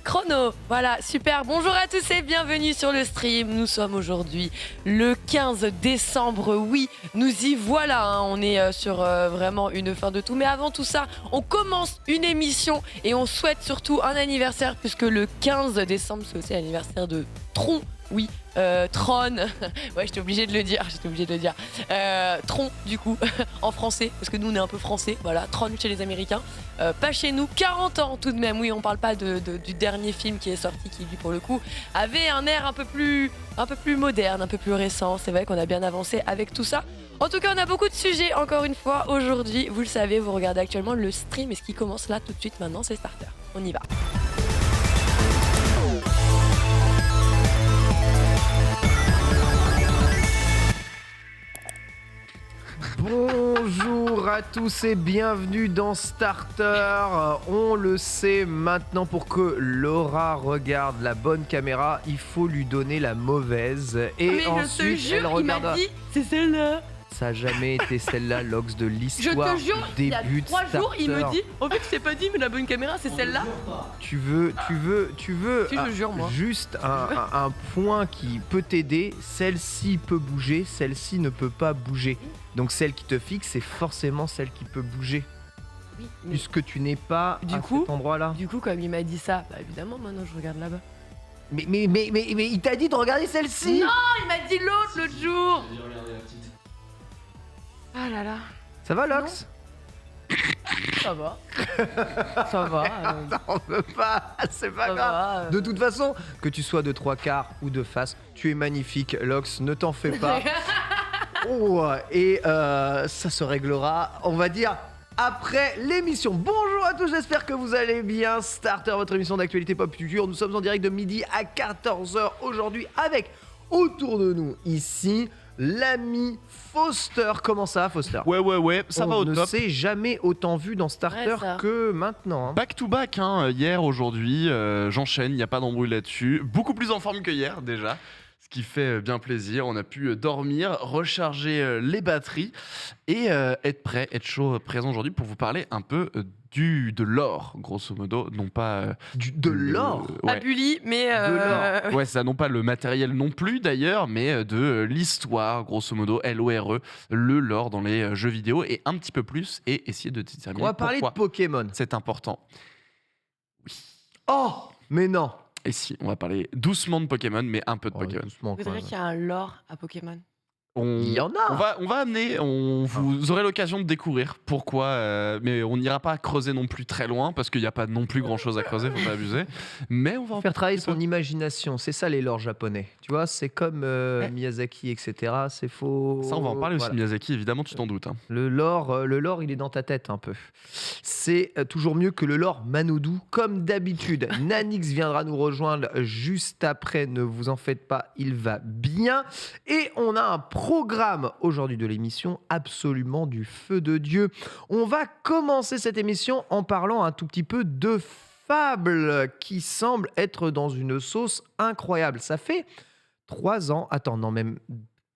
chrono. Voilà, super. Bonjour à tous et bienvenue sur le stream. Nous sommes aujourd'hui le 15 décembre. Oui, nous y voilà. On est sur vraiment une fin de tout. Mais avant tout ça, on commence une émission et on souhaite surtout un anniversaire puisque le 15 décembre, c'est aussi l'anniversaire de Tron. Oui, Tron. Ouais, j'étais obligée de le dire. Tron, du coup, en français, parce que nous, on est un peu français. Voilà, Tron chez les Américains. Pas chez nous, 40 ans tout de même. Oui, on parle pas du dernier film qui est sorti, qui, lui, pour le coup, avait un air un peu plus moderne, un peu plus récent. C'est vrai qu'on a bien avancé avec tout ça. En tout cas, on a beaucoup de sujets, encore une fois, aujourd'hui. Vous le savez, vous regardez actuellement le stream. Et ce qui commence là, tout de suite, maintenant, c'est Starter. On y va. Bonjour à tous et bienvenue dans Starter. On le sait maintenant, pour que Laura regarde la bonne caméra, il faut lui donner la mauvaise. Et mais ensuite, je te jure, elle regardera. il m'a dit, c'est celle-là. Ça n'a jamais été celle-là, Lox, de l'histoire. Je te jure, du il y a début de 3 jours, il me Starter. dit, en fait, je t'ai pas dit, mais la bonne caméra, c'est celle-là. Tu veux Si, je jure, moi. juste un point qui peut t'aider. Celle-ci peut bouger, celle-ci ne peut pas bouger. Donc celle qui te fixe, c'est forcément celle qui peut bouger. Oui, mais Puisque tu n'es pas Du à coup- cet endroit-là. du coup, comme il m'a dit ça, bah évidemment, maintenant, je regarde là-bas. Mais il t'a dit de regarder celle-ci. Non, il m'a dit l'autre jour. Ah là là, Ça va, Lox? ça va. Ça va. On veut pas, c'est pas Ça grave. va. De toute façon, que tu sois de 3/4 ou de face, tu es magnifique, Lox, ne t'en fais pas. Oh, et ça se réglera, on va dire, après l'émission. Bonjour à tous, j'espère que vous allez bien. Starter, votre émission d'actualité pop culture. Nous sommes en direct de midi à 14h aujourd'hui avec, autour de nous ici, l'ami Foster. Comment ça va, Foster? Ouais, ça va au On ne top. s'est jamais autant vu dans Starter Ouais, ça. que maintenant. Back to back, hein, hier, aujourd'hui, j'enchaîne, il n'y a pas d'embrouille là-dessus. Beaucoup plus en forme que hier déjà, ce qui fait bien plaisir. On a pu dormir, recharger les batteries et être prêt, être chaud, présent aujourd'hui pour vous parler un peu de l'or, grosso modo, non pas... De l'or. À Bully, mais. De l'or. Ouais, ça, non pas le matériel non plus d'ailleurs, mais de l'histoire, grosso modo, LORE, le lore dans les jeux vidéo et un petit peu plus, et essayer de déterminer On va parler de pourquoi Pokémon. c'est important. Oh, mais non. Et si, on va parler doucement de Pokémon, mais un peu de Pokémon. Doucement, Vous quand savez même. qu'il y a un lore à Pokémon. Il y en a. On va amener, vous aurez l'occasion de découvrir pourquoi, mais on n'ira pas creuser non plus très loin, parce qu'il n'y a pas non plus grand chose à creuser, faut pas abuser. Mais on va en Faire travailler un petit peu. son imagination, c'est ça les lores japonais. Tu vois, c'est comme Miyazaki, etc. C'est faux. Ça, on va en parler aussi Voilà. de Miyazaki, évidemment, tu t'en doutes. Hein. Le lore, il est dans ta tête un peu. C'est toujours mieux que le lore Manodou, comme d'habitude. Nanix viendra nous rejoindre juste après, ne vous en faites pas, il va bien. Et on a un programme aujourd'hui de l'émission absolument du feu de Dieu. On va commencer cette émission en parlant un tout petit peu de Fable, qui semble être dans une sauce incroyable. Ça fait 3 ans, attends, non, même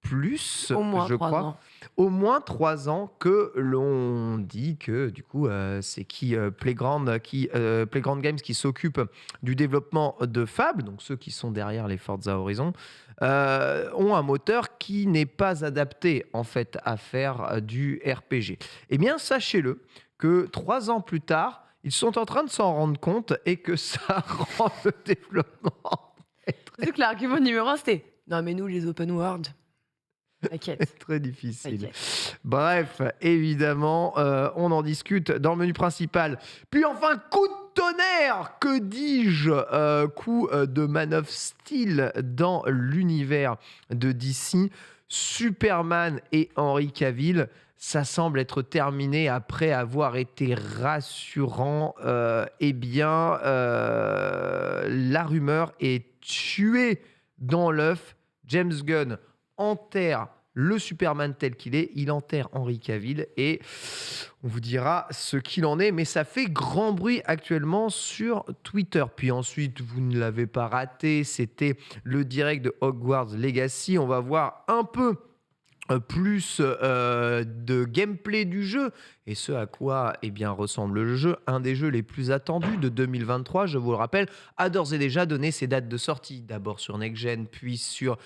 plus, Au moins je 3 crois. ans. Au moins 3 ans que l'on dit que du coup c'est Playground Games qui s'occupe du développement de Fable, donc ceux qui sont derrière les Forza Horizon, ont un moteur qui n'est pas adapté en fait à faire du RPG. Eh bien sachez-le que 3 ans plus tard, ils sont en train de s'en rendre compte et que ça rend le développement C'est que l'argument numéro 1, c'était non, mais nous, les open world, t'inquiète. très difficile. T'inquiète. Bref, évidemment, on en discute dans le menu principal. Puis enfin, coup de tonnerre, que dis-je, coup de Man of Steel dans l'univers de DC. Superman et Henry Cavill, ça semble être terminé après avoir été rassurant. Eh bien, la rumeur est tuée dans l'œuf. James Gunn enterre le Superman tel qu'il est, il enterre Henry Cavill et on vous dira ce qu'il en est, mais ça fait grand bruit actuellement sur Twitter. Puis ensuite, vous ne l'avez pas raté, c'était le direct de Hogwarts Legacy. On va voir un peu plus de gameplay du jeu et ce à quoi ressemble le jeu. Un des jeux les plus attendus de 2023, je vous le rappelle, a d'ores et déjà donné ses dates de sortie. D'abord sur Next Gen, puis sur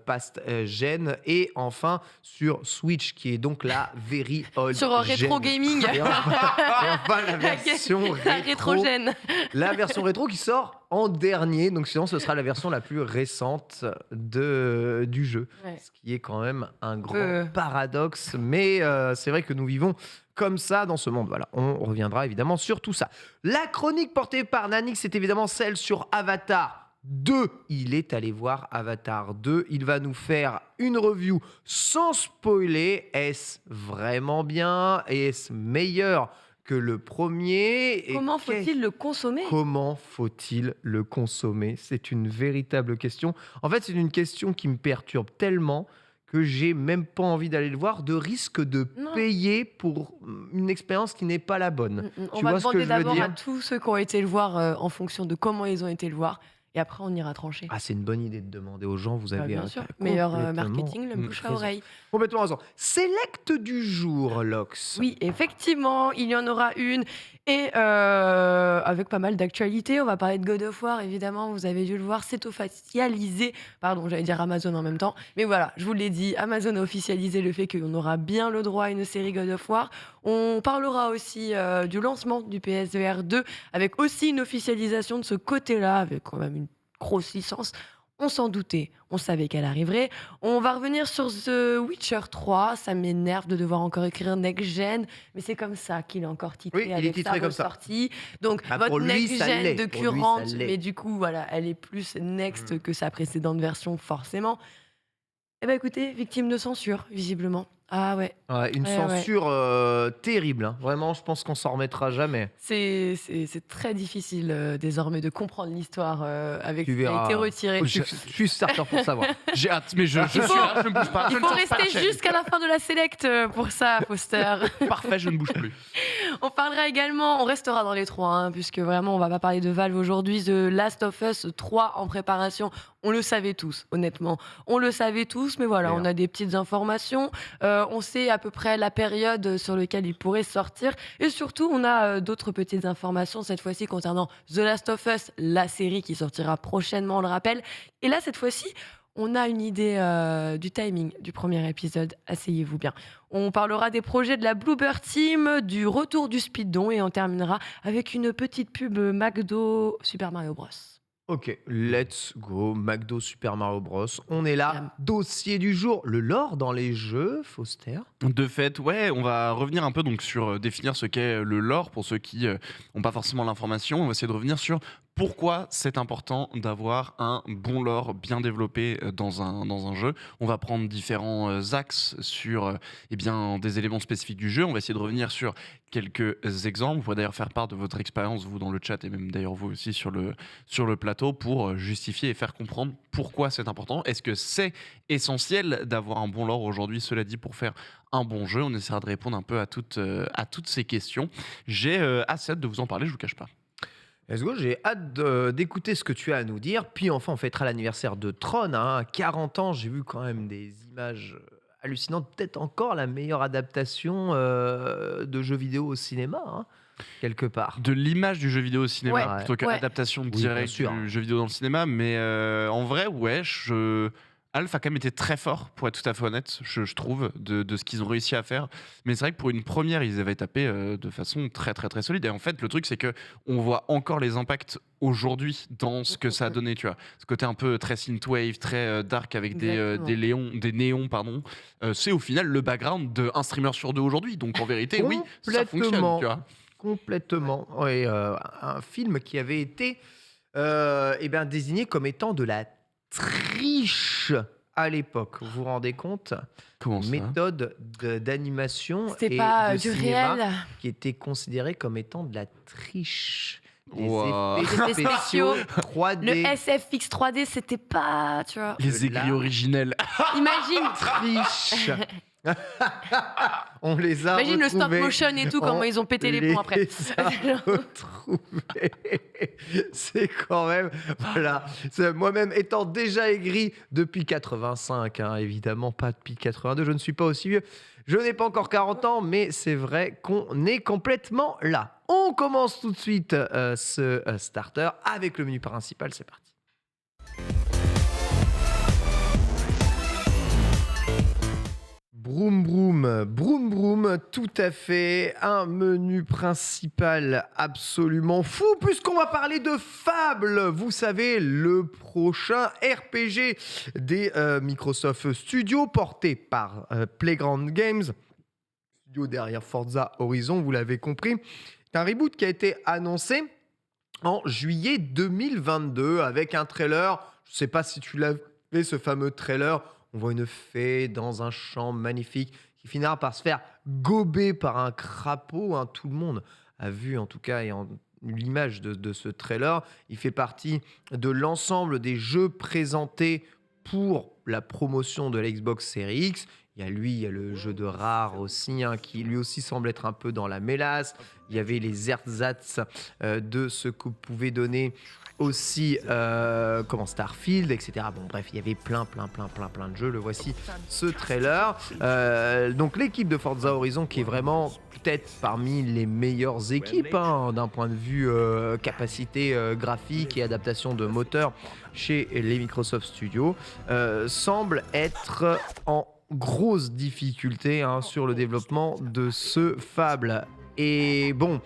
Past Gen et enfin sur Switch qui est donc la very old Sur rétro gaming. Et enfin la version rétrogène. La version rétro qui sort en dernier, donc sinon ce sera la version la plus récente du jeu. Ouais. Ce qui est quand même un grand paradoxe, mais c'est vrai que nous vivons comme ça dans ce monde. Voilà, on reviendra évidemment sur tout ça. La chronique portée par Nanix, c'est évidemment celle sur Avatar 2. Il est allé voir Avatar 2. Il va nous faire une review sans spoiler. Est-ce vraiment bien? Est-ce meilleur que le premier? Comment faut-il le consommer? Comment faut-il le consommer? C'est une véritable question. En fait, c'est une question qui me perturbe tellement que j'ai même pas envie d'aller le voir, de risque de payer pour une expérience qui n'est pas la bonne. On va demander d'abord à tous ceux qui ont été le voir en fonction de comment ils ont été le voir. Et après, on ira trancher. Ah, c'est une bonne idée de demander aux gens. Vous avez bien sûr. Meilleur marketing, le bouche à oreille. Complètement raison. Select du jour, Lox. Oui, effectivement, il y en aura une. Et avec pas mal d'actualités. On va parler de God of War, évidemment. Vous avez dû le voir. C'est officialisé. Pardon, j'allais dire Amazon en même temps. Mais voilà, je vous l'ai dit. Amazon a officialisé le fait qu'on aura bien le droit à une série God of War. On parlera aussi du lancement du PSVR 2 avec aussi une officialisation de ce côté-là, avec quand même une grosse licence. On s'en doutait, on savait qu'elle arriverait. On va revenir sur The Witcher 3. Ça m'énerve de devoir encore écrire Next Gen, mais c'est comme ça qu'il est encore titré. Oui, il est titré comme ça. Sortie. Donc votre Next Gen de currente, mais du coup voilà, elle est plus Next que sa précédente version forcément. Eh ben écoutez, victime de censure visiblement. Ah ouais. Une censure terrible. Hein. Vraiment, je pense qu'on s'en remettra jamais. C'est très difficile désormais de comprendre l'histoire avec ce qui a été retiré. Je suis certain pour savoir. J'ai hâte, mais je suis là, je ne bouge pas. Il faut rester jusqu'à la fin de la select pour ça, Foster. Parfait, je ne bouge plus. On parlera également, on restera dans les trois, hein, puisque vraiment on va pas parler de Valve aujourd'hui. The Last of Us 3 en préparation. On le savait tous, honnêtement. On le savait tous, mais voilà, on a des petites informations. On sait à peu près la période sur laquelle il pourrait sortir. Et surtout, on a d'autres petites informations, cette fois-ci concernant The Last of Us, la série qui sortira prochainement, on le rappelle. Et là, cette fois-ci, on a une idée du timing du premier épisode. Asseyez-vous bien. On parlera des projets de la Bluebird Team, du retour du Speedon et on terminera avec une petite pub McDo Super Mario Bros. Ok, let's go, McDo Super Mario Bros. On est là, dossier du jour, le lore dans les jeux, Foster. De fait, ouais, on va revenir un peu donc sur définir ce qu'est le lore pour ceux qui n'ont pas forcément l'information. On va essayer de revenir sur pourquoi c'est important d'avoir un bon lore bien développé dans un jeu. On va prendre différents axes sur des éléments spécifiques du jeu. On va essayer de revenir sur quelques exemples. Vous pourrez d'ailleurs faire part de votre expérience, vous, dans le chat, et même d'ailleurs vous aussi sur le plateau, pour justifier et faire comprendre pourquoi c'est important. Est-ce que c'est essentiel d'avoir un bon lore aujourd'hui, cela dit, pour faire un bon jeu? On essaiera de répondre un peu à toutes ces questions. J'ai assez hâte de vous en parler, je vous cache pas. Let's go, j'ai hâte d'écouter ce que tu as à nous dire. Puis enfin, on fêtera l'anniversaire de Tron. 40 ans, j'ai vu quand même des images hallucinantes. Peut-être encore la meilleure adaptation de jeux vidéo au cinéma, quelque part. De l'image du jeu vidéo au cinéma, plutôt qu'adaptation directe du jeu vidéo dans le cinéma. Mais en vrai, ouais, Alpha a quand même été très fort, pour être tout à fait honnête, je trouve, de ce qu'ils ont réussi à faire. Mais c'est vrai que pour une première, ils avaient tapé de façon très très très solide. Et en fait, le truc, c'est que on voit encore les impacts aujourd'hui dans ce que ça a donné, tu vois. Ce côté un peu très synthwave, très dark avec des néons, pardon. C'est au final le background d'un streamer sur deux aujourd'hui. Donc en vérité, oui, ça fonctionne, tu vois. Complètement. Ouais, un film qui avait été désigné comme étant de la triche à l'époque. Vous vous rendez compte? Comment ça? Méthode d'animation C'était et pas de du cinéma réel, qui était considérée comme étant de la triche. Les Wow. effets spéciaux 3D. Le SFX 3D, c'était pas, tu vois. Les aiguilles originelles. Imagine. Triche. On les a Imagine le stop retrouvés. motion et tout, comment ils ont pété les plombs après. Les a retrouvés. C'est quand même... Voilà. Moi-même, étant déjà aigri depuis 85, hein, évidemment pas depuis 82, je ne suis pas aussi vieux. Je n'ai pas encore 40 ans, mais c'est vrai qu'on est complètement là. On commence tout de suite ce starter avec le menu principal. C'est parti. Broum broum, broum broum, tout à fait. Un menu principal absolument fou, puisqu'on va parler de Fable. Vous savez, le prochain RPG des Microsoft Studios, porté par Playground Games. Studio derrière Forza Horizon, vous l'avez compris. C'est un reboot qui a été annoncé en juillet 2022 avec un trailer. Je ne sais pas si tu l'as vu, ce fameux trailer. On voit une fée dans un champ magnifique qui finira par se faire gober par un crapaud. Hein. Tout le monde a vu, en tout cas, l'image de ce trailer. Il fait partie de l'ensemble des jeux présentés pour la promotion de la Xbox Series X. Il y a le jeu de Rare aussi, hein, qui lui aussi semble être un peu dans la mélasse. Il y avait les ersatz de ce que pouvait donner aussi Starfield, etc. Bon, bref, il y avait plein de jeux. Le voici, ce trailer. Donc, l'équipe de Forza Horizon qui est vraiment peut-être parmi les meilleures équipes d'un point de vue capacité graphique et adaptation de moteur chez les Microsoft Studios, semble être en grosse difficulté sur le développement de ce Fable. Et bon,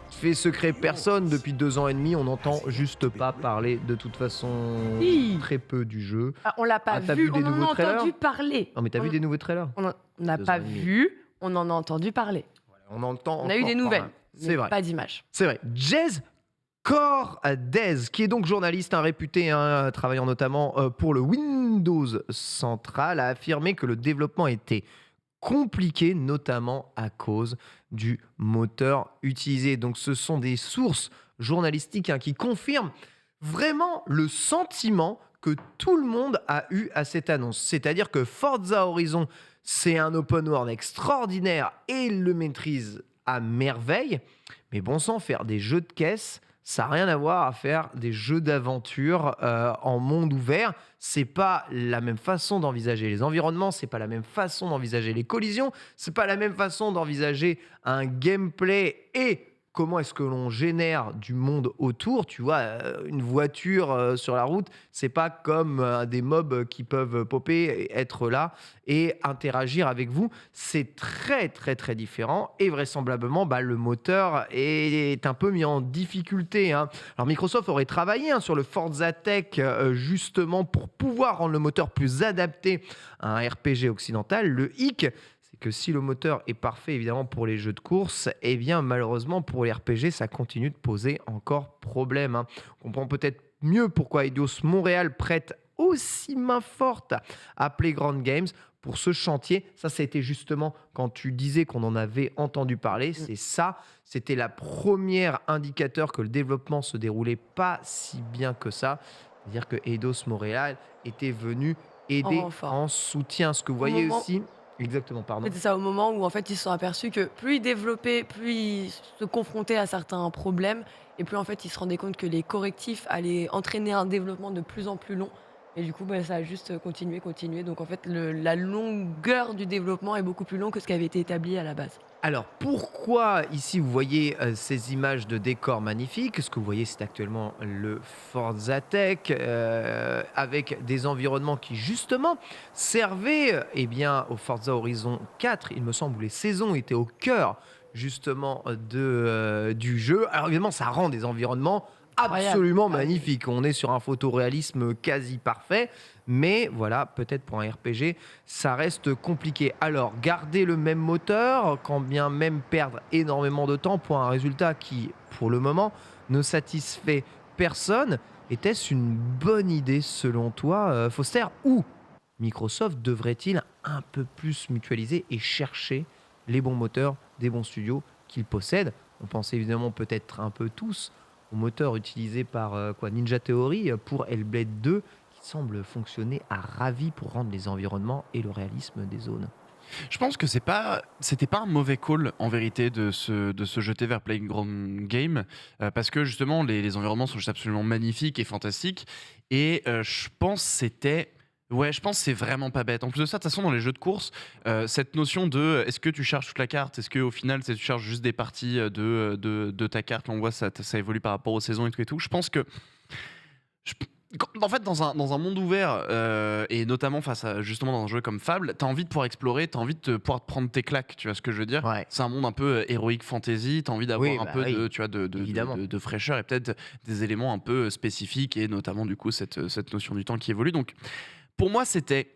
fait secret personne, depuis 2 ans et demi, on n'entend juste pas parler de toute façon très peu du jeu. On l'a pas vu, on en a entendu parler. Non mais t'as vu des nouveaux trailers? On n'a pas vu, on en a entendu parler. Voilà, on a eu des nouvelles, c'est vrai. Pas d'image. C'est vrai. Jez Cordez, qui est donc journaliste réputé, travaillant notamment pour le Windows Central, a affirmé que le développement était compliqué, notamment à cause du moteur utilisé. Donc ce sont des sources journalistiques qui confirment vraiment le sentiment que tout le monde a eu à cette annonce. C'est-à-dire que Forza Horizon, c'est un open world extraordinaire et il le maîtrise à merveille. Mais bon sang, faire des jeux de caisse, ça n'a rien à voir à faire des jeux d'aventure en monde ouvert. C'est pas la même façon d'envisager les environnements, c'est pas la même façon d'envisager les collisions, c'est pas la même façon d'envisager un gameplay et comment est-ce que l'on génère du monde autour. Tu vois, une voiture sur la route, c'est pas comme des mobs qui peuvent popper, et être là et interagir avec vous. C'est très différent et vraisemblablement, le moteur est un peu mis en difficulté. Alors Microsoft aurait travaillé sur le Forza Tech justement pour pouvoir rendre le moteur plus adapté à un RPG occidental. Le hic, que si le moteur est parfait évidemment pour les jeux de course, eh bien malheureusement pour les RPG, ça continue de poser encore problème. On comprend peut-être mieux pourquoi Eidos Montréal prête aussi main forte à Playground Games pour ce chantier. Ça a été justement quand tu disais qu'on en avait entendu parler, c'est ça. C'était la première indicateur que le développement se déroulait pas si bien que ça. C'est-à-dire que Eidos Montréal était venu aider en soutien. Ce que vous voyez aussi... Exactement, pardon. C'était ça, au moment où en fait ils se sont aperçus que plus ils développaient, plus ils se confrontaient à certains problèmes, et plus en fait ils se rendaient compte que les correctifs allaient entraîner un développement de plus en plus long. Et du coup, ça a juste continué. Donc en fait, la longueur du développement est beaucoup plus longue que ce qui avait été établi à la base. Alors pourquoi ici vous voyez ces images de décors magnifiques? Ce que vous voyez, c'est actuellement le Forza Tech avec des environnements qui justement servaient au Forza Horizon 4, il me semble, où les saisons étaient au cœur justement du jeu. Alors évidemment, ça rend des environnements absolument magnifique. On est sur un photoréalisme quasi parfait, mais voilà, peut-être pour un RPG, ça reste compliqué. Alors, garder le même moteur, quand bien même perdre énormément de temps pour un résultat qui, pour le moment, ne satisfait personne, était-ce une bonne idée selon toi, Foster? Ou Microsoft devrait-il un peu plus mutualiser et chercher les bons moteurs des bons studios qu'il possède? On pense évidemment peut-être un peu tous au moteur utilisé par Ninja Theory pour Hellblade 2, qui semble fonctionner à ravie pour rendre les environnements et le réalisme des zones. Je pense que c'était pas un mauvais call en vérité de se jeter vers Playground Game parce que justement les environnements sont juste absolument magnifiques et fantastiques et je pense que c'est vraiment pas bête. En plus de ça, de toute façon, dans les jeux de course, cette notion de est-ce que tu charges toute la carte, est-ce qu'au final, tu charges juste des parties de ta carte, là, on voit ça évolue par rapport aux saisons et tout. Je pense que en fait, dans un monde ouvert, et notamment face à justement dans un jeu comme Fable, t'as envie de pouvoir explorer, t'as envie de pouvoir te prendre tes claques, tu vois ce que je veux dire? Ouais. C'est un monde un peu héroïque fantasy, t'as envie d'avoir Oui, un bah peu oui, de, tu vois, évidemment. de fraîcheur et peut-être des éléments un peu spécifiques et notamment du coup cette notion du temps qui évolue. Donc pour moi, c'était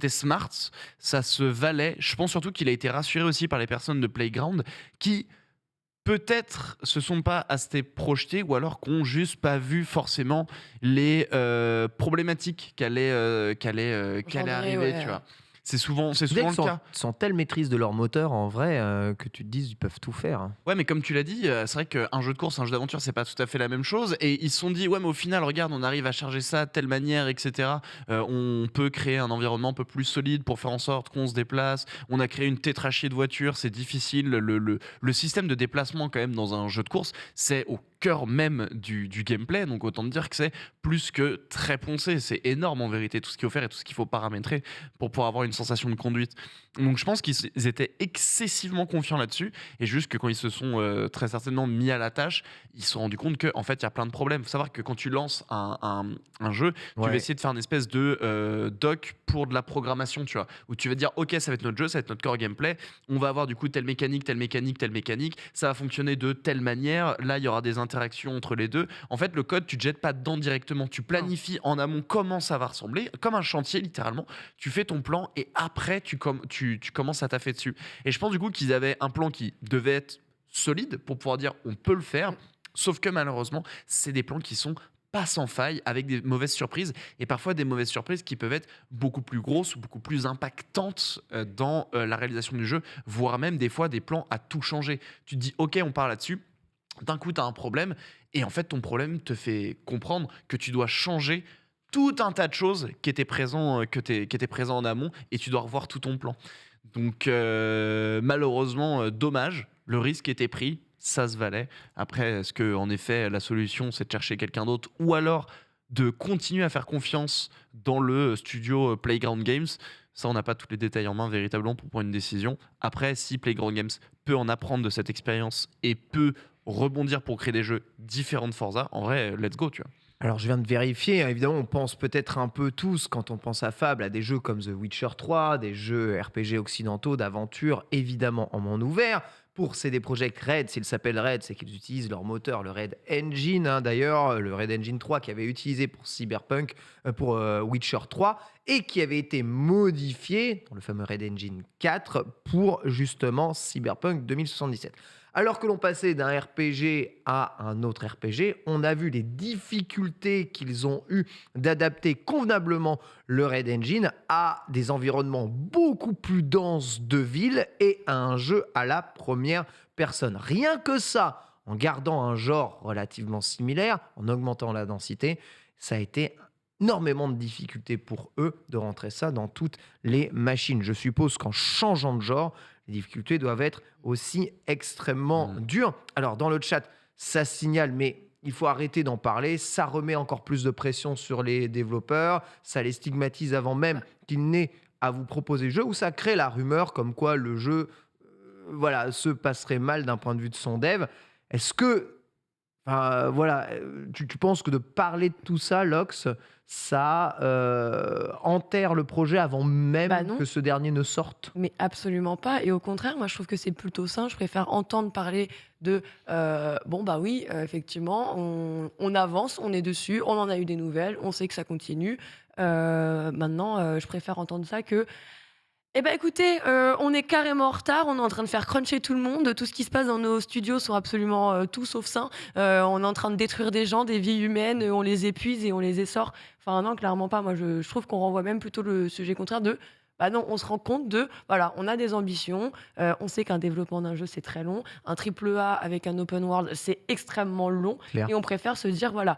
smart, ça se valait. Je pense surtout qu'il a été rassuré aussi par les personnes de Playground qui peut-être se sont pas assez projetés ou alors qu'on juste pas vu forcément les problématiques qu'allaient Engendrer, arriver, ouais. tu vois. C'est Dès souvent qu'ils le cas. sont telle maîtrise de leur moteur, en vrai, que tu te dises ils peuvent tout faire, hein. Ouais, mais comme tu l'as dit, c'est vrai qu'un jeu de course, un jeu d'aventure, c'est pas tout à fait la même chose. Et ils se sont dit, ouais, mais au final, regarde, on arrive à charger ça de telle manière, etc. On peut créer un environnement un peu plus solide pour faire en sorte qu'on se déplace. On a créé une tétrachie de voitures, c'est difficile. Le système de déplacement, quand même, dans un jeu de course, c'est au cœur même du gameplay. Donc autant te dire que c'est plus que très poncé. C'est énorme en vérité, tout ce qu'il faut faire et tout ce qu'il faut paramétrer pour pouvoir avoir une sensation de conduite. Donc je pense qu'ils étaient excessivement confiants là-dessus. Et juste que quand ils se sont très certainement mis à la tâche, ils se sont rendus compte qu'en fait, il y a plein de problèmes. Il faut savoir que quand tu lances un jeu, tu vas Ouais. essayer de faire une espèce de doc pour de la programmation, tu vois, où tu vas dire, OK, ça va être notre jeu, ça va être notre core gameplay. On va avoir du coup telle mécanique, telle mécanique, telle mécanique. Ça va fonctionner de telle manière. Là, il y aura des interactions entre les deux. En fait, le code, tu te jettes pas dedans directement. Tu planifies en amont comment ça va ressembler, comme un chantier littéralement. Tu fais ton plan et après, tu commences à taffer dessus. Et je pense du coup qu'ils avaient un plan qui devait être solide pour pouvoir dire on peut le faire. Sauf que malheureusement, c'est des plans qui sont pas sans faille, avec des mauvaises surprises, et parfois des mauvaises surprises qui peuvent être beaucoup plus grosses ou beaucoup plus impactantes dans la réalisation du jeu, voire même des fois des plans à tout changer. Tu te dis, ok, on part là-dessus, d'un coup, tu as un problème, et en fait, ton problème te fait comprendre que tu dois changer tout un tas de choses qui étaient présents, qui étaient présents en amont, et tu dois revoir tout ton plan. Donc, malheureusement, dommage, le risque était pris, ça se valait. Après, est-ce que en effet la solution c'est de chercher quelqu'un d'autre ou alors de continuer à faire confiance dans le studio Playground Games? Ça, on n'a pas tous les détails en main véritablement pour prendre une décision. Après, si Playground Games peut en apprendre de cette expérience et peut rebondir pour créer des jeux différents de Forza, en vrai, let's go, tu vois. Alors, je viens de vérifier, hein, évidemment, on pense peut-être un peu tous, quand on pense à Fable, à des jeux comme The Witcher 3, des jeux RPG occidentaux d'aventure, évidemment en monde ouvert. Pour CD Projekt Red, s'ils s'appellent Red, c'est qu'ils utilisent leur moteur, le Red Engine, hein, d'ailleurs, le Red Engine 3 qui avait utilisé pour Cyberpunk, pour Witcher 3, et qui avait été modifié dans le fameux Red Engine 4 pour justement Cyberpunk 2077. Alors que l'on passait d'un RPG à un autre RPG, on a vu les difficultés qu'ils ont eues d'adapter convenablement le Red Engine à des environnements beaucoup plus denses de ville et à un jeu à la première personne. Rien que ça, en gardant un genre relativement similaire, en augmentant la densité, ça a été énormément de difficultés pour eux de rentrer ça dans toutes les machines. Je suppose qu'en changeant de genre, les difficultés doivent être aussi extrêmement dures. Alors, dans le chat, ça signale, mais il faut arrêter d'en parler. Ça remet encore plus de pression sur les développeurs. Ça les stigmatise avant même qu'ils n'aient à vous proposer le jeu, ou ça crée la rumeur comme quoi le jeu se passerait mal d'un point de vue de son dev. Est-ce que tu penses que de parler de tout ça, Lox, ça enterre le projet avant même Bah non. que ce dernier ne sorte? Mais absolument pas. Et au contraire, moi, je trouve que c'est plutôt sain. Je préfère entendre parler de bon, bah oui, effectivement, on avance, on est dessus, on en a eu des nouvelles, on sait que ça continue. Maintenant, je préfère entendre ça que. Eh ben écoutez, on est carrément en retard, on est en train de faire cruncher tout le monde, tout ce qui se passe dans nos studios sont absolument tout sauf sains. On est en train de détruire des gens, des vies humaines, on les épuise et on les essore. Enfin non, clairement pas. Moi, je trouve qu'on renvoie même plutôt le sujet contraire de bah non, on se rend compte de voilà, on a des ambitions, on sait qu'un développement d'un jeu c'est très long, un triple A avec un open world c'est extrêmement long, Claire. et on préfère se dire voilà,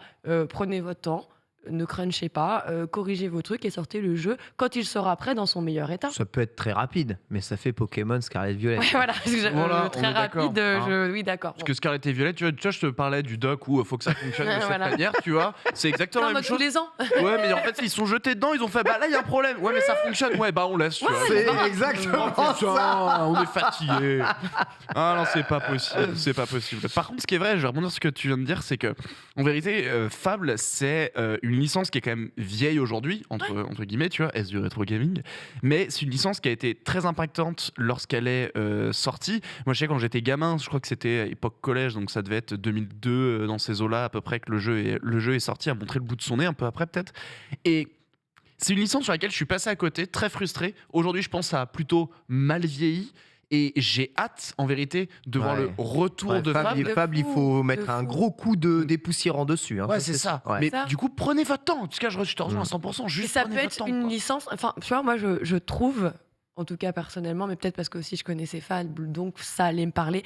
prenez votre temps. ne crunchez pas, corrigez vos trucs et sortez le jeu quand il sera prêt dans son meilleur état. Ça peut être très rapide, mais ça fait Pokémon Scarlet Violet. Ouais, voilà, parce que Voilà, on très est d'accord, rapide, hein. oui, d'accord. Parce que Scarlet et Violet, tu vois, je te parlais du doc où il faut que ça fonctionne de cette Voilà. manière, tu vois. C'est exactement En la même mode tous chose. les ans. Ouais, mais en fait, ils sont jetés dedans, ils ont fait, bah là, il y a un problème. Ouais, mais ça fonctionne. Ouais, bah on laisse, tu vois. C'est bah, exactement Oh, ça. putain, on est fatigué. Ah non, c'est pas possible, c'est pas possible. Par contre, ce qui est vrai, je vais rebondir sur ce que tu viens de dire, c'est que, en vérité, Fable, c'est une licence qui est quand même vieille aujourd'hui, entre guillemets, tu vois, est du rétro gaming, mais c'est une licence qui a été très impactante lorsqu'elle est sortie. Moi, je sais quand j'étais gamin, je crois que c'était à époque collège, donc ça devait être 2002 dans ces eaux-là à peu près que le jeu est sorti, a montré le bout de son nez un peu après peut-être, et c'est une licence sur laquelle je suis passé à côté, très frustré. Aujourd'hui, je pense que ça a plutôt mal vieilli. Et j'ai hâte, en vérité, de voir le retour Ouais, de Fable, Fable. Fable, il faut mettre un gros coup de dépoussiérant dessus. Hein, Ouais, c'est ça. Ouais. Mais Ça. du coup, prenez votre temps. En tout cas, je te rejoins à 100%. Et Juste ça prenez peut votre être temps, une quoi. licence. Enfin, tu vois, moi, je trouve, en tout cas personnellement, mais peut-être parce que aussi je connaissais Fable, donc ça allait me parler.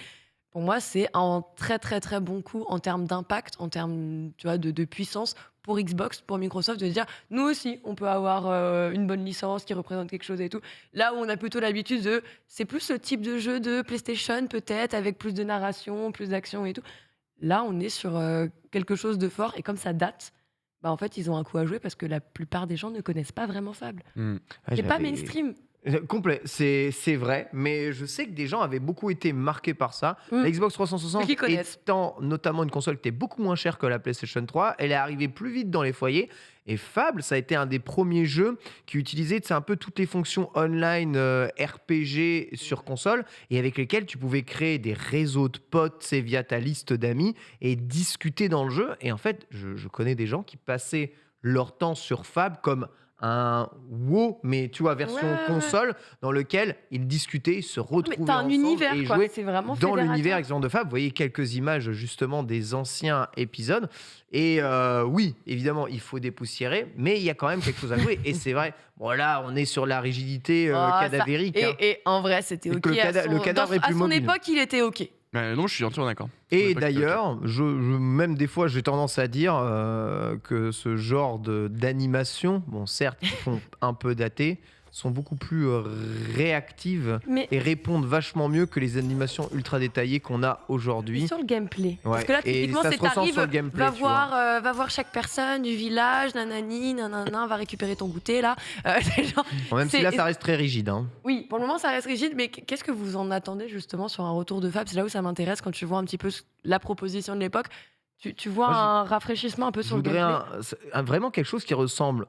Pour moi, c'est un très très très bon coup en termes d'impact, en termes, tu vois, de puissance pour Xbox, pour Microsoft, de dire nous aussi, on peut avoir une bonne licence qui représente quelque chose et tout. Là où on a plutôt l'habitude de, c'est plus ce type de jeu de PlayStation peut-être avec plus de narration, plus d'action et tout. Là, on est sur quelque chose de fort et comme ça date. Bah en fait, ils ont un coup à jouer parce que la plupart des gens ne connaissent pas vraiment Fable. Hmm. Ouais, C'est pas j'avais- mainstream. Complet, c'est vrai, mais je sais que des gens avaient beaucoup été marqués par ça. Mm. La Xbox 360 Qui connaissent. étant notamment une console qui était beaucoup moins chère que la PlayStation 3, elle est arrivée plus vite dans les foyers. Et Fable, ça a été un des premiers jeux qui utilisait un peu toutes les fonctions online RPG sur console et avec lesquelles tu pouvais créer des réseaux de potes via ta liste d'amis et discuter dans le jeu. Et en fait, je connais des gens qui passaient leur temps sur Fable comme un WoW, mais tu vois, version Ouais, ouais. console, dans lequel ils discutaient, ils se Mais retrouvaient t'as un ensemble univers, et quoi. jouaient C'est vraiment dans fédérateur. l'univers exemple de Fable. Vous voyez quelques images justement des anciens épisodes. Et oui, évidemment, il faut dépoussiérer, mais il y a quand même quelque chose à jouer. Et c'est vrai, bon là, on est sur la rigidité Oh, ça- cadavérique. hein. Et en vrai, c'était Et ok. que le à cadavre est à plus son mobile. époque, il était ok. Non, je suis entièrement d'accord. Et On est pas d'ailleurs, même des fois, j'ai tendance à dire que ce genre d'animation, bon, certes, ils font un peu dater, sont beaucoup plus réactives Mais et répondent vachement mieux que les animations ultra détaillées qu'on a aujourd'hui. sur le gameplay. Ouais. Parce que là, Et typiquement, ça c'est se ressent t'arrives, sur le gameplay, va tu va voir chaque personne du village, nanani, nanana, va récupérer ton goûter là. C'est genre- Bon, même si c'est- là, ça reste très rigide. hein. Oui, pour le moment, ça reste rigide, mais qu'est-ce que vous en attendez justement sur un retour de Fable? C'est là où ça m'intéresse quand tu vois un petit peu la proposition de l'époque. Tu vois Moi, un rafraîchissement un peu Je sur le voudrais gameplay. vraiment quelque chose qui ressemble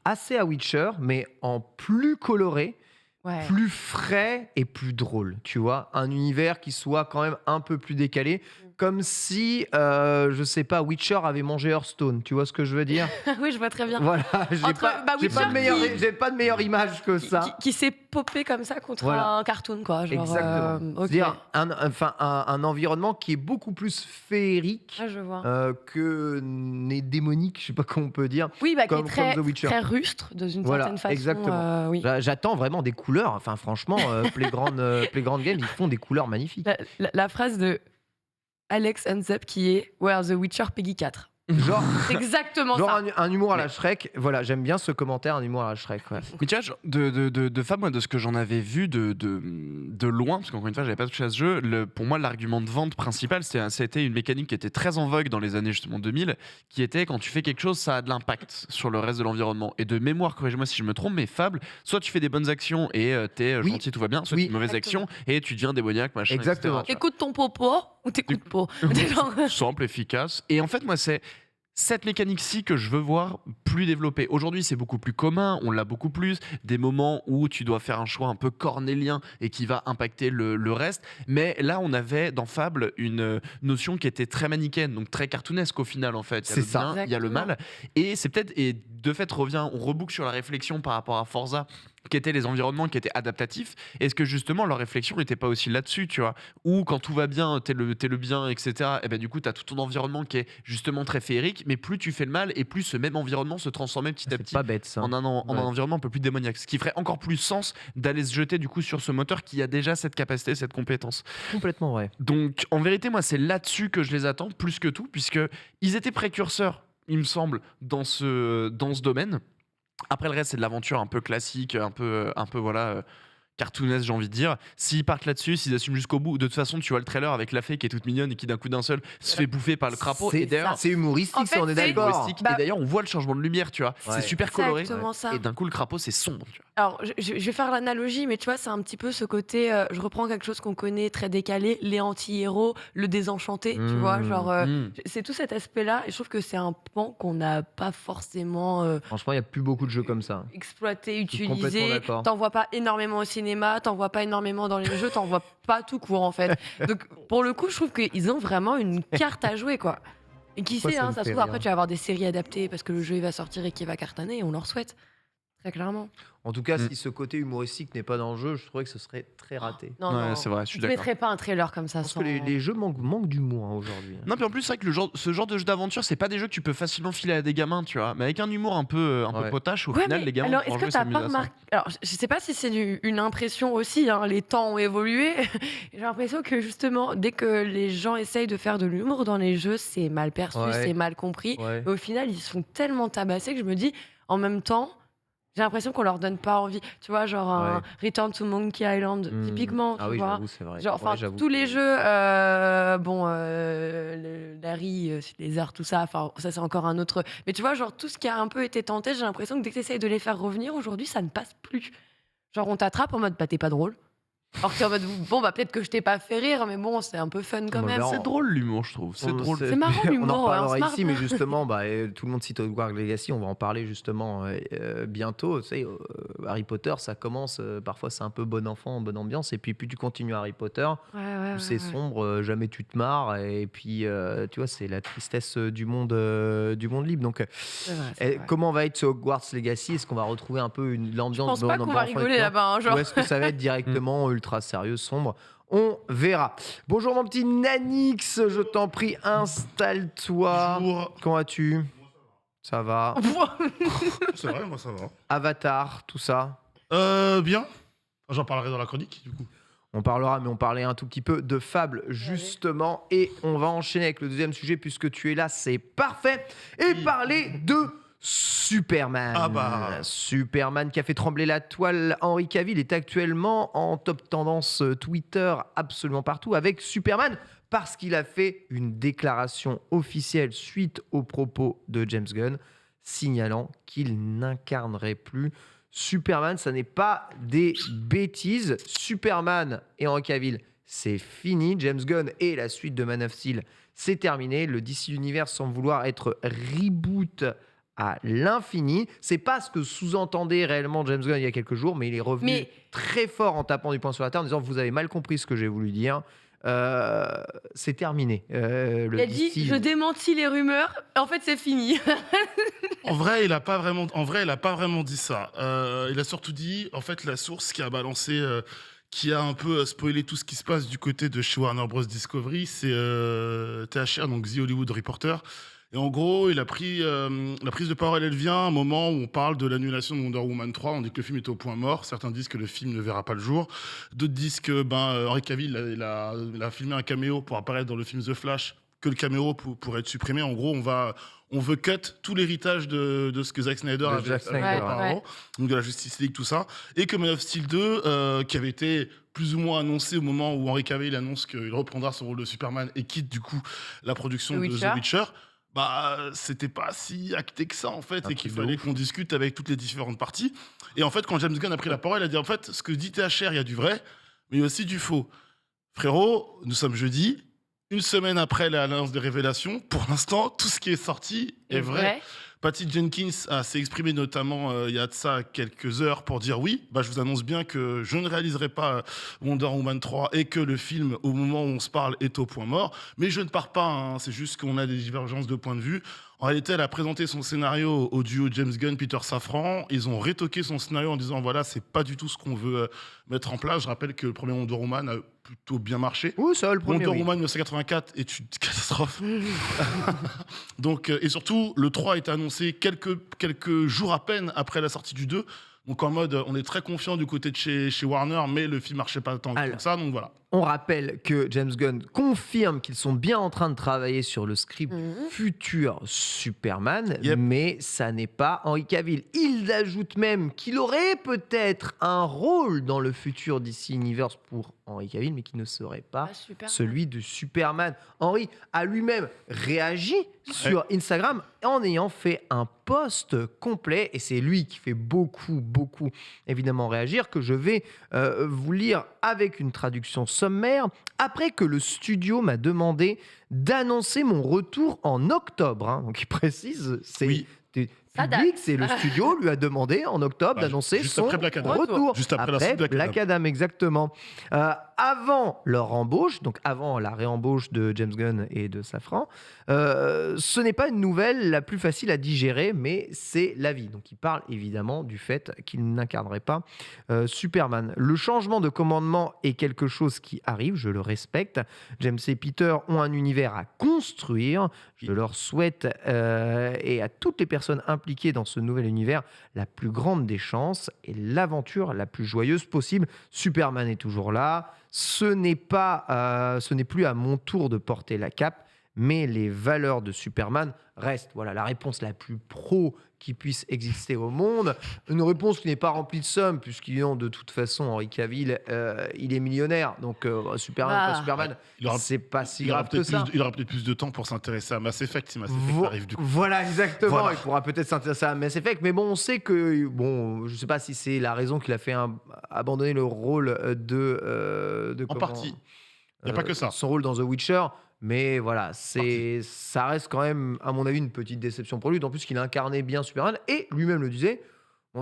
assez à Witcher, mais en plus coloré, Ouais. plus frais et plus drôle, tu vois, un univers qui soit quand même un peu plus décalé, comme si, je sais pas, Witcher avait mangé Hearthstone, tu vois ce que je veux dire? Oui, je vois très bien. Voilà, j'ai Entre- pas, bah, j'ai pas de Witcher j'ai pas de meilleure image que ça. Qui s'est popé comme ça contre Voilà. un cartoon, quoi. Genre, Exactement. ok. C'est-à-dire un environnement qui est beaucoup plus féerique Ah, je vois. que n'est démonique, je sais pas comment on peut dire. Oui, bah, qui est comme très, The Witcher. très rustre, dans une Voilà, certaine façon. exactement. Oui. J'attends vraiment des couleurs. Enfin, franchement, Playground Games, ils font des couleurs magnifiques. La phrase de Alex Hansup qui est Where the Witcher Peggy 4. Genre, C'est exactement genre ça. un humour à la Shrek. Voilà, j'aime bien ce commentaire, un humour à la Shrek. Ouais. Mais tu vois, de Fable, moi, de ce que j'en avais vu de loin, parce qu'encore une fois, j'avais pas touché à ce jeu, pour moi, l'argument de vente principal, c'était une mécanique qui était très en vogue dans les années justement 2000, qui était quand tu fais quelque chose, ça a de l'impact sur le reste de l'environnement. Et de mémoire, corrige-moi si je me trompe, mais Fable, soit tu fais des bonnes actions et t'es Oui. gentil, tout va bien, soit Oui. tu fais de mauvaises Exactement. actions et tu deviens démoniaque, machin. Exactement. etc., tu vois. Écoute ton popo ou t'écoutes pas. Genre, Simple, efficace. Et en fait, moi, c'est cette mécanique-ci que je veux voir plus développée. Aujourd'hui, c'est beaucoup plus commun, on l'a beaucoup plus. Des moments où tu dois faire un choix un peu cornélien et qui va impacter le reste. Mais là, on avait dans Fable une notion qui était très manichéenne, donc très cartoonesque au final, en fait. Il y a C'est le ça. bien, il y a le mal. Et c'est peut-être, et de fait, on reboucle sur la réflexion par rapport à Forza, qui étaient les environnements qui étaient adaptatifs. Est-ce que justement leur réflexion n'était pas aussi là-dessus, tu vois, où quand tout va bien, t'es le bien, etc. Et ben du coup, t'as tout ton environnement qui est justement très féerique, mais plus tu fais le mal et plus ce même environnement se transformait petit à C'est petit pas bête ça. en un Ouais. environnement un peu plus démoniaque. Ce qui ferait encore plus sens d'aller se jeter du coup sur ce moteur qui a déjà cette capacité, cette compétence. Complètement vrai. Donc en vérité, moi, c'est là-dessus que je les attends plus que tout, puisque ils étaient précurseurs il me semble, dans ce domaine. Après, le reste, c'est de l'aventure un peu classique, un peu voilà, cartoonesque, j'ai envie de dire. S'ils partent là-dessus, s'ils assument jusqu'au bout, de toute façon, tu vois le trailer avec la fée qui est toute mignonne et qui, d'un coup d'un seul, se fait bouffer par le crapaud. Et d'ailleurs, C'est humoristique, En fait, ça, on est c'est d'accord. humoristique. Bah- Et d'ailleurs, on voit le changement de lumière, tu vois. Ouais. C'est super coloré. Exactement ça. Et d'un coup, le crapaud, c'est sombre, tu vois. Alors, je vais faire l'analogie, mais tu vois, c'est un petit peu ce côté. Je reprends quelque chose qu'on connaît très décalé, les anti-héros, le désenchanté, tu vois. Genre, c'est tout cet aspect-là, et je trouve que c'est un pan qu'on n'a pas forcément Franchement, il n'y a plus beaucoup de jeux comme ça. exploité, suis complètement utilisé. d'accord. T'en vois pas énormément au cinéma, t'en vois pas énormément dans les jeux, t'en vois pas tout court en fait. Donc, pour le coup, je trouve qu'ils ont vraiment une carte à jouer, quoi. Et qui Moi, sait, ça hein, me ça se fait trouve, après, rire. tu vas avoir des séries adaptées parce que le jeu il va sortir et qu'il va cartonner, et on leur souhaite. Très clairement. En tout cas, Mm. si ce côté humoristique n'est pas dans le jeu, je trouvais que ce serait très raté. Non, Ouais, non. c'est vrai, je suis Tu d'accord. mettrais pas un trailer comme ça Parce sans. que les jeux manquent d'humour hein, aujourd'hui. Non, puis en plus, c'est vrai que ce genre de jeu d'aventure, c'est pas des jeux que tu peux facilement filer à des gamins, tu vois. Mais avec un humour un peu Ouais. potache, au Ouais, final, mais les gamins alors, vont est-ce que jouer, t'as s'amuser pas à ça. remarqué. Alors, je sais pas si c'est une impression aussi, hein, les temps ont évolué. J'ai l'impression que justement, dès que les gens essayent de faire de l'humour dans les jeux, c'est mal perçu, Ouais. c'est mal compris. Ouais. Et au final, ils se font tellement tabasser que je me dis, en même temps, j'ai l'impression qu'on leur donne pas envie. Tu vois, genre un Ouais. Return to Monkey Island, Mm. typiquement, Ah tu oui, vois. j'avoue, c'est vrai. Genre, Ouais, enfin, j'avoue tous que- les jeux, Larry, les arts, tout ça, enfin, ça c'est encore un autre. Mais tu vois, genre, tout ce qui a un peu été tenté, j'ai l'impression que dès que tu essayes de les faire revenir aujourd'hui, ça ne passe plus. Genre, on t'attrape en mode, bah, t'es pas drôle. Alors que t'es en mode, bon, bah, peut-être que je t'ai pas fait rire, mais bon, c'est un peu fun quand On même. verra. C'est drôle l'humour, je trouve. C'est drôle. C'est marrant, On l'humour, en ouais, parlera on se marre ici, mais bien. justement, tout le monde cite Hogwarts Legacy. On va en parler justement bientôt. Tu sais, Harry Potter, ça commence. Parfois, c'est un peu bon enfant, bonne ambiance. Et puis, plus tu continues Harry Potter, Ouais, plus c'est sombre. Jamais tu te marres. Et puis, tu vois, c'est la tristesse du monde libre. Donc, C'est vrai, c'est vrai. comment va être ce Hogwarts Legacy? Est-ce qu'on va retrouver un peu Je l'ambiance pense bon pas enfant qu'on va et rigoler tout? là-bas, hein, genre. Ou est-ce que ça va être directement ultra sérieux, sombre? On verra. Bonjour mon petit Nanix, je t'en prie, installe-toi. Bonjour. Comment vas-tu? Ça va. C'est vrai, moi ça va. Avatar, tout ça. Bien. J'en parlerai dans la chronique, du coup. On parlera, mais on parlait un tout petit peu de Fable, justement. Et on va enchaîner avec le deuxième sujet, puisque tu es là, c'est parfait. Et Oui. parler de Superman. Ah bah. Superman qui a fait trembler la toile. Henry Cavill est actuellement en top tendance Twitter absolument partout avec Superman parce qu'il a fait une déclaration officielle suite aux propos de James Gunn signalant qu'il n'incarnerait plus Superman. Ça n'est pas des bêtises. Superman et Henry Cavill, c'est fini. James Gunn et la suite de Man of Steel, c'est terminé. Le DC Universe semble vouloir être reboot à l'infini. C'est pas ce que sous-entendait réellement James Gunn il y a quelques jours, mais il est revenu Mais- très fort en tapant du poing sur la table en disant vous avez mal compris ce que j'ai voulu dire. C'est terminé. Le Il a dit, DC je démentis les rumeurs, en fait, c'est fini. En vrai, il a pas vraiment dit ça. Il a surtout dit, en fait, la source qui a balancé, qui a un peu spoilé tout ce qui se passe du côté de chez Warner Bros. Discovery, c'est THR, donc The Hollywood Reporter. Et en gros, il a pris la prise de parole, elle vient à un moment où on parle de l'annulation de Wonder Woman 3. On dit que le film est au point mort. Certains disent que le film ne verra pas le jour. D'autres disent que Henry Cavill il a filmé un caméo pour apparaître dans le film The Flash, que le caméo pourrait être supprimé. En gros, on veut cut tout l'héritage de ce que Zack Snyder De avait Zack fait Snyder, auparavant, donc de la Justice League, tout ça. Et que Man of Steel 2, qui avait été plus ou moins annoncé au moment où Henry Cavill annonce qu'il reprendra son rôle de Superman et quitte du coup la production The de Witcher. The Witcher, c'était pas si acté que ça en fait, Un et qu'il truc de fallait ouf. qu'on discute avec toutes les différentes parties. Et en fait, quand James Gunn a pris la parole, il a dit en fait, ce que dit THR, il y a du vrai, mais il y a aussi du faux. Frérot, nous sommes jeudi, une semaine après l'annonce des révélations, pour l'instant, tout ce qui est sorti est vrai. Patty Jenkins s'est exprimée notamment il y a de ça quelques heures pour dire oui, je vous annonce bien que je ne réaliserai pas Wonder Woman 3 et que le film, au moment où on se parle, est au point mort. Mais je ne pars pas, hein, c'est juste qu'on a des divergences de point de vue. En réalité, elle a présenté son scénario au duo James Gunn, Peter Safran. Ils ont rétoqué son scénario en disant voilà, c'est pas du tout ce qu'on veut mettre en place. Je rappelle que le premier Wonder Woman a plutôt bien marché. Ouh, ça va le premier. Wonder oui. Woman 1984 est une catastrophe. Donc, et surtout, le 3 est annoncé quelques jours à peine après la sortie du 2. Donc en mode, on est très confiant du côté de chez Warner, mais le film marchait pas tant que ça, donc voilà. On rappelle que James Gunn confirme qu'ils sont bien en train de travailler sur le script futur Superman, mais ça n'est pas Henry Cavill. Il ajoute même qu'il aurait peut-être un rôle dans le futur DC Universe pour Henry Cavill, mais qui ne serait pas celui de Superman. Henry a lui-même réagi sur Instagram en ayant fait un post complet, et c'est lui qui fait beaucoup évidemment réagir, que je vais vous lire avec une traduction sommaire. Après que le studio m'a demandé d'annoncer mon retour en octobre, hein, donc il précise, c'est public, c'est le studio lui a demandé en octobre d'annoncer son retour. Juste après Black Adam, exactement. Avant leur embauche, donc avant la réembauche de James Gunn et de Safran, ce n'est pas une nouvelle la plus facile à digérer, mais c'est la vie. Donc il parle évidemment du fait qu'il n'incarnerait pas Superman. Le changement de commandement est quelque chose qui arrive, je le respecte. James et Peter ont un univers à construire. Je leur souhaite et à toutes les personnes impliquées dans ce nouvel univers la plus grande des chances et l'aventure la plus joyeuse possible. Superman est toujours là. Ce n'est plus à mon tour de porter la cape, mais les valeurs de Superman restent. Voilà la réponse la plus pro qui puisse exister au monde. Une réponse qui n'est pas remplie de sommes, puisqu'ils de toute façon, Henry Cavill, il est millionnaire. Donc Superman, pas Superman, c'est pas si grave que ça. Il aura peut-être plus de temps pour s'intéresser à Mass Effect si Mass Effect arrive du coup. Voilà, exactement. Voilà. Il pourra peut-être s'intéresser à Mass Effect. Mais bon, on sait que, je sais pas si c'est la raison qu'il a fait abandonner le rôle de en partie. Il n'y a pas que ça. Son rôle dans The Witcher. Mais voilà, ça reste quand même, à mon avis, une petite déception pour lui. D'autant plus qu'il incarnait bien Superman. Et lui-même le disait,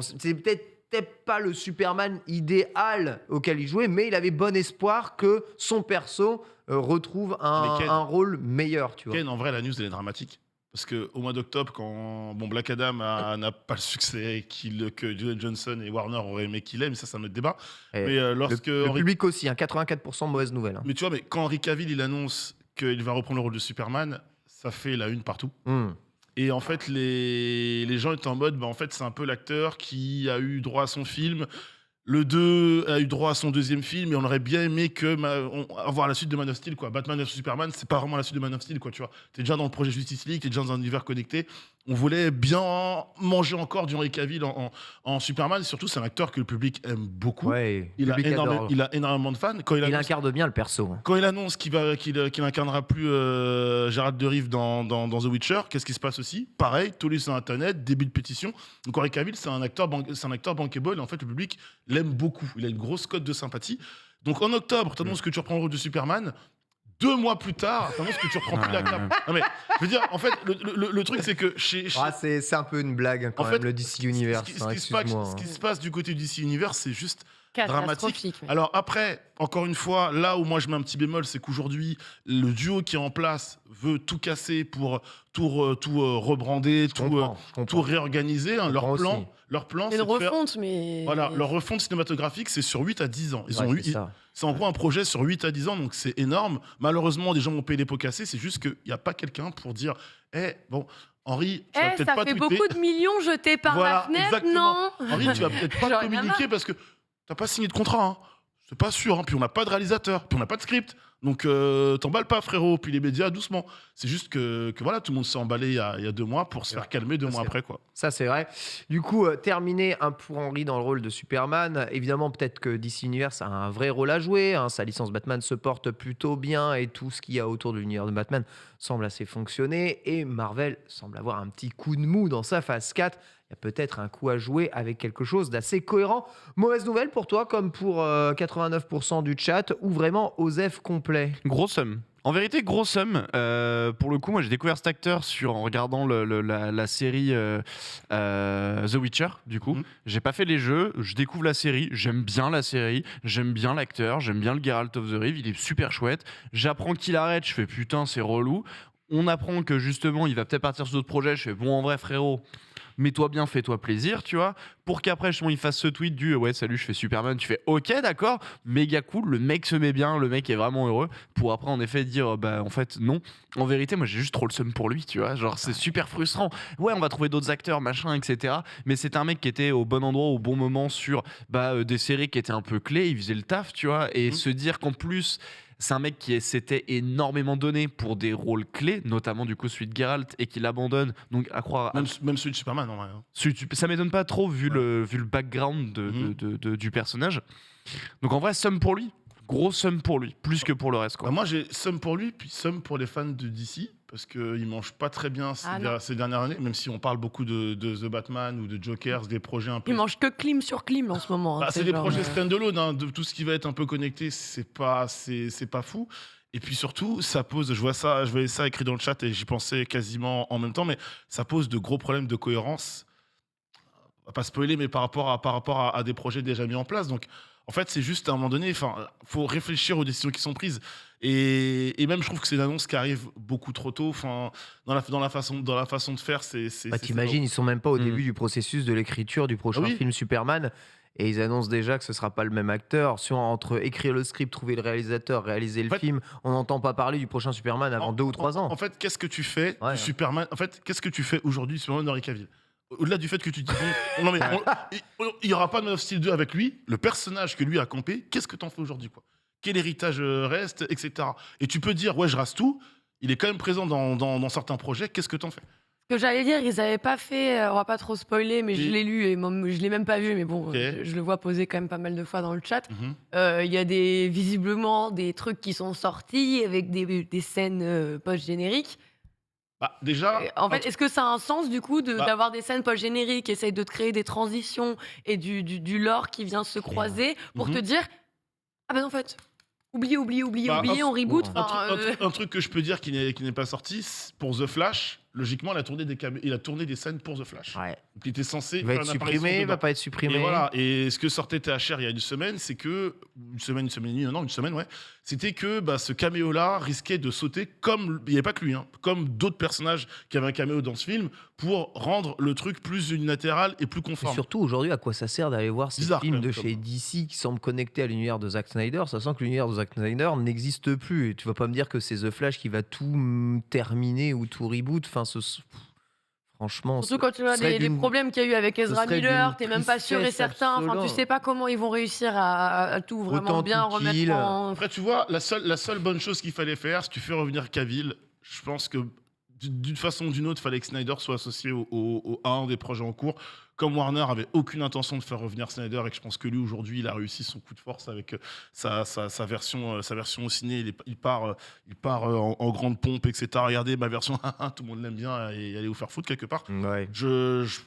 c'est peut-être pas le Superman idéal auquel il jouait, mais il avait bon espoir que son perso retrouve un rôle meilleur. Tu vois. Ken, en vrai, la news, elle est dramatique. Parce qu'au mois d'octobre, quand Black Adam n'a pas le succès que Joe Johnson et Warner auraient aimé qu'il ait, mais ça, c'est un autre débat. Mais lorsque le public aussi, 84% de mauvaises nouvelles. Mais tu vois, quand Henry Cavill il annonce qu'il va reprendre le rôle de Superman, ça fait la une partout. Et en fait, les gens étaient en mode, en fait, c'est un peu l'acteur qui a eu droit à son film. Le 2 a eu droit à son deuxième film, et on aurait bien aimé avoir la suite de Man of Steel, quoi. Batman vs Superman, c'est pas vraiment la suite de Man of Steel, quoi, tu vois. T'es déjà dans le projet Justice League, t'es déjà dans un univers connecté. On voulait bien manger encore du Henry Cavill en Superman, et surtout, c'est un acteur que le public aime beaucoup. Ouais, il a énormément de fans. Il incarne bien le perso. Quand il annonce qu'il n'incarnera plus Geralt de Rive dans The Witcher, qu'est-ce qui se passe aussi? Pareil, tout sur Internet, début de pétition. Donc Henry Cavill, c'est un acteur bankable, et en fait, le public l'aime beaucoup. Il a une grosse cote de sympathie. Donc en octobre, tu annonces que tu reprends le rôle de Superman. 2 mois plus tard, tu annonces que tu reprends plus la cape. Non mais, je veux dire, en fait, le truc, c'est que c'est un peu une blague, quand même, le DC Universe. Ce qui se passe du côté du DC Universe, c'est juste dramatique. Alors après, encore une fois, là où moi je mets un petit bémol, c'est qu'aujourd'hui, le duo qui est en place veut tout casser pour tout rebrander, tout réorganiser. Hein. Leur plan, c'est une refonte, mais... Voilà, leur refonte cinématographique, c'est sur 8 à 10 ans. C'est en gros un projet sur 8 à 10 ans, donc c'est énorme. Malheureusement, des gens vont payer les pots cassés. C'est juste qu'il n'y a pas quelqu'un pour dire Henry, tu vas peut-être pas tweeter. Ça fait beaucoup de millions jetés par la fenêtre, exactement. non? Henry, tu vas peut-être pas communiquer parce que tu n'as pas signé de contrat. Hein. C'est pas sûr. Hein. Puis on n'a pas de réalisateur. Puis on n'a pas de script. Donc t'emballes pas, frérot. Puis les médias, doucement. C'est juste que voilà, tout le monde s'est emballé il y a 2 mois pour se faire calmer 2 mois après, quoi. Ça, c'est vrai. Du coup, terminé pour Henry dans le rôle de Superman. Évidemment, peut-être que DC Universe a un vrai rôle à jouer. Hein. Sa licence Batman se porte plutôt bien et tout ce qu'il y a autour de l'univers de Batman semble assez fonctionner. Et Marvel semble avoir un petit coup de mou dans sa phase 4. Il y a peut-être un coup à jouer avec quelque chose d'assez cohérent. Mauvaise nouvelle pour toi, comme pour 89% du chat, ou vraiment OSEF complet? Gros somme. En vérité, gros somme. Pour le coup, moi, j'ai découvert cet acteur en regardant la série The Witcher, du coup. J'ai pas fait les jeux, je découvre la série, j'aime bien la série, j'aime bien l'acteur, j'aime bien le Geralt of the Rive, il est super chouette. J'apprends qu'il arrête, je fais putain, c'est relou. On apprend que justement, il va peut-être partir sur d'autres projets. Je fais bon, en vrai, frérot, mets-toi bien, fais-toi plaisir, tu vois. Pour qu'après, justement, il fasse ce tweet du ouais, salut, je fais Superman. Tu fais ok, d'accord, méga cool. Le mec se met bien, le mec est vraiment heureux. Pour après, en effet, dire bah, en fait, non. En vérité, moi, j'ai juste trop le seum pour lui, tu vois. Genre, c'est super frustrant. Ouais, on va trouver d'autres acteurs, machin, etc. Mais c'est un mec qui était au bon endroit, au bon moment sur des séries qui étaient un peu clés. Il faisait le taf, tu vois. Et se dire qu'en plus, c'est un mec qui s'était énormément donné pour des rôles clés, notamment du coup celui de Geralt, et qu'il abandonne. Donc à croire. Même celui de Superman, en vrai. Hein. Ça m'étonne pas trop vu le background du personnage. Donc en vrai, somme pour lui. Gros somme pour lui. Plus que pour le reste, quoi. Bah, moi, j'ai somme pour lui, puis somme pour les fans de DC. Parce qu'il mange pas très bien ces dernières années, même si on parle beaucoup de The Batman ou de Jokers, des projets un peu. Il mange que clim sur clim en ce moment. Bah, c'est des projets standalone, hein, de tout ce qui va être un peu connecté, c'est pas fou. Et puis surtout, ça pose, je voyais ça écrit dans le chat et j'y pensais quasiment en même temps, mais ça pose de gros problèmes de cohérence. On va pas spoiler, mais par rapport à des projets déjà mis en place. Donc, en fait, c'est juste à un moment donné, faut réfléchir aux décisions qui sont prises. Et même, je trouve que c'est une annonce qui arrive beaucoup trop tôt. Dans la façon de faire, t'imagines, ils sont même pas au début du processus de l'écriture du prochain film Superman. Et ils annoncent déjà que ce sera pas le même acteur. Entre écrire le script, trouver le réalisateur, réaliser le film, on n'entend pas parler du prochain Superman avant 2 ou 3 ans. En fait, qu'est-ce que tu fais du Superman ? En fait, qu'est-ce que tu fais aujourd'hui du Superman d'Henry Cavill ? Au-delà du fait que tu te dis, non mais il n'y aura pas de Man of Steel 2 avec lui, le personnage que lui a campé, qu'est-ce que t'en fais aujourd'hui, quoi ? Quel héritage reste, etc. Et tu peux dire, ouais, je rase tout, il est quand même présent dans certains projets, qu'est-ce que t'en fais ? Ce que j'allais dire, ils n'avaient pas fait, on va pas trop spoiler, mais je l'ai lu et je l'ai même pas vu, mais bon, je le vois poser quand même pas mal de fois dans le chat. Il y a visiblement des trucs qui sont sortis avec des scènes post-génériques. Bah, déjà, en fait, est-ce que ça a un sens du coup d'avoir des scènes post-génériques, essayer de te créer des transitions et du lore qui vient se croiser pour te dire ah ben en fait, oublie, on reboot. Un truc que je peux dire qui n'est pas sorti, pour The Flash, logiquement, il a tourné des scènes pour The Flash. Ouais. Donc, il était censé. Il va être supprimé, il va pas être supprimé. Et voilà. Et ce que sortait THR il y a une semaine, c'est que. Une semaine et demie, une semaine, ouais. C'était que ce caméo-là risquait de sauter comme. Il n'y avait pas que lui, hein, comme d'autres personnages qui avaient un caméo dans ce film pour rendre le truc plus unilatéral et plus conforme. Et surtout, aujourd'hui, à quoi ça sert d'aller voir ces films de chez DC qui semblent connectés à l'univers de Zack Snyder, sachant que l'univers de Zack Snyder n'existe plus. Et tu vas pas me dire que c'est The Flash qui va tout terminer ou tout reboot. Franchement, surtout quand tu vois les problèmes qu'il y a eu avec Ezra Miller, t'es même pas sûr et certain. Tu sais pas comment ils vont réussir à tout vraiment bien remettre en. Après, tu vois, la seule bonne chose qu'il fallait faire, si tu fais revenir Cavill, je pense que d'une façon ou d'une autre, il fallait que Snyder soit associé à un des projets en cours. Comme Warner avait aucune intention de faire revenir Snyder et que je pense que lui aujourd'hui il a réussi son coup de force avec sa version au ciné, il part en grande pompe, etc. Regardez ma version, tout le monde l'aime bien et allez vous faire foutre quelque part. Ouais.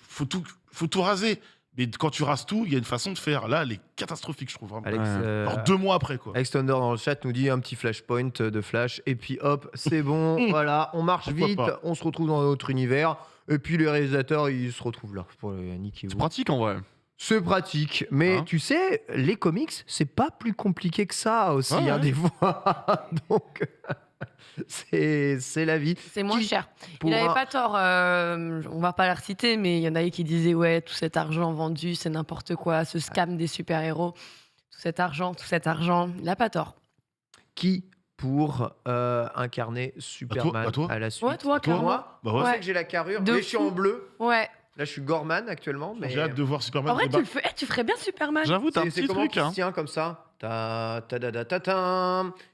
Faut tout raser. Mais quand tu rases tout, il y a une façon de faire. Là, elle est catastrophique, je trouve vraiment. Alors 2 mois après, quoi. Alex Thunder dans le chat nous dit un petit flashpoint de Flash et puis hop, c'est bon, voilà, on marche Pourquoi vite, pas. on se retrouve dans notre univers et puis les réalisateurs ils se retrouvent là pour niquer. C'est pratique en vrai. C'est pratique, mais tu sais, les comics, c'est pas plus compliqué que ça aussi, des fois. Donc, c'est la vie. C'est moins cher. Il n'avait pas tort, on va pas la reciter, mais il y en avait qui disaient ouais, tout cet argent vendu, c'est n'importe quoi, ce scam des super-héros, tout cet argent, il n'a pas tort. Qui pour incarner Superman toi à la suite? Ouais, toi, moi. Bah ouais. Je sais que j'ai la carrure, mais je suis en bleu. Ouais. Là, je suis Gorman actuellement. Mais j'ai hâte de voir Superman. En vrai, tu ferais bien Superman. J'avoue, t'as un c'est petit comment truc. qu'il se tient comme ça.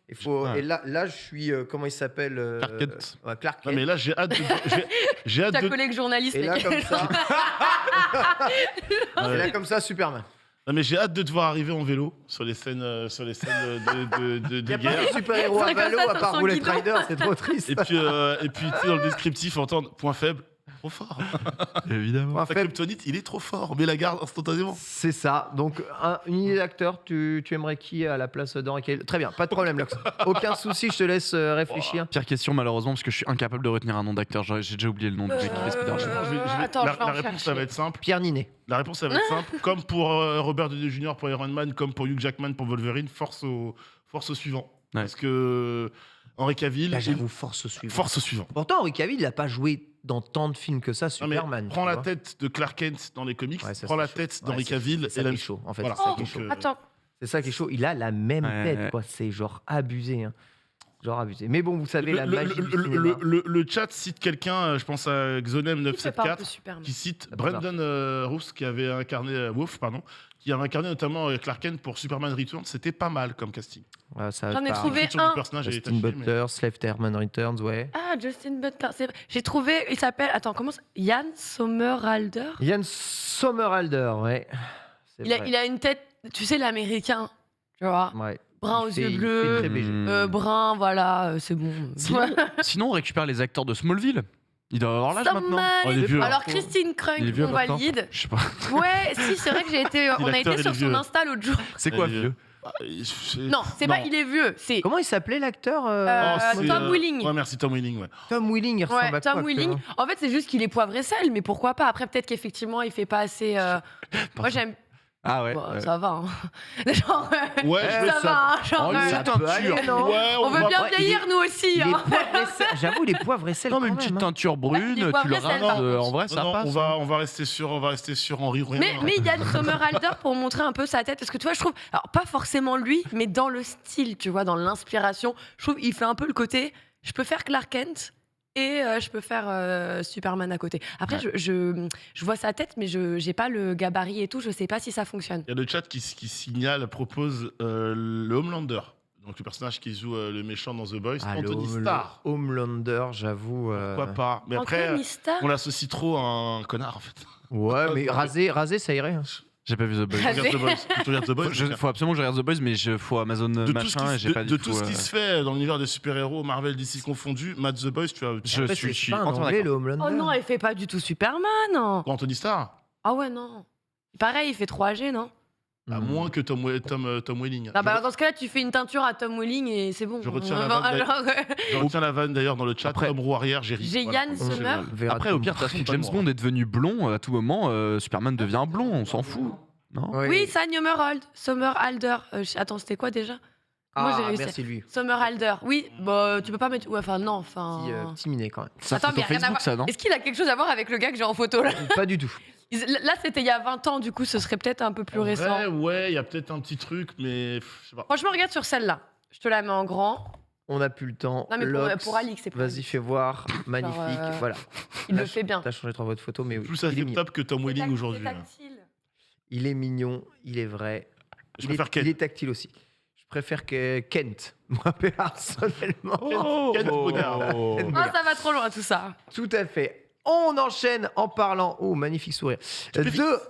Il faut. Et là, je suis. Comment il s'appelle Clark Kent. Clark Kent. Non, mais là, j'ai hâte de. Ta collègue journaliste. Et là, comme ça. Et là, comme ça, Superman. Non, mais j'ai hâte de te voir arriver en vélo sur les scènes de Il n'y a guerre. pas de super-héros à vélo à part Bullet Rider, c'est trop triste. Et puis, tu sais, dans le descriptif, entendre point faible, trop fort. Évidemment. Point Ta faible, kryptonite, il est trop fort. Mais la garde instantanément. c'est ça. Donc, une idée d'acteur, tu aimerais qui à la place d'Henry Cavill? Très bien, pas de problème, Lox. Aucun souci, je te laisse réfléchir. Pire question malheureusement parce que je suis incapable de retenir un nom d'acteur. J'ai déjà oublié le nom du mec qui fait Spider-Man. Attends, La réponse, ça va être simple. Pierre Ninet. La réponse, ça va être simple. Comme pour Robert Downey Jr. pour Iron Man, comme pour Hugh Jackman pour Wolverine, force au suivant. Ouais. Parce que Henry Cavill. Là, et j'avoue, force suivante. force suivante. Pourtant, Henry Cavill, il n'a pas joué dans tant de films que ça, Non, mais Superman. prends tu la vois. tête de Clark Kent dans les comics, Ouais, ça, prends c'est la chaud. tête Ouais, d'Henry c'est Cavill ça et qui la est chaud, en fait. Voilà. C'est ça qui est Donc, chaud. Attends, C'est ça qui est chaud. Il a la même Ouais, tête, ouais. quoi. C'est genre abusé. Hein. Genre abusé. Mais bon, vous savez, Le, la le- magie le- du le- cinéma. le chat cite quelqu'un, je pense à qui fait pas un peu Xonem974, Superman? qui cite Ça peut Brendan Roos, qui avait incarné Wolf, pardon, qui avait incarné notamment Clark Kent pour Superman Returns. C'était pas mal comme casting. Ouais, ça J'en ai part. trouvé L'écriture un. du personnage est Justin tachée, mais- Butler, Slave Terman Returns, ouais. Ah, Justin Butler. J'ai trouvé, il s'appelle, attends, comment ça Yann Somerhalder. Ian Somerhalder, ouais. C'est vrai. Il a une tête, tu sais, l'américain, tu vois, Ouais. brun Il aux fait- yeux il fait bleus, très BG. brun, voilà, c'est bon. Sinon, on récupère les acteurs de Smallville. Il doit avoir l'âge maintenant. Somebody. Oh, il est vieux. Alors, Christine Krunk, Il est vieux on maintenant. valide. Je sais pas. Ouais, si, c'est vrai que on a l'acteur, été il sur est son vieux. Insta l'autre jour. C'est quoi Il est vieux? Ah, Non, c'est pas il est vieux, c'est Comment il s'appelait l'acteur Oh, c'est, Tom Willing. Ouais, merci Tom Willing. Ouais. Tom Willing, il ressemble à Ouais, quoi Tom Willing. actuellement En fait, c'est juste qu'il est poivre et sel, mais pourquoi pas? Après, peut-être qu'effectivement, il fait pas assez. Moi, j'aime. Ah ouais. Bon, ouais. ça va. Hein. Genre, Ouais, je veux ça va. Hein, genre, Oh, une Ça petite peut aller, teinture. non Ouais, on veut va- bien Ouais, vieillir, nous aussi. Il est Hein. poivre et sel. J'avoue, il est poivre et sel. Non, mais quand une petite même, hein. teinture Il brune, est tu le poivre et sel, rases. par contre. En vrai, ça non, passe. on va rester sur Henry Rien. Mais Yann Somerhalder, pour montrer un peu sa tête, parce que tu vois, je trouve, alors pas forcément lui, mais dans le style, tu vois, dans l'inspiration, je trouve il fait un peu le côté, je peux faire Clark Kent et je peux faire Superman à côté. Après, je vois sa tête, mais je j'ai pas le gabarit et tout, je sais pas si ça fonctionne. Il y a le chat qui signale, propose le Homelander. Donc le personnage qui joue le méchant dans The Boys, Ah, Anthony le Starr. Homelander, j'avoue. Pourquoi pas? Mais après, Anthony Starr. on l'associe trop à un connard en fait. Ouais, mais rasé, ça irait. hein. J'ai pas vu The Boys. Ah, Regarde The Boys. Tu regardes The Boys, Faut absolument que je regarde The Boys, mais il faut Amazon de tout ce machin et qui, j'ai pas du tout tout. ce qui se fait dans l'univers des super-héros, Marvel, DC confondus, Matt The Boys, tu as Je Après, suis c'est pas un entièrement anglais, d'accord. le Homelander. Oh non, il fait pas du tout Superman. Non. Anthony Starr, Ah ouais, non. Pareil, il fait 3G, non? à moins que Tom Welling. Ah bah, dans ce cas-là, tu fais une teinture à Tom Welling et c'est bon. Je retiens la Enfin, vanne genre, Je retiens la vanne d'ailleurs dans le chat. Après- Tom Roux arrière, j'ai ri. J'ai Voilà. Yann C'est Sommer. génial. Verra Après, tout. au pire, de toute façon, Pas James moi. Bond est devenu blond à tout moment. Superman devient blond, on s'en fout. Non? Oui, Sam Somerhalder. Attends, c'était quoi déjà? Moi, j'ai Ah, réussi. merci lui. Somerhalder. Oui, bah, tu peux pas mettre. Ouais, enfin, non, enfin. Petit minet quand même. Ça, Attends, c'est mais sur rien à Facebook, voir. ça, non? Est-ce qu'il a quelque chose à voir avec le gars que j'ai en photo là? Pas du tout. Là, c'était il y a 20 ans, du coup, ce serait peut-être un peu plus En récent. vrai, ouais, il y a peut-être un petit truc, mais je sais pas. Franchement, regarde sur celle-là. Je te la mets en grand. On n'a plus le temps. Non, mais Lox, pour Alix, c'est pour Vas-y, Alix. fais voir. Magnifique. Voilà. Il le T'as- fait bien. T'as changé 3 fois de photo, mais oui. Plus il est mignon. acceptable que Tom Welling aujourd'hui. C'est là. tactile. Il est mignon, il est vrai. Je Il préfère est, Kent. il est tactile aussi. Je préfère que Kent, moi personnellement. Kent Bogard. Kent Oh, Bogard. ça va trop loin tout ça. Tout à fait. On enchaîne en parlant, oh magnifique sourire, de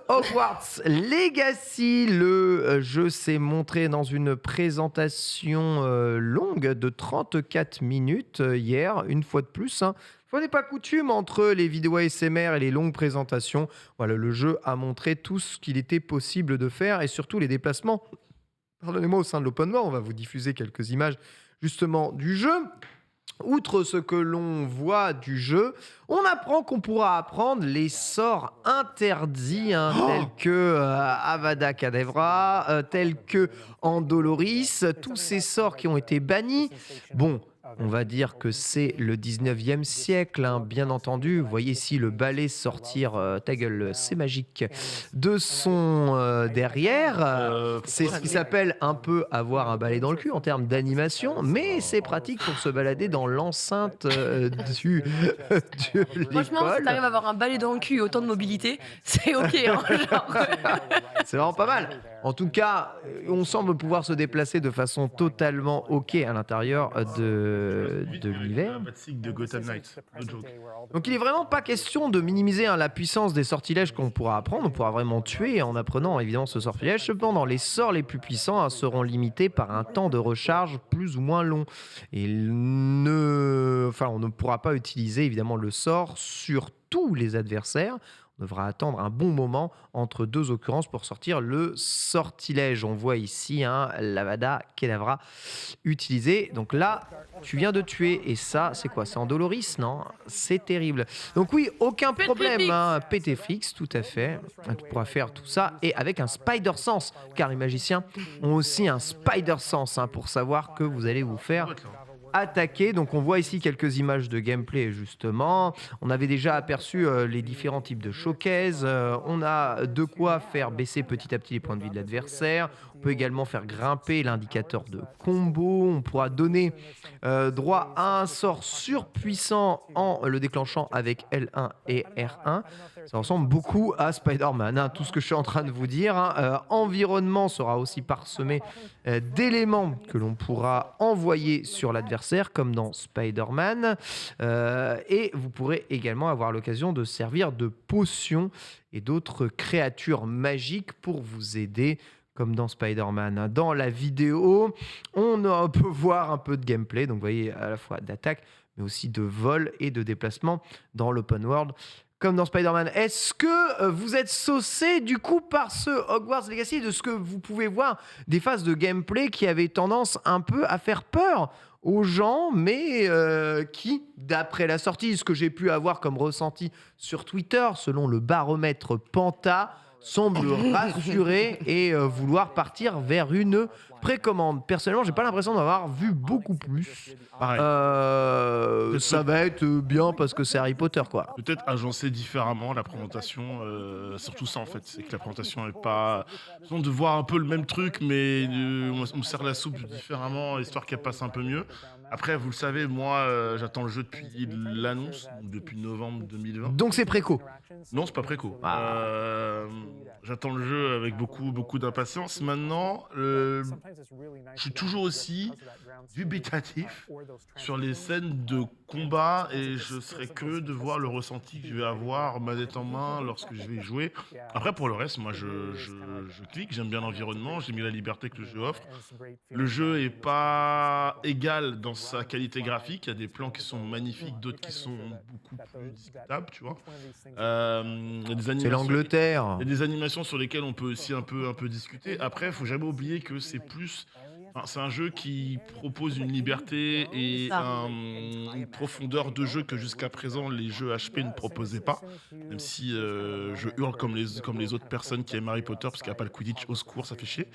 Hogwarts Legacy. Le jeu s'est montré dans une présentation longue de 34 minutes hier, une fois de plus. Hein. Ce n'est pas coutume entre les vidéos ASMR et les longues présentations. Voilà, le jeu a montré tout ce qu'il était possible de faire et surtout les déplacements. Pardonnez-moi, au sein de l'open world, on va vous diffuser quelques images justement du jeu. Outre ce que l'on voit du jeu, on apprend qu'on pourra apprendre les sorts interdits, hein, tels que Avada Kedavra, tels que Andoloris, tous ces sorts qui ont été bannis. Bon, on va dire que c'est le 19e siècle, hein, bien entendu. Vous voyez ici le balai sortir, ta gueule, c'est magique, de son derrière. C'est ce qui s'appelle un peu avoir un balai dans le cul en termes d'animation, mais c'est pratique pour se balader dans l'enceinte de Franchement, si l'école. t'arrives à avoir un balai dans le cul et autant de mobilité, c'est ok. Hein, genre. C'est vraiment pas mal. En tout cas, on semble pouvoir se déplacer de façon totalement ok à l'intérieur de l'univers. De Gotham Knights. No joke. Donc il est vraiment pas question de minimiser la puissance des sortilèges qu'on pourra apprendre. On pourra vraiment tuer en apprenant évidemment ce sortilège. Cependant, les sorts les plus puissants seront limités par un temps de recharge plus ou moins long. Et on ne pourra pas utiliser évidemment le sort sur tous les adversaires. On devra attendre un bon moment entre deux occurrences pour sortir le sortilège. On voit ici l'Avada Kedavra utilisé. Donc là, tu viens de tuer. Et ça, c'est quoi? C'est Andoloris, non? C'est terrible. Donc oui, aucun problème. Pétéflix, tout à fait. Tu pourras faire tout ça. Et avec un Spider Sense. Car les magiciens ont aussi un Spider Sense pour savoir que vous allez vous faire attaquer. Donc on voit ici quelques images de gameplay justement. On avait déjà aperçu les différents types de showcase. On a de quoi faire baisser petit à petit les points de vie de l'adversaire. On peut également faire grimper l'indicateur de combo. On pourra donner droit à un sort surpuissant en le déclenchant avec L1 et R1. Ça ressemble beaucoup à Spider-Man, hein, tout ce que je suis en train de vous dire. Hein. Environnement sera aussi parsemé d'éléments que l'on pourra envoyer sur l'adversaire, comme dans Spider-Man. Et vous pourrez également avoir l'occasion de servir de potions et d'autres créatures magiques pour vous aider, comme dans Spider-Man. Dans la vidéo, on peut voir un peu de gameplay, donc vous voyez à la fois d'attaque, mais aussi de vol et de déplacement dans l'open world, comme dans Spider-Man. Est-ce que vous êtes saucé du coup par ce Hogwarts Legacy, de ce que vous pouvez voir des phases de gameplay qui avaient tendance un peu à faire peur aux gens, mais qui, d'après la sortie, ce que j'ai pu avoir comme ressenti sur Twitter, selon le baromètre Panta, semble rassurer et vouloir partir vers une précommande. Personnellement, j'ai pas l'impression d'avoir vu beaucoup plus. Pareil. Ça va être bien parce que c'est Harry Potter, quoi. Peut-être agencer différemment la présentation, surtout ça en fait, c'est que la présentation est pas... Façon de voir un peu le même truc, mais on me sert la soupe différemment, histoire qu'elle passe un peu mieux. Après, vous le savez, moi, j'attends le jeu depuis l'annonce, depuis novembre 2020. Donc c'est préco. Non, c'est pas préco. J'attends le jeu avec beaucoup d'impatience. Maintenant, je suis toujours aussi dubitatif sur les scènes de combat et je serais curieux de voir le ressenti que je vais avoir manette en main lorsque je vais y jouer. Après, pour le reste, moi, je clique, j'aime bien l'environnement, j'aime bien la liberté que le jeu offre. Le jeu est pas égal dans sa qualité graphique. Il y a des plans qui sont magnifiques, d'autres qui sont beaucoup plus discutables, tu vois. Il y a des animations, C'est l'Angleterre. il y a des animations sur lesquelles on peut aussi un peu discuter. Après, il faut jamais oublier que c'est plus... c'est un jeu qui propose une liberté et une profondeur de jeu que jusqu'à présent les jeux HP ne proposaient pas. Même si je hurle comme les autres personnes qui aiment Harry Potter parce qu'il n'y a pas le Quidditch, au secours, ça fait chier.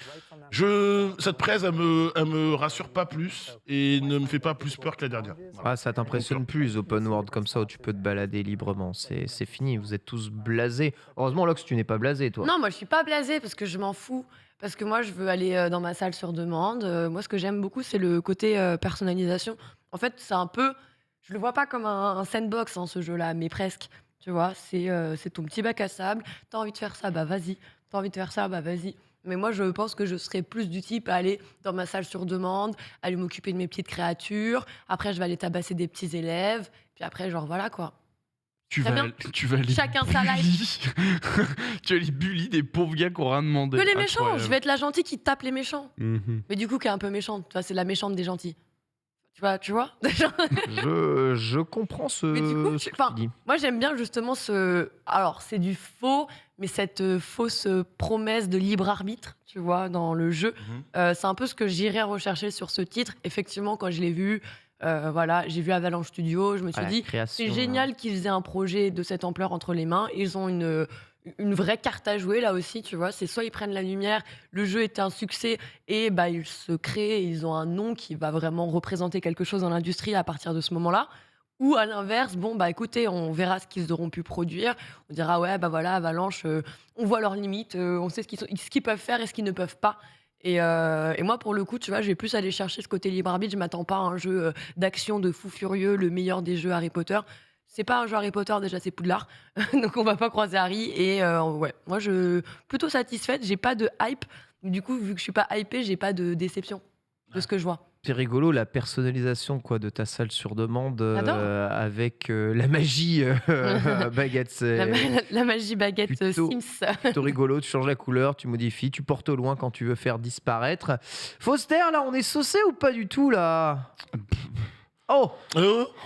Cette presse, elle me rassure pas plus et ne me fait pas plus peur que la dernière. Voilà. Ah, ça t'impressionne plus, les open world comme ça où tu peux te balader librement. C'est fini, vous êtes tous blasés. Heureusement, Lox, tu n'es pas blasé, toi. Non, moi je suis pas blasée parce que je m'en fous. Parce que moi je veux aller dans ma salle sur demande. Moi ce que j'aime beaucoup c'est le côté personnalisation. En fait c'est un peu, je le vois pas comme un sandbox ce jeu-là, mais presque. Tu vois, c'est ton petit bac à sable. T'as envie de faire ça, bah vas-y. T'as envie de faire ça, bah vas-y. Mais moi je pense que je serais plus du type à aller dans ma salle sur demande, aller m'occuper de mes petites créatures. Après je vais aller tabasser des petits élèves. Puis après genre voilà quoi. Tu Très vas, bien. tu vas aller Chacun sa bully. Tu vas aller bully des pauvres gars qui ont rien demandé. Que les méchants, Incroyable. je vais être la gentille qui tape les méchants. Mhm. Mais du coup qui est un peu méchante. Tu vois, c'est la méchante des gentils. Tu vois Je comprends Mais du coup, ce que enfin, tu dis. moi j'aime bien justement alors c'est du faux, mais cette fausse promesse de libre arbitre, tu vois, dans le jeu. C'est un peu ce que j'irais rechercher sur ce titre. Effectivement, quand je l'ai vu, voilà, j'ai vu Avalanche Studio, je me suis Ah, la dit, création, c'est génial qu'ils aient un projet de cette ampleur entre les mains. Ils ont une vraie carte à jouer là aussi, tu vois. C'est soit ils prennent la lumière, le jeu est un succès et bah ils se créent, ils ont un nom qui va vraiment représenter quelque chose dans l'industrie à partir de ce moment-là. Ou à l'inverse, bon bah écoutez, on verra ce qu'ils auront pu produire. On dira ouais bah voilà Avalanche, on voit leurs limites, on sait ce qu'ils peuvent faire et ce qu'ils ne peuvent pas. Et moi pour le coup, tu vois, je vais plus aller chercher ce côté libre arbitre. Je m'attends pas à un jeu d'action de fou furieux, le meilleur des jeux Harry Potter. C'est pas un jeu Harry Potter, déjà c'est Poudlard, donc on va pas croiser Harry. Et ouais, moi je plutôt satisfaite, j'ai pas de hype. Du coup, vu que je suis pas hypée, j'ai pas de déception de ce que je vois. C'est rigolo la personnalisation quoi de ta salle sur demande J'adore. avec la magie baguette. La magie baguette plutôt- Sims. Plutôt rigolo, tu changes la couleur, tu modifies, tu portes au loin quand tu veux faire disparaître. Foster, là, on est saucé ou pas du tout là? Oh,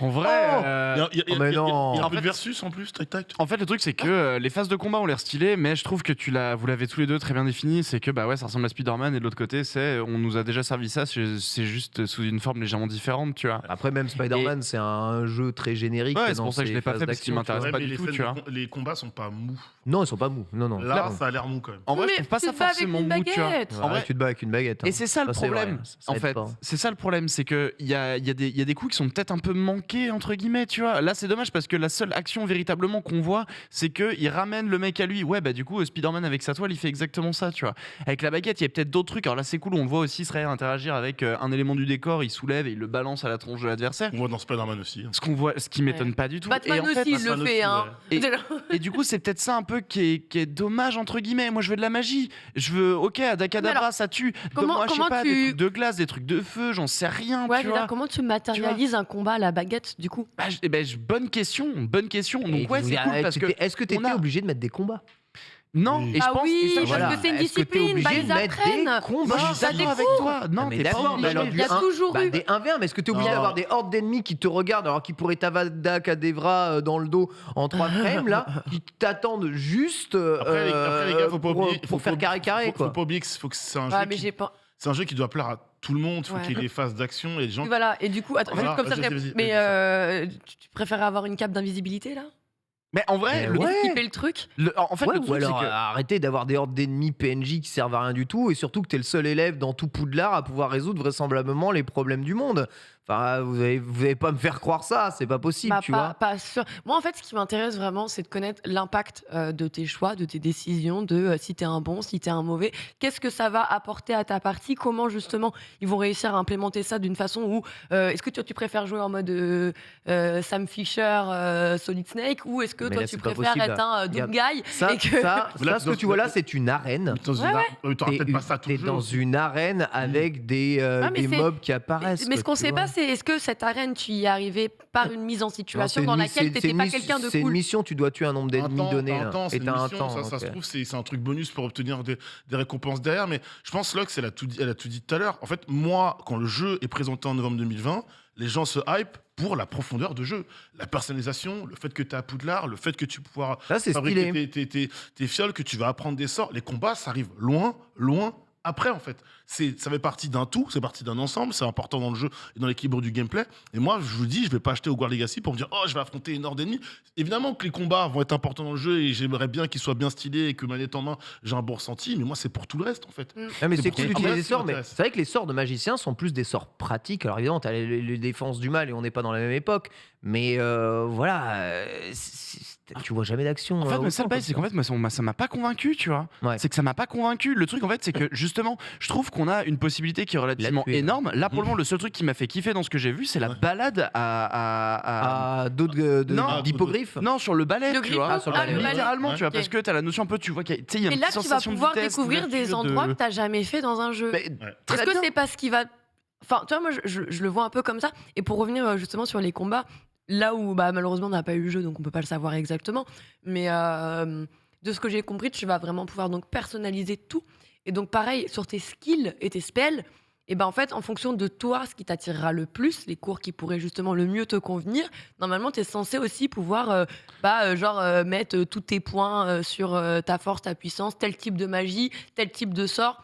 En vrai, mais non. Il y a un En peu de fait- versus en plus, tac tac. en fait, le truc, c'est que les phases de combat ont l'air stylées, mais je trouve que vous l'avez tous les deux très bien défini. C'est que bah ouais, ça ressemble à Spider-Man, et de l'autre côté, on nous a déjà servi ça, c'est juste sous une forme légèrement différente, tu vois. Après, même Spider-Man, c'est un jeu très générique. Ouais, c'est dans pour ça que je ses l'ai pas phases fait, parce qu'il d'action, tu m'intéresse vois. pas mais du les tout, scènes tu vois. les combats sont pas mous. Non, ils sont pas mous. Non, non. Là, ça a l'air mou quand même. En vrai, je Mais trouve pas tu ça te bats avec forcément une mou, tu vois. baguette. En vrai, tu te bats avec une baguette. Et c'est ça le c'est problème, vrai, ça en aide fait. pas. C'est ça le problème, c'est qu'il y a des coups qui sont peut-être un peu manqués, entre guillemets, tu vois. Là, c'est dommage parce que la seule action véritablement qu'on voit, c'est qu'il ramène le mec à lui. Ouais, bah du coup, Spider-Man avec sa toile, il fait exactement ça, tu vois. Avec la baguette, il y a peut-être d'autres trucs. Alors là, c'est cool, on le voit aussi, Israël interagir avec un élément du décor, il soulève et il le balance à la tronche de l'adversaire. On voit dans Spider-Man aussi. Ce qui m'étonne pas du tout. Batman Et en fait, aussi, il le Batman fait. aussi, Hein. ouais. Et du coup, c'est peut-être ça un peu qui est dommage, entre guillemets. Moi, je veux de la magie. Je veux, ok, Adakadabra, Mais alors, ça tue. comment- Donne-moi, je sais comment pas, tu- des trucs de glace, des trucs de feu, j'en sais rien, Ouais, tu je veux vois. dire, comment tu matérialises un combat à la baguette du coup? Bonne question. Et Donc ouais, c'est cool parce que est-ce que t'étais on a- obligé de mettre des combats? non. Oui. Et je Ah pense oui, et ça, parce voilà. que c'est une Est-ce que t'es discipline, bah, obligé ils de mettre apprennent. des combats? Moi, je suis ça d'accord avec découvre. toi. Non, mais t'es pas d'accord, mais alors obligé. Il y a toujours eu. des 1v1, mais est-ce que t'es obligé Non. d'avoir des hordes d'ennemis qui te regardent alors qu'ils pourraient t'avada Kadevra dans le dos en 3 frames là, qui t'attendent juste Après, les gars, faut pas oublier. pour faire carré Faut quoi. pas oublier que c'est un Ah, jeu mais qui- j'ai pas. c'est un jeu qui doit plaire à tout le monde. Il faut Ouais. qu'il y ait des phases d'action et des gens. Voilà, et du coup, attends, Voilà, juste comme ça, je vas-y, réponds. vas-y, Mais vas-y. tu préfères avoir une cape d'invisibilité là? Mais en vrai, Mais ouais. Skipper le truc? en fait, Ouais, le ou truc, c'est alors que arrêtez d'avoir des hordes d'ennemis PNJ qui servent à rien du tout et surtout que t'es le seul élève dans tout Poudlard à pouvoir résoudre vraisemblablement les problèmes du monde. Enfin, vous allez pas me faire croire ça, c'est pas possible, Bah, tu pas, vois. pas sûr. Moi, en fait, ce qui m'intéresse vraiment, c'est de connaître l'impact de tes choix, de tes décisions, de si t'es un bon, si t'es un mauvais. Qu'est-ce que ça va apporter à ta partie? Comment, justement, ils vont réussir à implémenter ça d'une façon où. Est-ce que toi, tu préfères jouer en mode Sam Fisher, Solid Snake, ou est-ce que Mais toi, là, tu c'est pas préfères possible, être là. un good Regarde. guy Ça, et que- ça, Là, ce que tu vois là, c'est une arène. T'auras peut-être pas ça tout T'es le jeu. dans une arène avec des mais c'est- mobs qui apparaissent. Mais ce quoi, qu'on tu sait vois. pas, c'est est-ce que cette arène, tu y es arrivé par une mise en Non, c'est situation une dans mi- laquelle c'est t'étais une pas miss- quelqu'un de C'est une cool? mission, tu dois tuer un nombre d'ennemis donné. T'as un là. temps, c'est Et une t'as un mission, temps. ça donc, se trouve, c'est un truc bonus pour obtenir des récompenses derrière. Mais je pense, Lux, elle a tout dit tout à l'heure. En fait, moi, quand le jeu est présenté en novembre 2020, les gens se hype pour la profondeur de jeu. La personnalisation, le fait que tu as à Poudlard, le fait que tu pourras Ça, c'est fabriquer stylé. tes fioles, que tu vas apprendre des sorts. Les combats, ça arrive loin, loin après, en fait. Ça fait partie d'un tout, c'est partie d'un ensemble, c'est important dans le jeu et dans l'équilibre du gameplay. Et moi, je vous dis, je vais pas acheter Hogwarts Legacy pour me dire, oh, je vais affronter une horde d'ennemis. Évidemment que les combats vont être importants dans le jeu et j'aimerais bien qu'ils soient bien stylés et que manette en main, j'ai un bon ressenti, mais moi, c'est pour tout le reste, en fait. Ah, mais C'est c'est pour cool ça. d'utiliser Ah, des ça sorts, mais m'intéresse. c'est vrai que les sorts de magiciens sont plus des sorts pratiques. Alors évidemment, t'as les défenses du mal et on n'est pas dans la même époque, mais voilà, tu vois jamais d'action. En fait, mais ça, autant, le bail, c'est qu'en fait, moi, ça m'a pas convaincu, tu vois. Ouais. C'est que ça m'a pas convaincu. Le truc, en fait, c'est que justement, je trouve qu'on a une possibilité qui est relativement tué, là. énorme. Là, pour le moment, le seul truc qui m'a fait kiffer dans ce que j'ai vu, c'est la Ouais. balade à- d'autres Non, d'hippogriffes. Non, sur le balai, Le tu griffon vois. sur le balai, ouais. Littéralement, tu vois, Ok. parce que t'as la notion un peu, tu vois, qu'il y a, tu sais, il y a Et une là, petite tu vas sensation de pouvoir vitesse, découvrir des d'ouverture, endroits de- que t'as jamais fait dans un jeu. Mais, Ouais. très Est-ce que bien. c'est pas ce qui va. Enfin, tu vois, moi, je le vois un peu comme ça. Et pour revenir justement sur les combats, là où bah, malheureusement on n'a pas eu le jeu, donc on peut pas le savoir exactement. Mais de ce que j'ai compris, tu vas vraiment pouvoir donc personnaliser tout. Et donc, pareil, sur tes skills et tes spells, et ben en fait, en fonction de toi, ce qui t'attirera le plus, les cours qui pourraient justement le mieux te convenir, normalement, tu es censé aussi pouvoir mettre tous tes points sur ta force, ta puissance, tel type de magie, tel type de sort.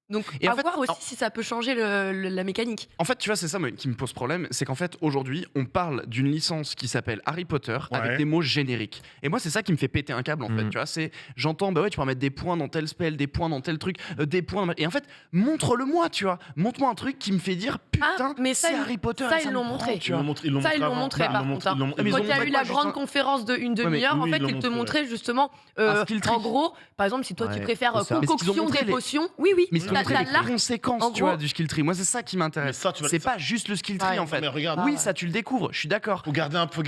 Donc, Et à en fait, voir aussi si ça peut changer la mécanique. En fait, tu vois, c'est ça moi, qui me pose problème, c'est qu'en fait, aujourd'hui, on parle d'une licence qui s'appelle Harry Potter avec Ouais. des mots génériques. Et moi, c'est ça qui me fait péter un câble, en fait. Mhm. Tu vois, c'est, j'entends, bah ouais, tu pourras mettre des points dans tel spell, des points dans tel truc, des points. Et en fait, montre-le-moi, tu vois. Montre-moi un truc qui me fait dire, putain, mais ça, c'est ils- Harry Potter. ça, et ils me l'ont prend, montré. tu vois. Ils l'ont Ça, ils l'ont avant. montré, Ils par l'ont contre, hein. montré, ils l'ont- Mais ils Quand ont il y a montré eu quoi, la grande juste un- conférence de une demi-heure, oui, en ils fait, l'ont ils te montré, montraient justement, Un skill tree. en gros, par exemple, si toi tu Ouais, préfères c'est ça. Mais ce qu'ils ont concoction montré, des les- potions, oui, Mais ce qui t'as montrait les l'arc. conséquences, en tu vois, gros- du skill tree. Moi, c'est ça qui Mais m'intéresse. ça, tu vas- C'est ça- pas juste le skill tree, Ouais. en fait. Mais regarde, Oui, ouais. ça, tu le découvres, je suis d'accord. faut garder un peu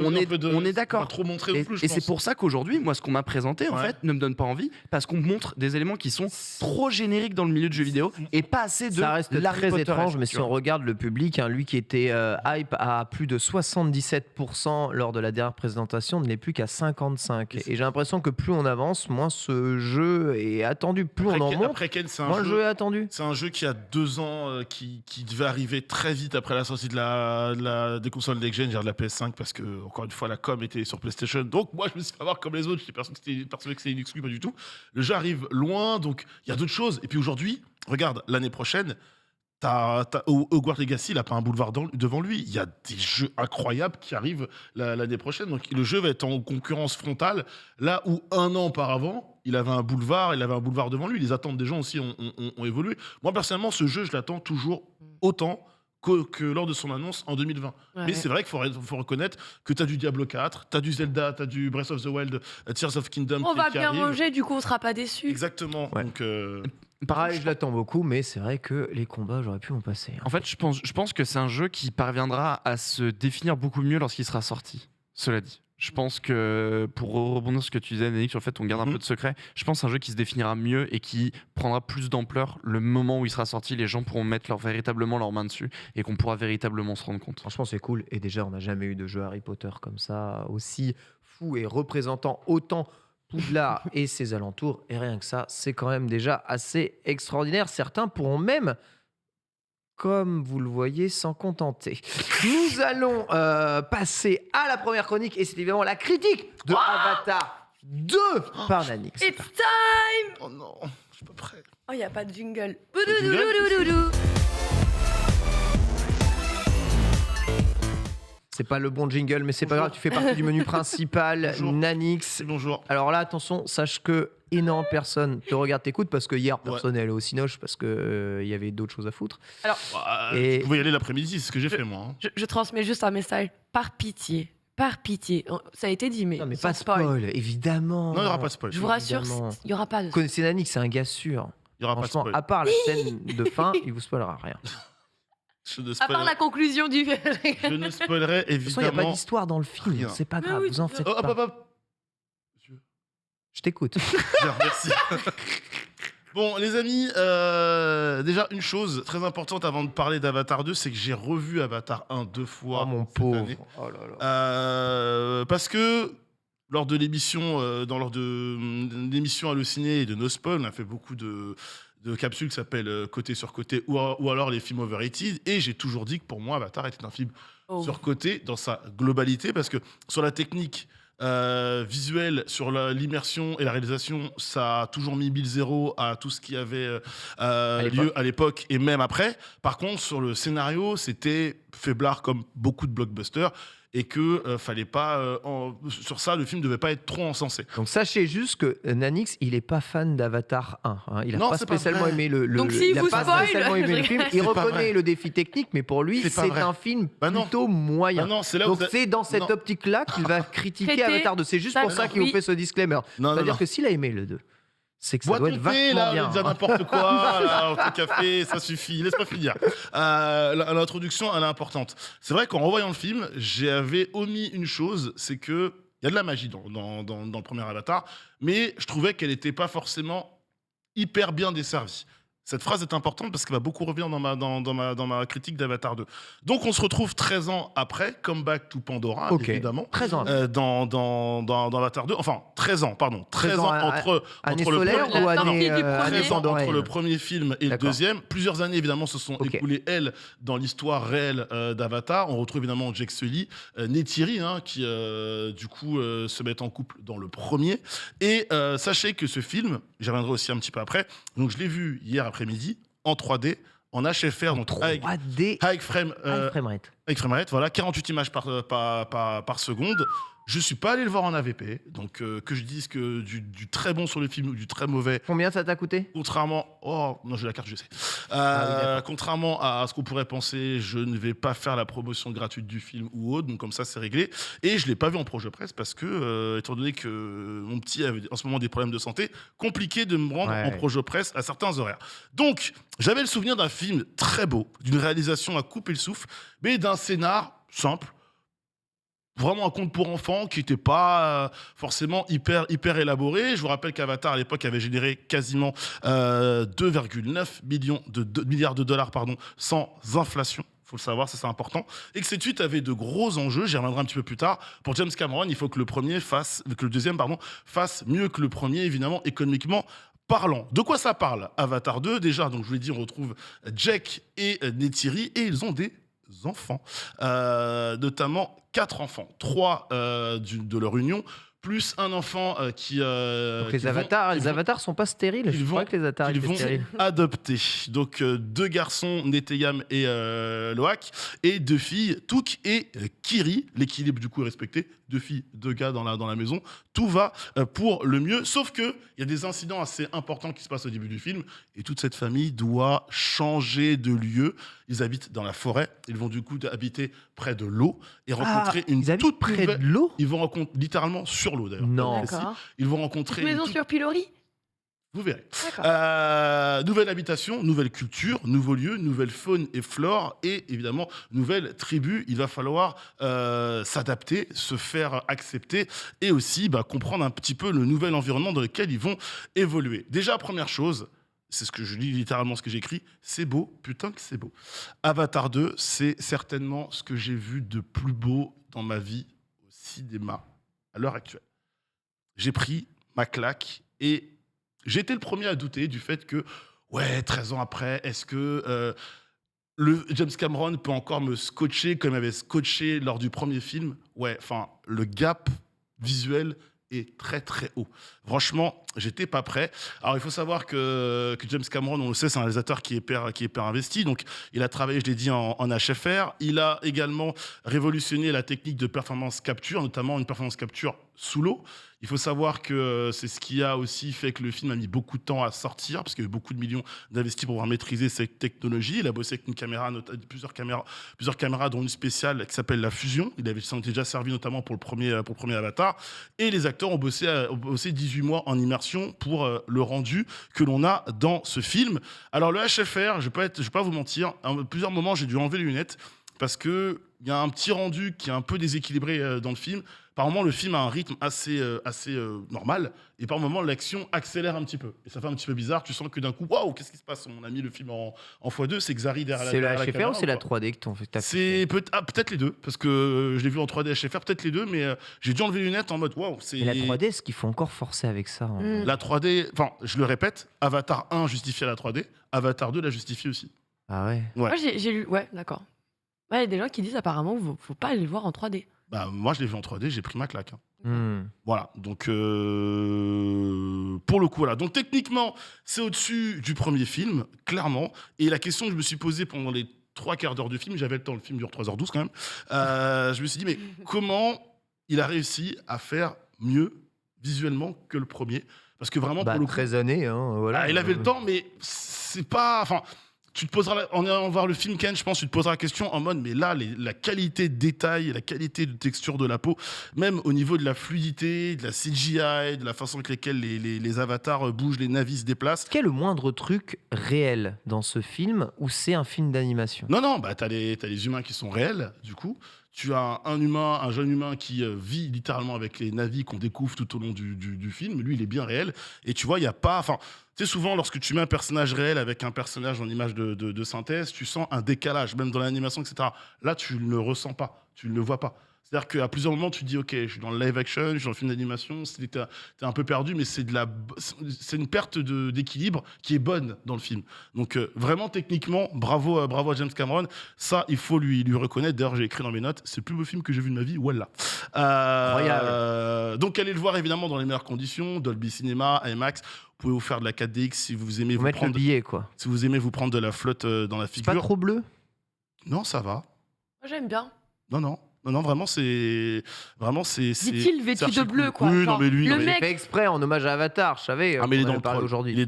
On est- un peu de. on est d'accord. Pas trop montrer Et, non plus, je et c'est pense. pour ça qu'aujourd'hui, moi, ce qu'on m'a présenté, en Ouais. fait, ne me donne pas envie, parce qu'on me montre des éléments qui sont trop génériques dans le milieu de jeux vidéo et pas assez de Ça reste l'Harry très Potter, étrange, mais tu si vois. on regarde le public, hein, lui qui était hype à plus de 77% lors de la dernière présentation, ne l'est plus qu'à 55%. Et j'ai l'impression que plus on avance, moins ce jeu est attendu. Plus on en montre, Après Ken, c'est un moi, jeu. jeu est attendu? C'est un jeu qui a 2 ans, qui devait arriver très vite après la sortie des consoles next-gen, de la PS5, parce que, encore une fois, la com était sur PlayStation. Donc, moi, je me suis fait avoir comme les autres. J'étais persuadé que c'était une exclu, pas du tout. Le jeu arrive loin, donc il y a d'autres choses. Et puis aujourd'hui, regarde, l'année prochaine, Hogwarts Legacy, il n'a pas un boulevard devant lui. Il y a des jeux incroyables qui arrivent l'année prochaine. Donc le jeu va être en concurrence frontale. Là où 1 an auparavant, il avait un boulevard devant lui. Les attentes des gens aussi ont évolué. Moi, personnellement, ce jeu, je l'attends toujours autant que lors de son annonce en 2020. Ouais. Mais c'est vrai qu'il faut reconnaître que tu as du Diablo 4, tu as du Zelda, tu as du Breath of the Wild, Tears of Kingdom On va qui bien arrive. manger, du coup, on sera pas déçus. Exactement. Ouais. Donc, Pareil, je l'attends beaucoup, mais c'est vrai que les combats, j'aurais pu m'en passer. En fait, je pense que c'est un jeu qui parviendra à se définir beaucoup mieux lorsqu'il sera sorti. Cela dit. Je pense que, pour rebondir sur ce que tu disais, Yannick, sur le fait qu'on garde un peu de secret, je pense que c'est un jeu qui se définira mieux et qui prendra plus d'ampleur le moment où il sera sorti. Les gens pourront mettre véritablement leurs mains dessus et qu'on pourra véritablement se rendre compte. Franchement, c'est cool. Et déjà, on n'a jamais eu de jeu Harry Potter comme ça, aussi fou et représentant autant Poudlard et ses alentours. Et rien que ça, c'est quand même déjà assez extraordinaire. Certains pourront même, comme vous le voyez, s'en contenter. Nous allons passer à la première chronique. Et c'est évidemment la critique de Avatar 2 par Nanix. It's time. oh non, je suis pas prêt. Oh, il n'y a pas de jingle. jingle C'est pas le bon jingle, mais c'est pas grave. Tu fais partie du menu principal, Bonjour. Nanix. Bonjour. Alors là, attention, sache que énormément de personnes te regardent, t'écoutent, parce que hier, personne n'est allé au Cinoche parce qu'il y avait d'autres choses à foutre. Et- Vous pouvez y aller l'après-midi, c'est ce que j'ai fait moi. Hein. Je transmets juste un message. Par pitié. Ça a été dit, mais, Non, mais sans pas de spoil, évidemment. Non, il n'y aura pas de spoil. Je vous rassure, Évidemment. il n'y aura pas de Vous connaissez Nanix, c'est un gars sûr. Il n'y aura pas de Franchement, spoil. à part la scène de fin, il vous spoilera rien. De Je ne À part spoilerai, la conclusion du... je ne spoilerai toute façon, il n'y a pas évidemment. d'histoire dans le film. rien. C'est pas Mais grave, oui, vous en c'est faites Oh, hop, pas. hop, hop. Je t'écoute. Bien, merci. Bon, les amis, déjà une chose très importante avant de parler d'Avatar 2, c'est que j'ai revu Avatar 1 2 fois Oh mon cette pauvre. année. Oh là là. Parce que lors de l'émission, lors de l'émission Halluciné et de No Spoil, on a fait beaucoup de capsules qui s'appellent Côté sur Côté ou alors les films overrated. Et j'ai toujours dit que pour moi, Avatar était un film Oh. surcoté dans sa globalité parce que sur la technique visuelle, sur l'immersion et la réalisation, ça a toujours mis 1000 à tout ce qui avait lieu à l'époque et même après. Par contre, sur le scénario, c'était faiblard comme beaucoup de blockbusters et que fallait pas sur ça, le film devait pas être trop encensé. Donc sachez juste que Nanix, il est pas fan d'Avatar 1. Hein. Il a Non, pas c'est pas spécialement vrai. aimé le Donc, le- s'il il a vous pas spoil, spécialement aimé le film. Il C'est pas reconnaît vrai. le défi technique, mais pour lui, C'est pas c'est vrai. un film Bah non. plutôt moyen. Ah non, c'est là où Donc c'est dans cette non. optique-là qu'il va critiquer Traiter Avatar 2. C'est juste ça- pour ça qu'il oui. vous fait ce disclaimer. Non, non, C'est-à-dire non. que s'il a aimé le 2, c'est que ça Bois doit ton être thé, vachement là, bien. on dire n'importe quoi, là, un petit café, ça suffit, laisse pas finir. L'introduction, elle est importante. C'est vrai qu'en revoyant le film, j'avais omis une chose, c'est que il y a de la magie dans le premier Avatar, mais je trouvais qu'elle n'était pas forcément hyper bien desservie. Cette phrase est importante parce qu'elle va beaucoup revenir dans ma critique d'Avatar 2. Donc on se retrouve 13 ans après, Comeback to Pandora, Ok. évidemment. 13 ans. Dans Avatar 2, enfin 13 ans, pardon. 13 ans entre Année le solaire premier- ou La sortie année, du premier. année 13 ans entre pandoréenne le premier film et le D'accord. deuxième. Plusieurs années, évidemment, se sont Ok. écoulées, elles, dans l'histoire réelle d'Avatar. On retrouve évidemment Jake Sully, Neytiri, qui, du coup, se mettent en couple dans le premier. Et sachez que ce film, j'y reviendrai aussi un petit peu après, donc je l'ai vu hier après-midi, en 3D, en HFR, donc avec 3D high frame, high framerate. avec framerate, voilà, 48 images par seconde. Je suis pas allé le voir en AVP, donc que je dise que du très bon sur le film ou du très mauvais, Combien ça t'a coûté? contrairement... Oh, non, j'ai la carte, je sais. oui, d'accord. Contrairement à ce qu'on pourrait penser, je ne vais pas faire la promotion gratuite du film ou autre, donc comme ça, c'est réglé. Et je l'ai pas vu en projet presse parce que, étant donné que mon petit avait en ce moment des problèmes de santé, compliqué de me rendre Ouais. en projet presse à certains horaires. Donc, j'avais le souvenir d'un film très beau, d'une réalisation à couper le souffle, mais d'un scénar simple, vraiment un conte pour enfants qui n'était pas forcément hyper élaboré. Je vous rappelle qu'Avatar à l'époque avait généré quasiment 2,9 milliards de dollars sans inflation. Faut le savoir, ça c'est important. Et que cette suite avait de gros enjeux, j'y reviendrai un petit peu plus tard. Pour James Cameron, il faut que le deuxième fasse mieux que le premier, évidemment, économiquement parlant. De quoi ça parle? Avatar 2, déjà, donc je vous l'ai dit, on retrouve Jack et Neytiri, et ils ont des enfants, notamment 4 enfants, 3 de leur union, plus un enfant qui... Donc les qu'ils vont- avatars, qu'ils les vont- avatars sont pas stériles. qu'ils Je vont- crois que les avatars qu'ils étaient vont stériles. adopter. Donc 2 garçons, Neteyam et Loak, et 2 filles, Touk et Kiri. L'équilibre du coup est respecté. 2 filles, 2 gars dans la maison. Tout va pour le mieux. Sauf que il y a des incidents assez importants qui se passent au début du film, et toute cette famille doit changer de lieu. Ils habitent dans la forêt. Ils vont du coup habiter près de l'eau et rencontrer une Ils habitent toute près nouvelle... de l'eau. Ils vont rencontrer littéralement sur l'eau d'ailleurs. Non. D'accord. Ils vont rencontrer Maison une toute- sur pilori. Vous verrez. D'accord. Nouvelle habitation, nouvelle culture, nouveaux lieux, nouvelle faune et flore, et évidemment, nouvelle tribu. Il va falloir s'adapter, se faire accepter, et aussi comprendre un petit peu le nouvel environnement dans lequel ils vont évoluer. Déjà, première chose, c'est ce que je lis littéralement, ce que j'écris, c'est beau, putain que c'est beau. Avatar 2, c'est certainement ce que j'ai vu de plus beau dans ma vie au cinéma à l'heure actuelle. J'ai pris ma claque, et j'ai été le premier à douter du fait que, ouais, 13 ans après, est-ce que le James Cameron peut encore me scotcher comme il avait scotché lors du premier film? Ouais, enfin, le gap visuel est très très haut. Franchement, j'étais pas prêt. Alors il faut savoir que James Cameron, on le sait, c'est un réalisateur qui est hyper investi. Donc il a travaillé, je l'ai dit, en HFR. Il a également révolutionné la technique de performance capture, notamment une performance capture sous l'eau. Il faut savoir que c'est ce qui a aussi fait que le film a mis beaucoup de temps à sortir, parce qu'il y a eu beaucoup de millions d'investis pour pouvoir maîtriser cette technologie. Il a bossé avec une caméra, plusieurs caméras, dont une spéciale qui s'appelle la Fusion. Il avait déjà servi notamment pour le premier Avatar. Et les acteurs ont bossé 18 mois en immersion pour le rendu que l'on a dans ce film. Alors le HFR, je vais pas vous mentir, à plusieurs moments j'ai dû enlever les lunettes, parce qu'il y a un petit rendu qui est un peu déséquilibré dans le film. Par moments, le film a un rythme assez normal, et par moments, l'action accélère un petit peu. Et ça fait un petit peu bizarre. Tu sens que d'un coup, waouh, qu'est-ce qui se passe? On a mis le film en x2, c'est Xari derrière C'est la la caméra. HFR ou c'est la quoi 3D que t'ont fait? C'est peut-être les deux, parce que je l'ai vu en 3D HFR, peut-être les deux, mais j'ai dû enlever les lunettes en mode waouh. Et la 3D, est-ce qu'il faut encore forcer avec ça hein Mm. La 3D, enfin, je le répète, Avatar 1 justifiait la 3D, Avatar 2 la justifie aussi. Ah ouais. Moi, j'ai lu. Ouais, d'accord. Ouais, il y a des gens qui disent apparemment faut pas aller le voir en 3D. Bah, moi, je l'ai vu en 3D, j'ai pris ma claque. Hmm. Voilà, donc pour le coup, voilà. Donc techniquement, c'est au-dessus du premier film, clairement. Et la question que je me suis posée pendant les 3 quarts d'heure du film, j'avais le temps, le film dure 3h12 quand même, je me suis dit, mais comment il a réussi à faire mieux visuellement que le premier? Parce que vraiment, Bah, pour le coup, 13 années, hein, voilà. il avait le temps, mais c'est pas... Enfin, tu te poseras, en allant voir le film Ken, je pense, tu te poseras la question en mode, mais là, la qualité de détail, la qualité de texture de la peau, même au niveau de la fluidité, de la CGI, de la façon avec laquelle les avatars bougent, les navis se déplacent. Est-ce qu'il y a le moindre truc réel dans ce film ou c'est un film d'animation? Non, bah, t'as les humains qui sont réels, du coup. Tu as un jeune humain qui vit littéralement avec les navis qu'on découvre tout au long du film. Lui, il est bien réel. Et tu vois, il n'y a pas... Enfin, tu sais, souvent, lorsque tu mets un personnage réel avec un personnage en image de synthèse, tu sens un décalage, même dans l'animation, etc. Là, tu ne le ressens pas. Tu ne le vois pas. C'est-à-dire qu'à plusieurs moments, tu te dis, OK, je suis dans le live action, je suis dans le film d'animation, t'es un peu perdu, mais c'est une perte d'équilibre qui est bonne dans le film. Donc, vraiment, techniquement, bravo à James Cameron. Ça, il faut lui reconnaître. D'ailleurs, j'ai écrit dans mes notes, c'est le plus beau film que j'ai vu de ma vie, voilà. Incroyable. Donc, allez le voir, évidemment, dans les meilleures conditions, Dolby Cinema, IMAX. Vous pouvez vous faire de la 4DX si vous aimez Faut vous mettre le prendre... billet, quoi. Si vous aimez vous prendre de la flotte dans la C'est pas figure. trop bleu? Non, ça va. Moi, j'aime bien. Non, vraiment, c'est. Dit-il vêtu c'est archi de bleu, cool. quoi. Oui, Genre, non, mais lui. le non, mais- mec- J'ai fait exprès en hommage à Avatar, je savais. Ah, mais il est on dans en le parlait troll. aujourd'hui. Il est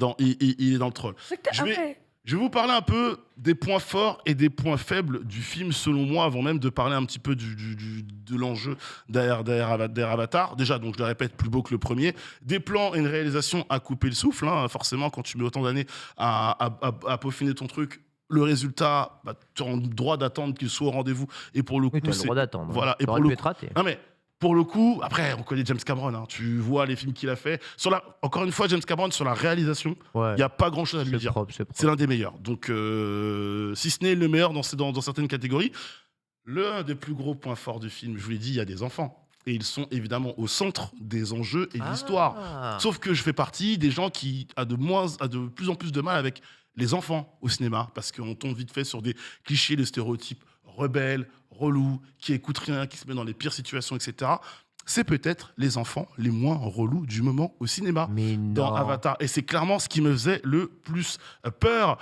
dans le troll. C'est que t'es Je vais- vrai. Je vais vous parler un peu des points forts et des points faibles du film, selon moi, avant même de parler un petit peu de l'enjeu derrière Avatar. Déjà, donc je le répète, plus beau que le premier. Des plans et une réalisation à couper le souffle. Hein. Forcément, quand tu mets autant d'années à peaufiner ton truc, le résultat, tu as le droit d'attendre qu'il soit au rendez-vous. Et pour le coup, Oui, t'as le droit d'attendre. Voilà, et T'aurais pour pu le être raté. Non mais pour le coup, après on connaît James Cameron, hein. Tu vois les films qu'il a fait. Encore une fois, James Cameron sur la réalisation, Ouais. il n'y a pas grand chose à lui C'est dire. propre, c'est propre. C'est l'un des meilleurs. Donc si ce n'est le meilleur dans certaines catégories, l'un des plus gros points forts du film, je vous l'ai dit, il y a des enfants. et ils sont évidemment au centre des enjeux et de l'histoire. Sauf que je fais partie des gens qui a de plus en plus de mal avec les enfants au cinéma, parce qu'on tombe vite fait sur des clichés, des stéréotypes rebelles, relous, qui écoutent rien, qui se mettent dans les pires situations, etc. C'est peut-être les enfants les moins relous du moment au cinéma Mais non. dans Avatar. Et c'est clairement ce qui me faisait le plus peur.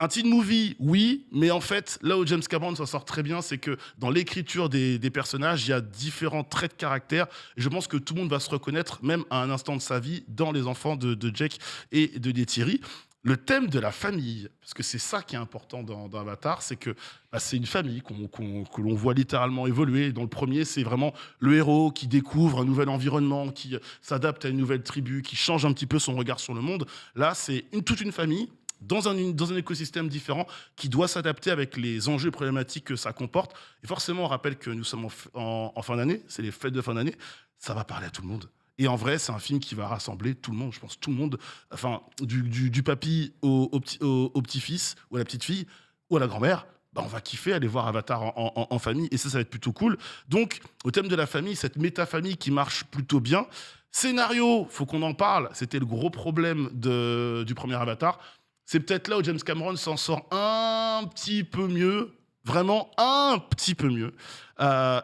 Un teen movie, oui, mais en fait, là où James Cameron s'en sort très bien, c'est que dans l'écriture des personnages, il y a différents traits de caractère. Et je pense que tout le monde va se reconnaître, même à un instant de sa vie, dans les enfants de Jake et de Neytiri. Le thème de la famille, parce que c'est ça qui est important dans Avatar, c'est que c'est une famille que l'on voit littéralement évoluer. Dans le premier, c'est vraiment le héros qui découvre un nouvel environnement, qui s'adapte à une nouvelle tribu, qui change un petit peu son regard sur le monde. Là, c'est toute une famille dans un écosystème différent qui doit s'adapter avec les enjeux et problématiques que ça comporte. Et forcément, on rappelle que nous sommes en fin d'année, c'est les fêtes de fin d'année, ça va parler à tout le monde. Et en vrai, c'est un film qui va rassembler tout le monde, je pense, tout le monde, enfin, du papy au petit-fils ou à la petite-fille ou à la grand-mère. On va kiffer aller voir Avatar en famille, et ça va être plutôt cool. Donc, au thème de la famille, cette méta-famille qui marche plutôt bien. Scénario, faut qu'on en parle, c'était le gros problème du premier Avatar. C'est peut-être là où James Cameron s'en sort un petit peu mieux, vraiment un petit peu mieux.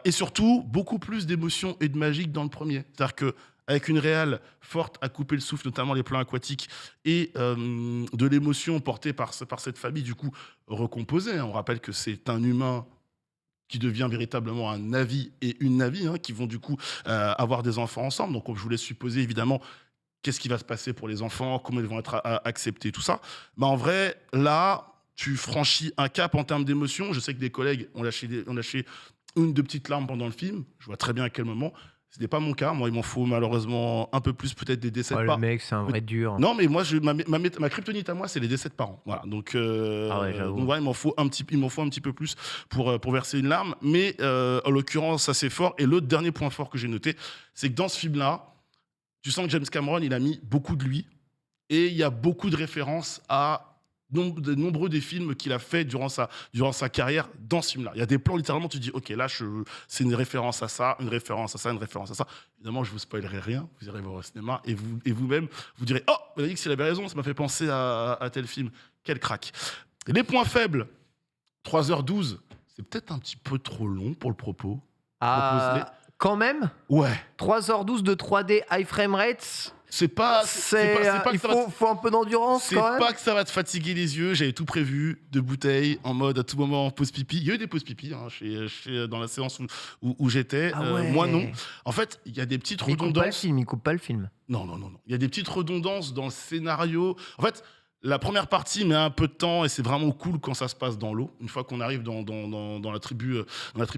Et surtout, beaucoup plus d'émotions et de magie que dans le premier. C'est-à-dire qu'avec une réale forte à couper le souffle, notamment les plans aquatiques, et de l'émotion portée par cette famille, du coup, recomposée. On rappelle que c'est un humain qui devient véritablement un Na'vi et une Na'vi, qui vont du coup avoir des enfants ensemble. Donc, je vous laisse supposer, évidemment, qu'est-ce qui va se passer pour les enfants, comment ils vont être acceptés, tout ça. En vrai, là, tu franchis un cap en termes d'émotion. Je sais que des collègues ont lâché une, deux petites larmes pendant le film. Je vois très bien à quel moment. Ce n'est pas mon cas. Moi, il m'en faut malheureusement un peu plus, peut-être des décès de parents. Le mec, c'est un vrai dur. Non, mais moi, ma kryptonite à moi, c'est les décès de parents. Voilà. Donc, il m'en faut un petit peu plus pour verser une larme. Mais en l'occurrence, ça c'est fort. Et l'autre dernier point fort que j'ai noté, c'est que dans ce film-là, tu sens que James Cameron, il a mis beaucoup de lui, et il y a beaucoup de références à de nombreux des films qu'il a fait durant sa carrière dans ce film-là. Il y a des plans, littéralement, tu dis, ok, là, c'est une référence à ça, une référence à ça, une référence à ça. Évidemment, je ne vous spoilerai rien, vous irez voir au cinéma, et vous-même, vous direz, oh, Bénédicte, il avait raison, ça m'a fait penser à tel film. Quel crack. Et les points faibles, 3h12, c'est peut-être un petit peu trop long pour le propos. Quand même, Ouais. 3h12 de 3D high frame rates, il faut un peu d'endurance C'est quand même. pas que ça va te fatiguer les yeux. J'avais tout prévu de bouteilles en mode à tout moment pause pipi. Il y a eu des pauses pipi dans la séance où j'étais. Ouais. Moi non. En fait, il y a des petites Mais redondances. il coupe pas le film. Non. Il y a des petites redondances dans le scénario. En fait, la première partie met un peu de temps et c'est vraiment cool quand ça se passe dans l'eau. Une fois qu'on arrive dans la tribu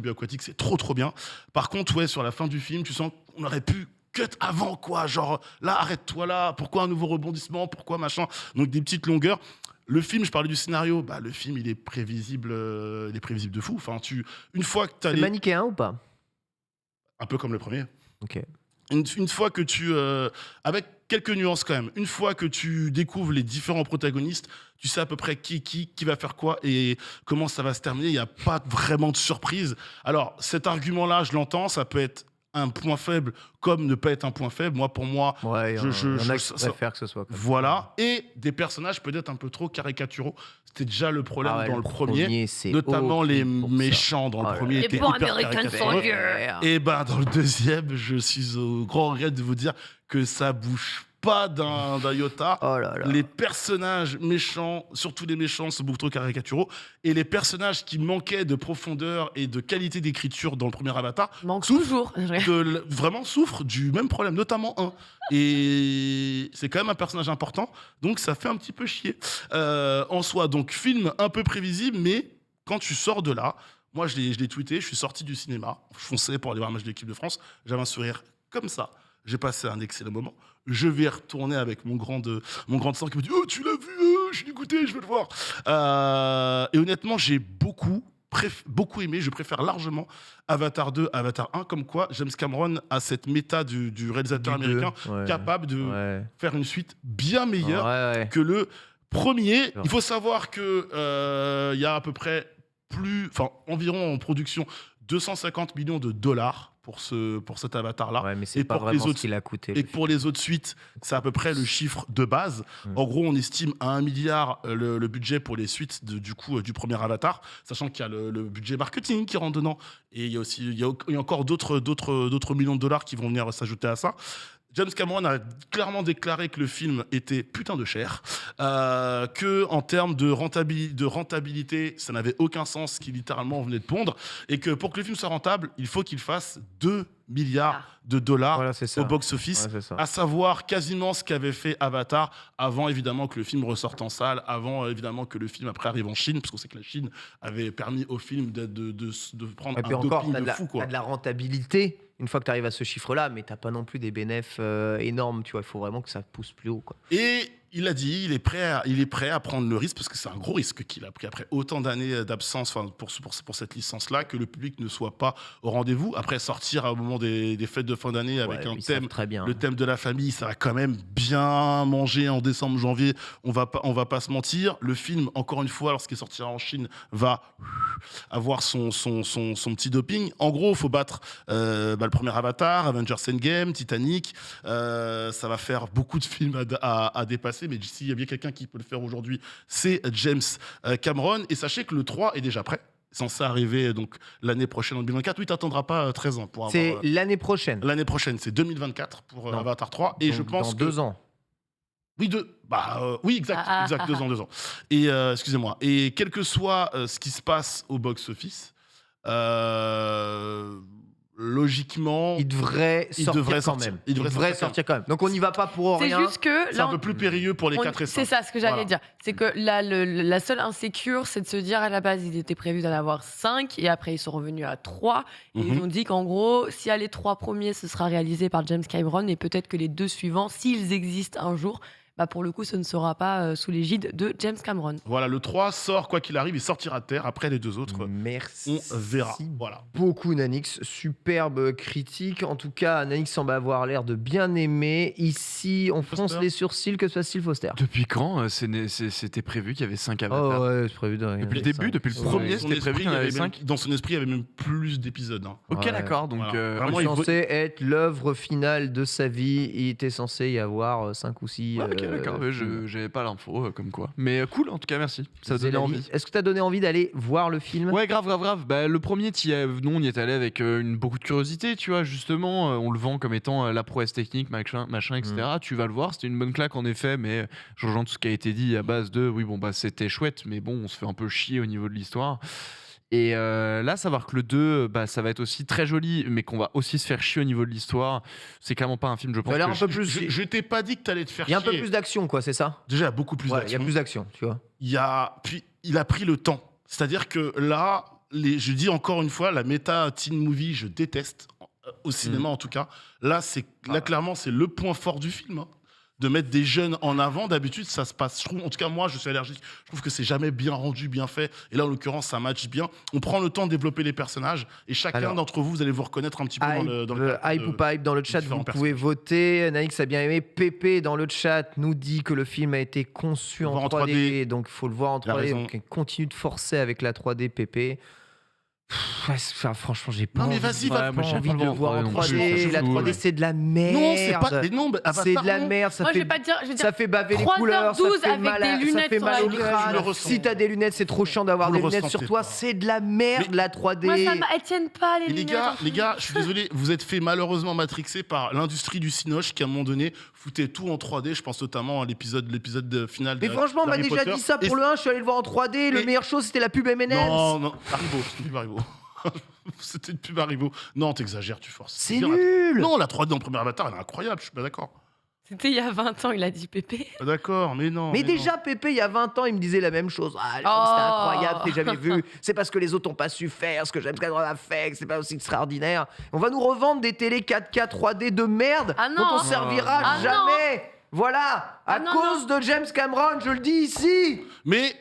aquatique, c'est trop bien. Par contre, ouais, sur la fin du film, tu sens qu'on aurait pu cut avant, quoi. Genre, là, arrête-toi là. Pourquoi un nouveau rebondissement? Pourquoi machin? Donc, des petites longueurs. Le film, je parlais du scénario. Le film, il est prévisible de fou. Enfin, une fois que t'as C'est manichéen ou pas? Un peu comme le premier. Ok. Une fois que tu... avec quelques nuances quand même. Une fois que tu découvres les différents protagonistes, tu sais à peu près qui va faire quoi et comment ça va se terminer. Il n'y a pas vraiment de surprise. Alors, cet argument-là, je l'entends, ça peut être un point faible comme ne pas être un point faible. Pour moi, Ouais, il y en a qui ça- préfèrent que ce soit comme ça. voilà. Et des personnages peut-être un peu trop caricaturaux. C'était déjà le problème dans le premier. c'est Notamment les horrible pour ça. méchants dans le Oh là premier là. Les étaient bons hyper américains sont caricatureux. vieux. Et dans le deuxième, je suis au grand regret de vous dire que ça bouge pas d'un iota. Oh là là. Les personnages méchants, surtout les méchants, sont beaucoup trop caricaturaux. Et les personnages qui manquaient de profondeur et de qualité d'écriture dans le premier Avatar Manque souffrent toujours. vraiment souffrent du même problème, notamment un. Et c'est quand même un personnage important, donc ça fait un petit peu chier en soi. Donc film un peu prévisible, mais quand tu sors de là, moi je l'ai tweeté, je suis sorti du cinéma, je fonçais pour aller voir un match de l'équipe de France, j'avais un sourire comme ça. J'ai passé un excellent moment. Je vais retourner avec mon grand sang qui me dit « Oh, tu l'as vu, je suis dégoûté, je veux le voir !» Et honnêtement, j'ai beaucoup aimé. Je préfère largement Avatar 2 à Avatar 1. Comme quoi, James Cameron a cette méta du réalisateur américain capable de faire une suite bien meilleure que le premier. Il faut savoir qu'il y a à peu près environ en production 250 millions de dollars pour cet Avatar-là. Ouais, mais c'est Et pas pour les vraiment ce autres- qu'il a coûté. Et pour les autres suites, c'est à peu près le chiffre de base. En gros, on estime à 1 milliard le budget pour les suites du premier Avatar, sachant qu'il y a le budget marketing qui rentre dedans. Et il y a aussi il y a encore d'autres millions de dollars qui vont venir s'ajouter à ça. James Cameron a clairement déclaré que le film était putain de cher, que en termes de rentabilité, ça n'avait aucun sens, qu'il littéralement venait de pondre, et que pour que le film soit rentable, il faut qu'il fasse 2 milliards de dollars Voilà, c'est ça. au box-office, Ouais, c'est ça. à savoir quasiment ce qu'avait fait Avatar avant évidemment que le film ressorte en salle, avant évidemment que le film après arrive en Chine, parce qu'on sait que la Chine avait permis au film de prendre Et puis un encore, doping t'as de de, fou, quoi. t'as de la rentabilité une fois que tu arrives à ce chiffre-là, mais t'as pas non plus des bénéfices énormes, tu vois. Il faut vraiment que ça pousse plus haut, quoi. Et il a dit, il est prêt à prendre le risque, parce que c'est un gros risque qu'il a pris après autant d'années d'absence, pour cette licence-là, que le public ne soit pas au rendez-vous. Après, sortir au moment des fêtes de fin d'année avec Ouais, un ils savent thème, très bien. le thème de la famille, ça va quand même bien manger en décembre, janvier. On va pas se mentir. Le film, encore une fois, lorsqu'il sortira en Chine, va avoir son petit doping. En gros, il faut battre le premier Avatar, Avengers Endgame, Titanic. Ça va faire beaucoup de films à dépasser, mais s'il y a bien quelqu'un qui peut le faire aujourd'hui, c'est James Cameron. Et sachez que le 3 est déjà prêt, censé arriver donc l'année prochaine en 2024. Oui, t'attendras pas 13 ans pour avoir. C'est l'année prochaine. L'année prochaine, c'est 2024 pour Non. Avatar 3. Et Donc, je pense dans que 2 ans. oui, oui, exact, 2 ans. Et excusez-moi. Et quel que soit ce qui se passe au box-office, logiquement, Il devrait il sortir devrait quand sortir. même. Il devrait sortir quand même. Donc on n'y va pas pour C'est rien. juste que c'est là, un peu plus périlleux pour les 4 et 5. c'est ça ce que j'allais Voilà. dire. C'est que là, la seule insécure, c'est de se dire à la base, il était prévu d'en avoir 5 et après ils sont revenus à 3. Et ils Mhm. ont dit qu'en gros, s'il y a les 3 premiers, ce sera réalisé par James Cameron et peut-être que les 2 suivants, s'ils existent un jour, bah pour le coup, ce ne sera pas sous l'égide de James Cameron. Voilà, le 3 sort, quoi qu'il arrive, il sortira de terre. Après, les 2 autres, Merci. on verra. Voilà. Beaucoup Nanix, superbe critique. En tout cas, Nanix semble avoir l'air de bien aimer. Ici, on fronce Foster. les sourcils, que se passe-t-il, Foster? Depuis quand c'était prévu qu'il y avait 5 avatars? Oh ouais, c'est prévu de rien. Depuis le début, depuis le Ouais. premier, Son c'était prévu esprit, qu'il y en il y avait avait même- 5. Dans son esprit, il y avait même plus d'épisodes. Hein. Ok, Ouais. d'accord. Donc, Voilà. Vraiment, C'est il censé être l'œuvre finale de sa vie. Il était censé y avoir 5 ou 6. ouais, ok, d'accord. Ouais, j'avais pas l'info, comme quoi. Mais cool, en tout cas, merci. Ça donnait envie. Est-ce que t'as donné envie d'aller voir le film? Ouais, grave. Bah, le premier, nous, on y est allé avec beaucoup de curiosité, tu vois, justement. On le vend comme étant la prouesse technique, machin, etc. Tu vas le voir, c'était une bonne claque, en effet, mais je rejoins tout ce qui a été dit à base de, oui, bon, bah, c'était chouette, mais bon, on se fait un peu chier au niveau de l'histoire. Et là, savoir que le 2, bah, ça va être aussi très joli, mais qu'on va aussi se faire chier au niveau de l'histoire, c'est clairement pas un film, je pense. Ça a l'air que un peu plus. Je t'ai pas dit que t'allais te faire Il y a un chier. peu plus d'action, quoi, c'est ça? Déjà, il y a beaucoup plus Ouais, il y a d'action. plus d'action, tu vois. Puis il a pris le temps. C'est-à-dire que là, je dis encore une fois, la méta teen movie, je déteste, au cinéma en tout cas. Là, clairement, c'est le point fort du film. Hein. De mettre des jeunes en avant, d'habitude, ça se passe. Je trouve, en tout cas, moi, je suis allergique. Je trouve que c'est jamais bien rendu, bien fait. Et là, en l'occurrence, ça match bien. On prend le temps de développer les personnages. Et chacun Alors, d'entre vous, vous allez vous reconnaître un petit peu dans le cadre Hype de- ou pas hype dans le chat, différents vous pouvez voter. Nanix a bien aimé. Pépé dans le chat nous dit que le film a été conçu On en va en 3D, donc il faut le voir en Il a 3D. raison. Donc il continue de forcer avec la 3D, Pépé. Ouais, franchement, j'ai pas Non, mais envie, vas-y, j'ai va- pas moi, j'ai envie pas de le le voir en voir en 3D. 3D. La 3D, c'est de la merde. Non, c'est pas. Mais non, C'est Avatar, de la non. merde. Ça Moi, je fait vais pas dire, je vais dire ça fait baver les 3h12 couleurs, ça fait avec mal, des lunettes ça fait sur mal la au gueule. crâne. Je le ressens. Si t'as des lunettes, c'est trop chiant d'avoir Vous des le lunettes sur ressentez toi. pas. C'est de la merde, Mais- la 3D. moi, elles tiennent pas les Et lunettes. les gars, je suis désolé, vous êtes fait malheureusement matrixer par l'industrie du cinoche qui, à un moment donné, foutait tout en 3D. Je pense notamment à l'épisode final. Mais franchement, on m'a d'Harry déjà Potter. dit ça Et pour le 1, je suis allé le voir en 3D. Le Et- meilleure chose, c'était la pub M&M's. Non, Haribo, c'était une pub Haribo. C'était une pub Haribo. Non, t'exagères, tu forces. C'est bien, nul. Non, la 3D dans le premier Avatar, elle est incroyable, je suis pas d'accord. C'était il y a 20 ans, il a dit Pépé. Pas d'accord, mais non. Mais non. déjà, Pépé, il y a 20 ans, il me disait la même chose. Ah, c'était incroyable, t'es jamais vu. C'est parce que les autres n'ont pas su faire ce que James Cameron a fait, que c'est pas aussi extraordinaire. On va nous revendre des télé 4K 3D de merde Ah non. dont on servira Ah non. jamais. Voilà, à Ah non, cause de James Cameron, je le dis ici. Mais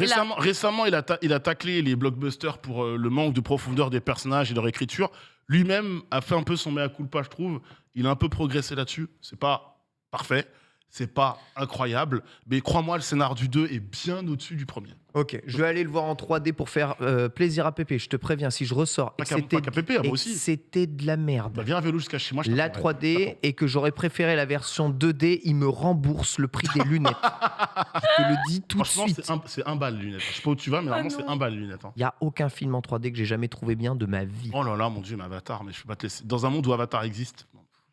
Et là- récemment, il a taclé les blockbusters pour le manque de profondeur des personnages et de leur écriture. Lui-même a fait un peu son mea culpa, je trouve. Il a un peu progressé là-dessus. C'est pas parfait. c'est pas incroyable, mais crois-moi, le scénar du 2 est bien au-dessus du premier. Ok, je vais aller le voir en 3D pour faire plaisir à Pépé. Je te préviens, si je ressors et que Pas qu'à Pépé, à moi aussi. c'était de la merde. Bah, viens à vélo jusqu'à chez moi. Je La t'attends. 3D et que j'aurais préféré la version 2D, il me rembourse le prix des lunettes. Je te le dis tout de Franchement, suite. c'est un bal, lunettes. Je sais pas où tu vas, mais Ah normalement, non. c'est un bal, lunettes. Hein. Il n'y a aucun film en 3D que j'ai jamais trouvé bien de ma vie. Oh là là, mon Dieu, mais Avatar, mais je peux pas te laisser. Dans un monde où Avatar existe.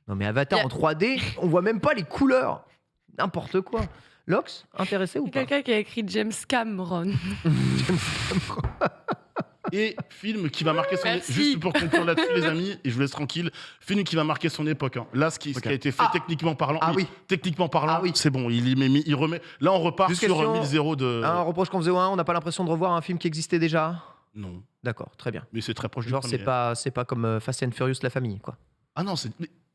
Non mais Avatar Y a- en 3D, on voit même pas les couleurs. N'importe quoi. Lox, intéressé ou C'est pas quelqu'un qui a écrit James Cameron. Et film qui va marquer son Merci. juste pour conclure là-dessus, les amis, et je vous laisse tranquille. Film qui va marquer son époque. Hein. Là, ce qui a été fait techniquement parlant, Ah oui. techniquement parlant, Ah oui. c'est bon. Il remet. Là, on repart Juste sur question, 1000 de. Un reproche qu'on faisait au 1, on n'a pas l'impression de revoir un film qui existait déjà. Non, D'accord, très bien. mais c'est très proche Genre du c'est premier. pas comme Fast and Furious la famille quoi. Ah non,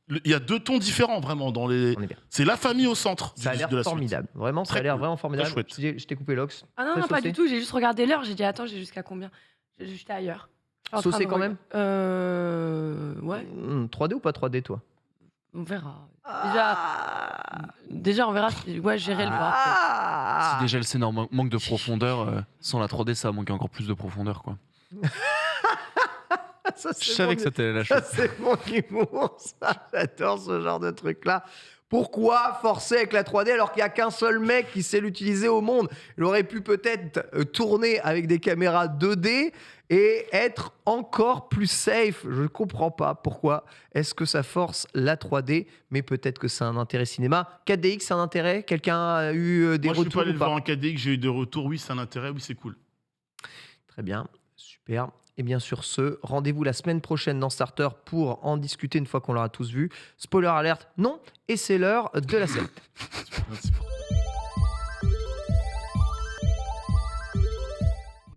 il y a deux tons différents vraiment dans les. On est bien. C'est la famille au centre. Ça a de l'air la suite. formidable. Vraiment, ça Très a l'air cool. vraiment formidable. chouette. Je t'ai coupé Lox. Ah non, Très non, pas saucé. du tout. J'ai juste regardé l'heure. J'ai dit, attends, j'ai jusqu'à combien? J'étais ailleurs. Je suis en train Saucé de quand même Ouais, 3D ou pas 3D toi on verra. Déjà, on verra. Ouais, j'irai le voir. peut-être. Ah Si déjà le scénar manque de profondeur, sans la 3D, ça va manquer encore plus de profondeur, quoi. Ça, c'est Je savais mon- que c'était la Ça, chose. c'est mon humour, ça. J'adore ce genre de truc-là. Pourquoi forcer avec la 3D alors qu'il n'y a qu'un seul mec qui sait l'utiliser au monde? Il aurait pu peut-être tourner avec des caméras 2D et être encore plus safe. Je ne comprends pas pourquoi est-ce que ça force la 3D, mais peut-être que c'est un intérêt cinéma. 4DX, c'est un intérêt? Quelqu'un a eu des Moi, je suis pas retours allé ou le pas? voir en 4D, que j'ai eu des retours. Oui, c'est un intérêt. Oui, c'est cool. Très bien, super. Et bien sur ce, rendez-vous la semaine prochaine dans Starter pour en discuter une fois qu'on l'aura tous vu. Spoiler alert, non, et c'est l'heure de la scène.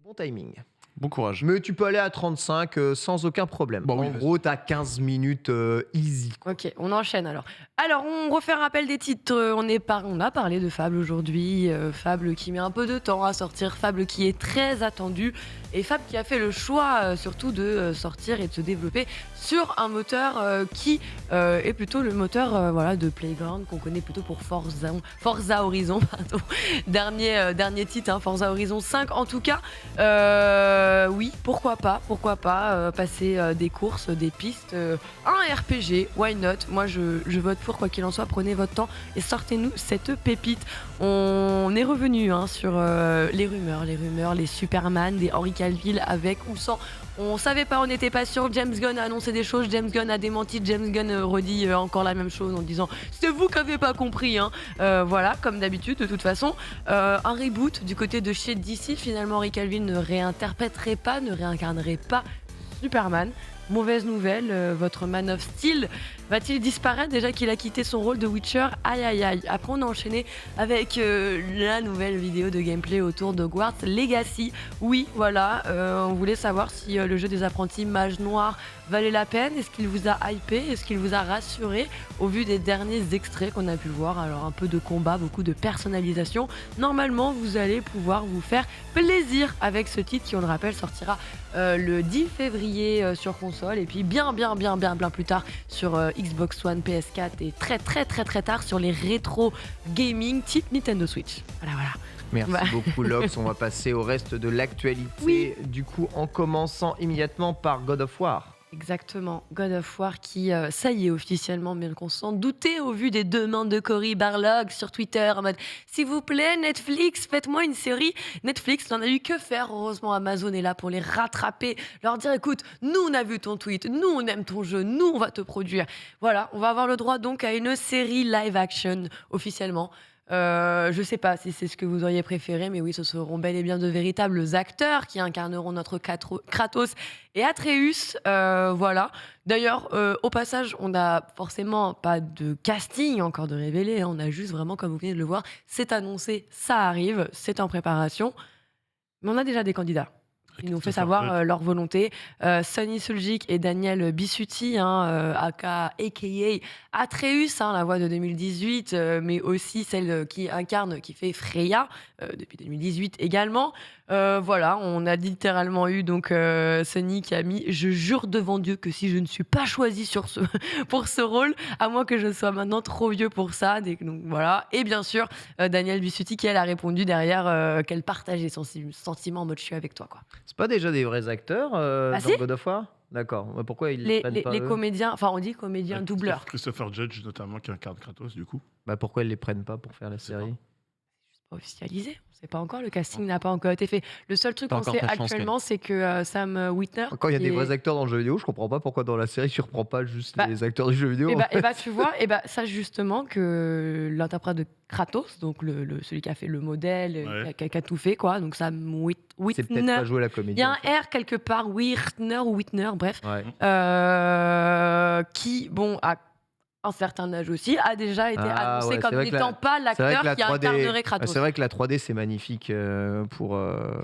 Bon timing. Bon courage. Mais tu peux aller à 35 sans aucun problème. Bon, En oui, vas-y. gros, t'as 15 minutes easy. Ok, on enchaîne alors. Alors, on refait un rappel des titres. On a parlé de Fable aujourd'hui. Fable qui met un peu de temps à sortir. Fable qui est très attendu. Et Fable qui a fait le choix surtout de sortir et de se développer sur un moteur qui est plutôt le moteur voilà, de Playground qu'on connaît plutôt pour Forza Horizon. Pardon. Dernier titre, hein, Forza Horizon 5 en tout cas. Oui, pourquoi pas passer des courses, des pistes, un RPG, why not? Moi je vote pour, quoi qu'il en soit, prenez votre temps et sortez-nous cette pépite. On est revenu sur les rumeurs, les Superman, des Henry Cavill avec ou sans. On savait pas, on n'était pas sûr. James Gunn a annoncé des choses, James Gunn a démenti, James Gunn redit encore la même chose en disant c'est vous qui avez pas compris. Voilà, comme d'habitude, de toute façon. Un reboot du côté de chez DC. Finalement, Henry Cavill ne réinterpréterait pas, ne réincarnerait pas Superman. Mauvaise nouvelle, votre Man of Steel va-t-il disparaître déjà qu'il a quitté son rôle de Witcher? Aïe aïe aïe. Après on a enchaîné avec la nouvelle vidéo de gameplay autour de Hogwarts Legacy. Oui, voilà, on voulait savoir si le jeu des apprentis mages noirs valait la peine. Est-ce qu'il vous a hypé? Est-ce qu'il vous a rassuré au vu des derniers extraits qu'on a pu voir? Alors un peu de combat, beaucoup de personnalisation. Normalement, vous allez pouvoir vous faire plaisir avec ce titre qui, on le rappelle, sortira le 10 février sur console et puis bien plus tard sur Xbox One, PS4 et très tard sur les rétro gaming type Nintendo Switch. Voilà. Merci Bah. beaucoup Lox, on va passer au reste de l'actualité. Oui. Du coup, en commençant immédiatement par God of War. Exactement, God of War qui, ça y est, officiellement, bien qu'on s'en doutait au vu des demandes de Cory Barlog sur Twitter en mode s'il vous plaît, Netflix, faites-moi une série. Netflix n'en a eu que faire. Heureusement, Amazon est là pour les rattraper, leur dire écoute, nous on a vu ton tweet, nous on aime ton jeu, nous on va te produire. Voilà, on va avoir le droit donc à une série live action officiellement. Je sais pas si c'est ce que vous auriez préféré, mais oui, ce seront bel et bien de véritables acteurs qui incarneront notre Kratos et Atreus. Voilà. D'ailleurs, au passage, on n'a forcément pas de casting encore de révélé. On a juste vraiment, comme vous venez de le voir, c'est annoncé, ça arrive, c'est en préparation. Mais on a déjà des candidats. Ils nous fait savoir leur volonté. Sonny Suljic et Daniel Bissuti, aka Atreus, la voix de 2018, mais aussi celle qui fait Freya depuis 2018 également. Voilà, on a littéralement eu donc Sunny qui a mis je jure devant Dieu que si je ne suis pas choisi pour ce rôle, à moins que je sois maintenant trop vieux pour ça. Donc voilà. Et bien sûr, Daniel Bissuti qui elle a répondu derrière qu'elle partageait son sentiment en mode je suis avec toi quoi. C'est pas déjà des vrais acteurs Ah, dans si God of War? D'accord. Mais pourquoi ils les prennent pas Les eux? comédiens, enfin on dit comédiens doubleurs. Christopher Judge, notamment, qui incarne Kratos, du coup. Bah pourquoi ils les prennent pas pour faire la sais pas. série? Pas officialisé, on sait pas encore, le casting n'a pas encore été fait. Le seul truc Pas qu'on encore sait ta chance, actuellement, c'est que Sam Witwer. Quand il y a qui des est- vrais acteurs dans le jeu vidéo, je comprends pas pourquoi dans la série tu reprends pas juste Bah, les acteurs du jeu vidéo. Et bah, tu vois, ça justement que l'interprète de Kratos, donc celui qui a fait le modèle, Ouais. qui a tout fait, quoi, donc Sam C'est peut-être Witwer. pas jouer la Il comédie. y a en un fait. R quelque part, Whitner, bref, Ouais. qui, bon, a un certain âge aussi, a déjà été Ah annoncé ouais, c'est comme vrai que n'étant pas C'est vrai l'acteur que la qui 3D, incarnerait Kratos. c'est vrai que la 3D c'est magnifique pour.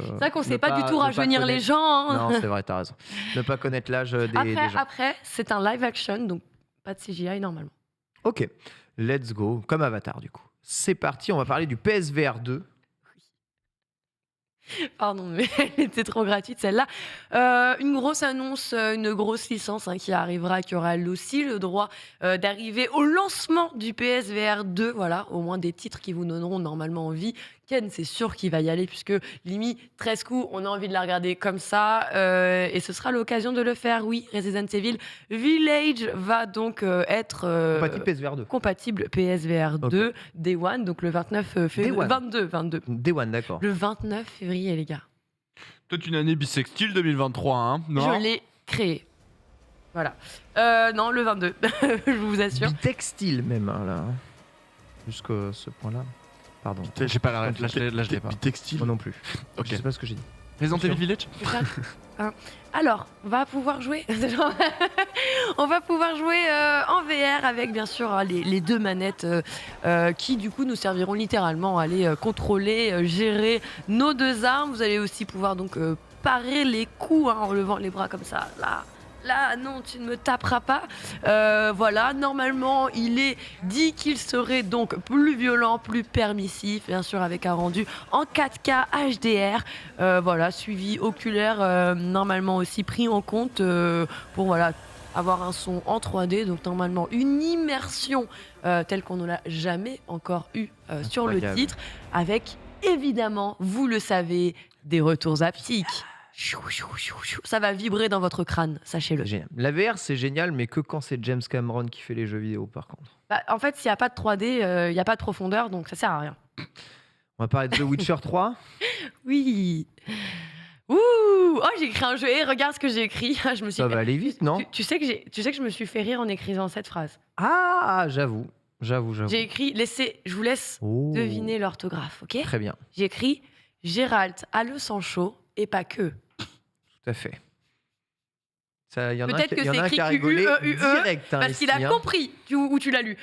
C'est vrai qu'on ne sait pas du tout ne pas rajeunir les connaître- gens. Hein. Non, c'est vrai, t'as raison. Ne pas connaître l'âge des gens. Après, c'est un live action, donc pas de CGI normalement. Ok, let's go. Comme Avatar du coup. C'est parti, on va parler du PSVR 2. Pardon, mais elle était trop gratuite celle-là. Une grosse annonce, une grosse licence qui arrivera, qui aura elle aussi le droit d'arriver au lancement du PSVR 2. Voilà, au moins des titres qui vous donneront normalement envie. Ken, c'est sûr qu'il va y aller puisque Limi, 13 coups, on a envie de la regarder comme ça. Et ce sera l'occasion de le faire. Oui, Resident Evil Village va donc être Compatible PSVR 2. compatible PSVR 2 Day One, donc le 29 février. Day one. 22. Day One, d'accord. Le 29 février, les gars. Peut-être une année bisextile 2023, hein, non? Je l'ai créé. Voilà. Non, le 22, je vous assure. Bitextile même, hein, là. Jusqu'à ce point-là. Pardon. J'ai pas la ref, là je l'ai pas. Textile. Moi non plus. Ok. Je sais pas ce que j'ai dit. Resident Evil Village? Alors, on va pouvoir jouer. On va pouvoir jouer en VR avec bien sûr les deux manettes qui du coup nous serviront littéralement à aller contrôler, gérer nos deux armes. Vous allez aussi pouvoir donc parer les coups en levant les bras comme ça. Là, non, tu ne me taperas pas. Voilà, normalement, il est dit qu'il serait donc plus violent, plus permissif, bien sûr, avec un rendu en 4K HDR. Voilà, suivi oculaire, normalement aussi pris en compte pour voilà, avoir un son en 3D. Donc, normalement, une immersion telle qu'on ne l'a jamais encore eu sur le Incroyable. titre, avec évidemment, vous le savez, des retours haptiques. Ça va vibrer dans votre crâne, sachez-le. C'est génial. La VR c'est génial, mais que quand c'est James Cameron qui fait les jeux vidéo par contre. Bah, en fait, s'il n'y a pas de 3D, il n'y a pas de profondeur, donc ça sert à rien. On va parler de The Witcher 3. Oui. Ouh. Oh, j'ai écrit un jeu. Et regarde ce que j'ai écrit. Je me suis Ça fait- va aller vite, non? tu sais que je me suis fait rire en écrivant cette phrase. Ah, j'avoue. J'ai écrit, je vous laisse Oh. deviner l'orthographe, ok? Très bien, J'ai écrit Gérald a le sang chaud et pas que. tout à fait. Il y en a un Peut-être qui- que il y en c'est a un qui a écrit rigolé QUE, direct. Hein, Parce qu'il a Esti, hein. compris où tu l'as lu.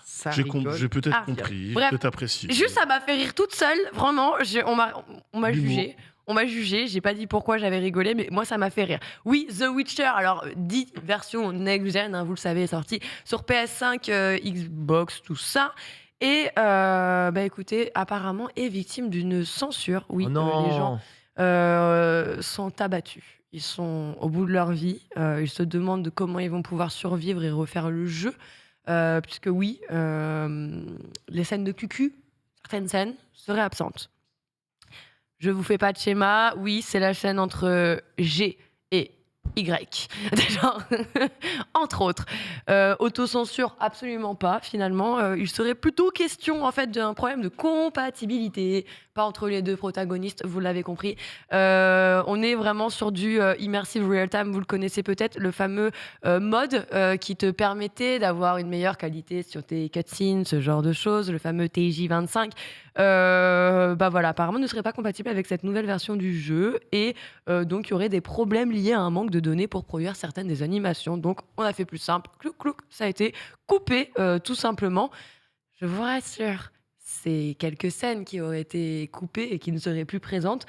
Ça J'ai rigole. j'ai peut-être Ah. compris, Bref. peut-être apprécié. Juste, ça m'a fait rire toute seule. Vraiment, on m'a L'humour. jugé. On m'a jugé. J'ai pas dit pourquoi j'avais rigolé, mais moi, ça m'a fait rire. Oui, The Witcher, alors, dit version next-gen, vous le savez, est sorti sur PS5, Xbox, tout ça. Et, bah écoutez, apparemment, est victime d'une censure. Oui, Oh non. les gens sont abattus. Ils sont au bout de leur vie. Ils se demandent de comment ils vont pouvoir survivre et refaire le jeu. Puisque oui, les scènes de cucu, certaines scènes, seraient absentes. Je vous fais pas de schéma. Oui, c'est la chaîne entre G et Y. Genre, entre autres. Autocensure, absolument pas, finalement. Il serait plutôt question, en fait, d'un problème de compatibilité, pas entre les deux protagonistes, vous l'avez compris. On est vraiment sur du immersive real time, vous le connaissez peut-être, le fameux mode qui te permettait d'avoir une meilleure qualité sur tes cutscenes, ce genre de choses, le fameux TJ25. Bah voilà, apparemment ne serait pas compatible avec cette nouvelle version du jeu et donc il y aurait des problèmes liés à un manque de données pour produire certaines des animations. Donc on a fait plus simple, clouc clouc, ça a été coupé tout simplement. Je vous rassure, c'est quelques scènes qui auraient été coupées et qui ne seraient plus présentes.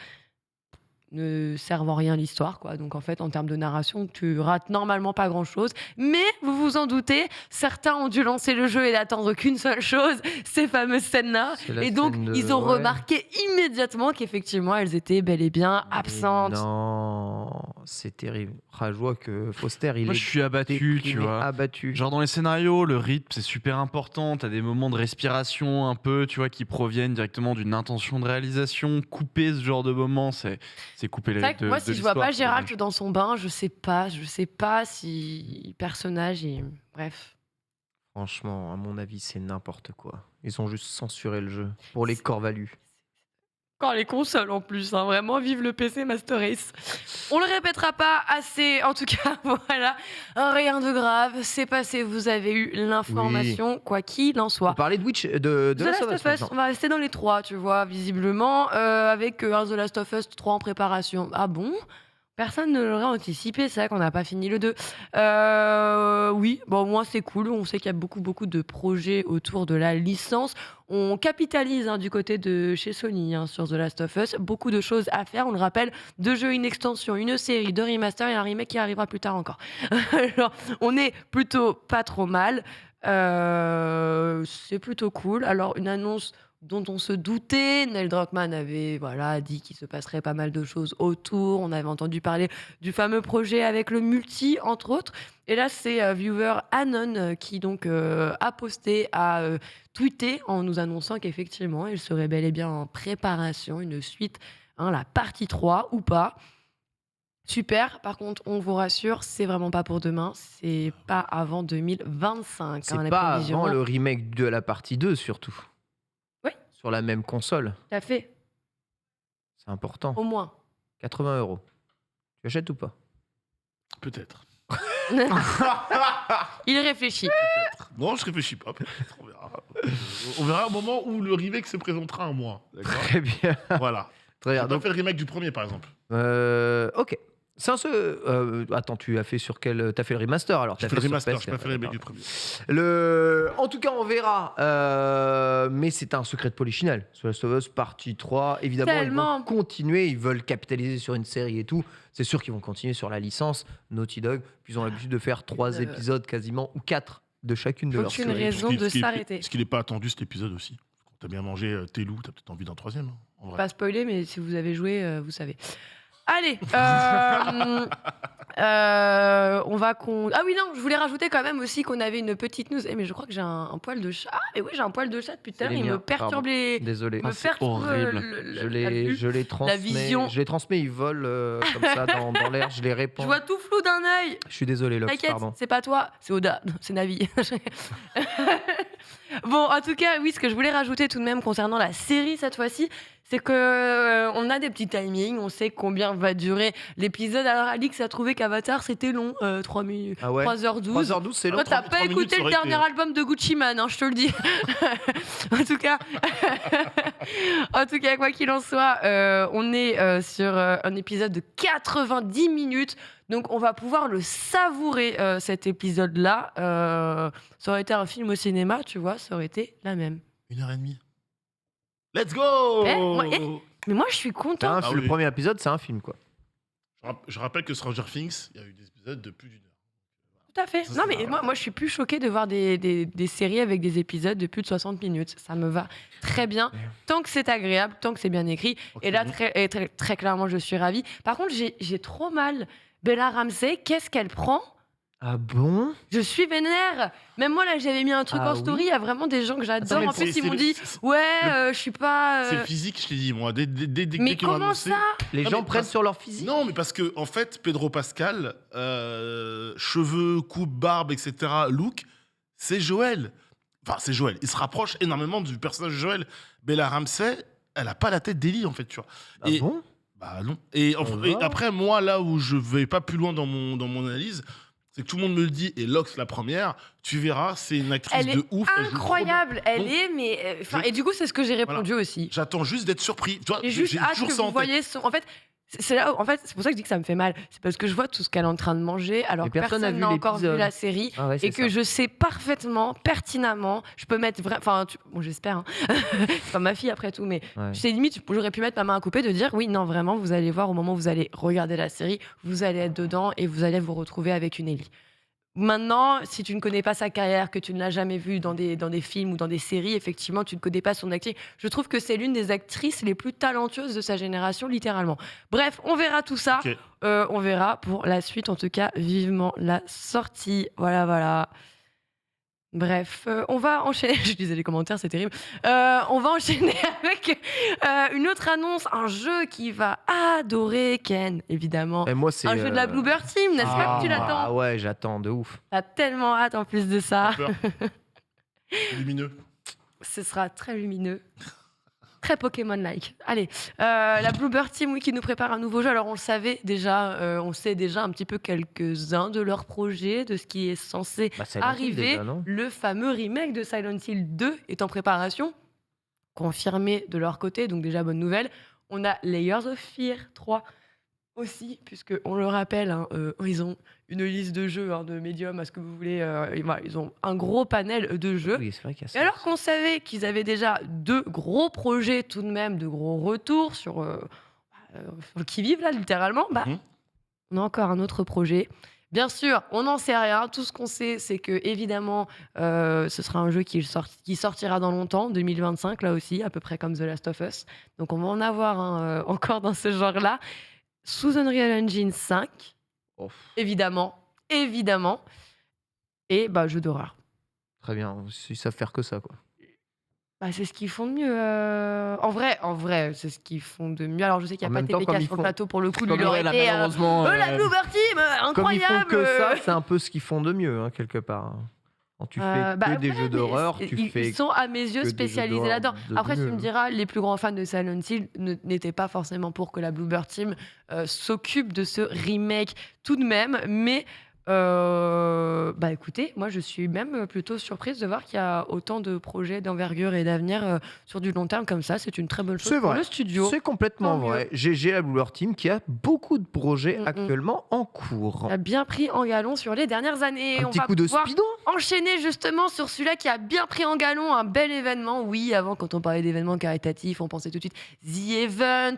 ne servent en rien à l'histoire, quoi. Donc en fait, en termes de narration, tu rates normalement pas grand-chose. Mais vous vous en doutez, certains ont dû lancer le jeu et n'attendre qu'une seule chose, ces fameuses scènes-là. C'est la Et donc, scène de- ils ont ouais. remarqué immédiatement qu'effectivement, elles étaient bel et bien Mais absentes. non, c'est terrible. Ah, je vois que Foster, il Moi, est je suis abattu, tu déprimé, vois. abattu. Genre dans les scénarios, le rythme c'est super important. T'as des moments de respiration un peu, tu vois, qui proviennent directement d'une intention de réalisation. Couper ce genre de moments, c'est couper le C'est vrai rythme que de moi, si de je vois pas l'histoire, c'est Gérald dommage. dans son bain, je sais pas si personnage est... Bref. Franchement, à mon avis, c'est n'importe quoi. Ils ont juste censuré le jeu pour les Corvalus. Quand les consoles en plus, hein, vraiment, vive le PC Master Race. On le répétera pas assez, en tout cas, voilà, rien de grave, c'est passé, vous avez eu l'information, quoi qu'il en On soit. parlait de Witch, de The Last Last of Us of Us, maintenant. on va rester dans les 3, tu vois, visiblement, avec un The Last of Us 3 en préparation. Ah bon? Personne ne l'aurait anticipé, c'est vrai qu'on n'a pas fini le 2. Oui, bon, au moins c'est cool. On sait qu'il y a beaucoup de projets autour de la licence. On capitalise du côté de chez Sony sur The Last of Us. Beaucoup de choses à faire. On le rappelle, 2 jeux, une extension, une série, 2 remasters et un remake qui arrivera plus tard encore. Alors, on est plutôt pas trop mal. C'est plutôt cool. Alors, une annonce dont on se doutait. Neil Druckmann avait dit qu'il se passerait pas mal de choses autour. On avait entendu parler du fameux projet avec le multi, entre autres. Et là, c'est viewer Anon qui donc a posté, a tweeté en nous annonçant qu'effectivement, il serait bel et bien en préparation, une suite, la partie 3 ou pas. Super, par contre, on vous rassure, c'est vraiment pas pour demain, c'est pas avant 2025. C'est les pas prévisions. avant le remake de la partie 2, surtout. Oui. Sur la même console. Tout à fait, C'est important. au moins. 80 €. Tu achètes ou pas? Peut-être. Il réfléchit. Non, je réfléchis pas. Peut-être, on verra. On verra au moment où le remake se présentera à moi. D'accord. Très bien. Voilà. Très J'ai bien. pas Donc, fait le remake du premier, par exemple. ok. C'est un attends, tu as fait sur quel? T'as fait le remaster alors? J'ai T'as fait le sur remaster, PS4, j'ai pas fait le remake du d'accord. premier. En tout cas, on verra. Mais c'est un secret de Polichinelle. The Last of Us partie 3. Évidemment, Tellement. ils vont continuer. Ils veulent capitaliser sur une série et tout. C'est sûr qu'ils vont continuer sur la licence Naughty Dog. Puis ils ont l'habitude de faire 3 épisodes quasiment, ou 4 de chacune de leurs Aucune séries. raison de s'arrêter. Est-ce qu'il n'est pas attendu cet épisode aussi? Quand t'as bien mangé tes loups, t'as peut-être envie d'un troisième. En vrai. Pas spoiler, mais si vous avez joué, vous savez. Allez, on va Ah oui, non, je voulais rajouter quand même aussi qu'on avait une petite news. Mais je crois que j'ai un poil de chat. Ah, mais oui, j'ai un poil de chat depuis tout à C'est l'heure. les Il me miens, perturbe pardon. les. Désolé. me c'est perturbe horrible. Je les transmets. vision. Je les transmets, ils volent comme ça dans l'air. Je les réponds. Je vois tout flou d'un œil. Je suis désolé, Lox, T'inquiète, pardon. c'est pas toi, c'est Oda, c'est Navi. Bon, en tout cas, oui, ce que je voulais rajouter tout de même concernant la série cette fois-ci, c'est que on a des petits timings, on sait combien va durer l'épisode. Alors, Alix a trouvé qu'Avatar c'était long, 3 minutes, Ah ouais 3h12. 3h12, c'est long. Toi, t'as 3 pas minutes, écouté ça le aurait dernier été- album de Gucci Mane, je te le dis. En tout cas, quoi qu'il en soit, on est sur un épisode de 90 minutes. Donc, on va pouvoir le savourer, cet épisode-là. Ça aurait été un film au cinéma, tu vois, ça aurait été la même. 1h30. Let's go. Mais moi, je suis contente. Ah Le oui. premier épisode, c'est un film, quoi. Je rappelle que Stranger Things, il y a eu des épisodes de plus d'une heure. Tout à fait. Ça, Non, c'est mais marrant. moi, je suis plus choquée de voir des séries avec des épisodes de plus de 60 minutes. Ça me va très bien. Tant que c'est agréable, tant que c'est bien écrit. Et là, très clairement, je suis ravie. Par contre, j'ai trop mal. Bella Ramsey, qu'est-ce qu'elle prend? Ah bon? Je suis vénère. Même moi, là, j'avais mis un truc Ah en story. Il y a vraiment des gens que j'adore. Attends, En mais plus, c'est ils m'ont le- dit c'est- ouais, je suis pas. C'est le physique, je t'ai dit, moi. Dès Mais qu'ils ont comment annoncé- ça? Les Non, gens mais prennent parce- sur leur physique? Non, mais parce que, en fait, Pedro Pascal, cheveux, coupe, barbe, etc., look, c'est Joël. Enfin, c'est Joël. Il se rapproche énormément du personnage de Joël. Bella Ramsey, elle a pas la tête d'Ellie, en fait, tu vois. Ah Et- bon? Bah non. Et va. après, moi, là où je vais pas plus loin dans mon analyse, c'est que tout le monde me le dit, et Lox la première, tu verras, c'est une actrice Elle de est ouf. elle joue trop bien. incroyable. Elle Donc, est, mais. je- Et du coup, c'est ce que j'ai répondu aussi. J'attends juste d'être surpris. Tu vois, J'ai juste hâte toujours que ça vous en tête. voyez son. En fait, C'est là où, en fait, c'est pour ça que je dis que ça me fait mal. C'est parce que je vois tout ce qu'elle est en train de manger, alors Mais que personne n'a personne vu n'a encore vu l'épisode. la série. Ah ouais, c'est Et que ça. je sais parfaitement, pertinemment, je peux mettre enfin, bon, j'espère, hein. C'est pas ma fille après tout, mais Ouais. c'est limite, j'aurais pu mettre ma main à couper de dire oui, non, vraiment, vous allez voir au moment où vous allez regarder la série, vous allez être dedans et vous allez vous retrouver avec une Ellie. Maintenant, si tu ne connais pas sa carrière, que tu ne l'as jamais vue dans des films ou dans des séries, effectivement, tu ne connais pas son acting. Je trouve que c'est l'une des actrices les plus talentueuses de sa génération, littéralement. Bref, on verra tout ça. Ok. On verra pour la suite, en tout cas, vivement la sortie. Voilà. Bref, on va enchaîner. Je lisais les commentaires, c'est terrible. On va enchaîner avec une autre annonce, un jeu qui va adorer Ken, évidemment. Et moi, c'est Un jeu de la Bluebird Team, n'est-ce pas que tu l'attends? Ah ouais, j'attends de ouf. T'as tellement hâte en plus de ça. Peur. Lumineux. Ce sera très lumineux. Très Pokémon-like. Allez, la Bluebird Team, oui, qui nous prépare un nouveau jeu. Alors, on le savait déjà, on sait déjà un petit peu quelques-uns de leurs projets, de ce qui est censé Bah, Silent Hill, arriver. déjà, non Le fameux remake de Silent Hill 2 est en préparation, confirmé de leur côté, donc déjà bonne nouvelle. On a Layers of Fear 3 aussi, puisque on le rappelle, hein, ils ont une liste de jeux, hein, de médium à ce que vous voulez. Et voilà, ils ont un gros panel de jeux. Oui, c'est vrai qu'il y a Et ça. alors qu'on savait qu'ils avaient déjà 2 gros projets tout de même, de gros retours sur le qui-vive là, littéralement, bah, Mhm. on a encore un autre projet. Bien sûr, on n'en sait rien. Tout ce qu'on sait, c'est que évidemment, ce sera un jeu qui sortira dans longtemps, 2025 là aussi, à peu près comme The Last of Us. Donc on va en avoir un, encore dans ce genre-là, sous Unreal Engine 5, Oh, évidemment. Et bah, jeu d'horreur. très bien, ils savent faire que ça, quoi. Bah, c'est ce qu'ils font de mieux. En vrai, c'est ce qu'ils font de mieux. Alors, je sais qu'il En n'y a même pas temps, TPK comme ils sur le font- plateau pour le coup. Comme Lui, il aurait elle a été, malheureusement. la Bluebird Team, Comme ils font incroyable. que ça, c'est un peu ce qu'ils font de mieux, hein, quelque part. Quand tu fais que des ouais, jeux mais d'horreur, tu ils fais sont à mes yeux que des jeux spécialisés d'horreur là-dedans. de Après, tu mieux. me diras, les plus grands fans de Silent Hill n'étaient pas forcément pour que la Bluebird Team s'occupe de ce remake tout de même. Mais bah écoutez, moi je suis même plutôt surprise de voir qu'il y a autant de projets d'envergure et d'avenir sur du long terme comme ça. C'est une très bonne chose C'est pour vrai. le studio. C'est complètement Tant mieux. vrai. GG la Bluebird Team qui a beaucoup de projets Mm-mm. actuellement en cours. A bien pris en galon sur les dernières années. Un On petit va coup de pouvoir speedon. enchaîner justement sur celui-là qui a bien pris en galon un bel événement. Oui, avant, quand on parlait d'événements caritatifs, on pensait tout de suite The Event,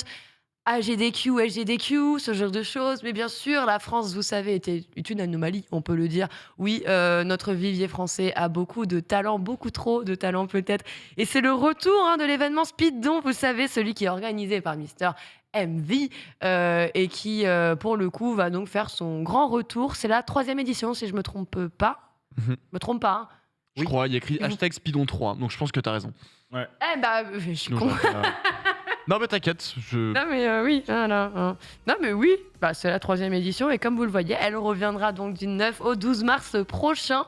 AGDQ, LGDQ, ce genre de choses. Mais bien sûr, la France, vous savez, est une anomalie, on peut le dire. Oui, notre vivier français a beaucoup de talent, beaucoup trop de talent peut-être. Et c'est le retour de l'événement Speedon, vous savez, celui qui est organisé par Mister MV et qui, pour le coup, va donc faire son grand retour. C'est la 3e édition, si je me trompe pas. Mhm. Je me trompe pas, hein. Je crois, il y a écrit Et vous- hashtag Speedon 3, donc je pense que t'as raison. Eh bah, je suis Sinon, con. Non, mais t'inquiète, Non mais oui, voilà, hein. Non mais oui, bah, c'est la 3e édition et comme vous le voyez, elle reviendra donc du 9 au 12 mars prochain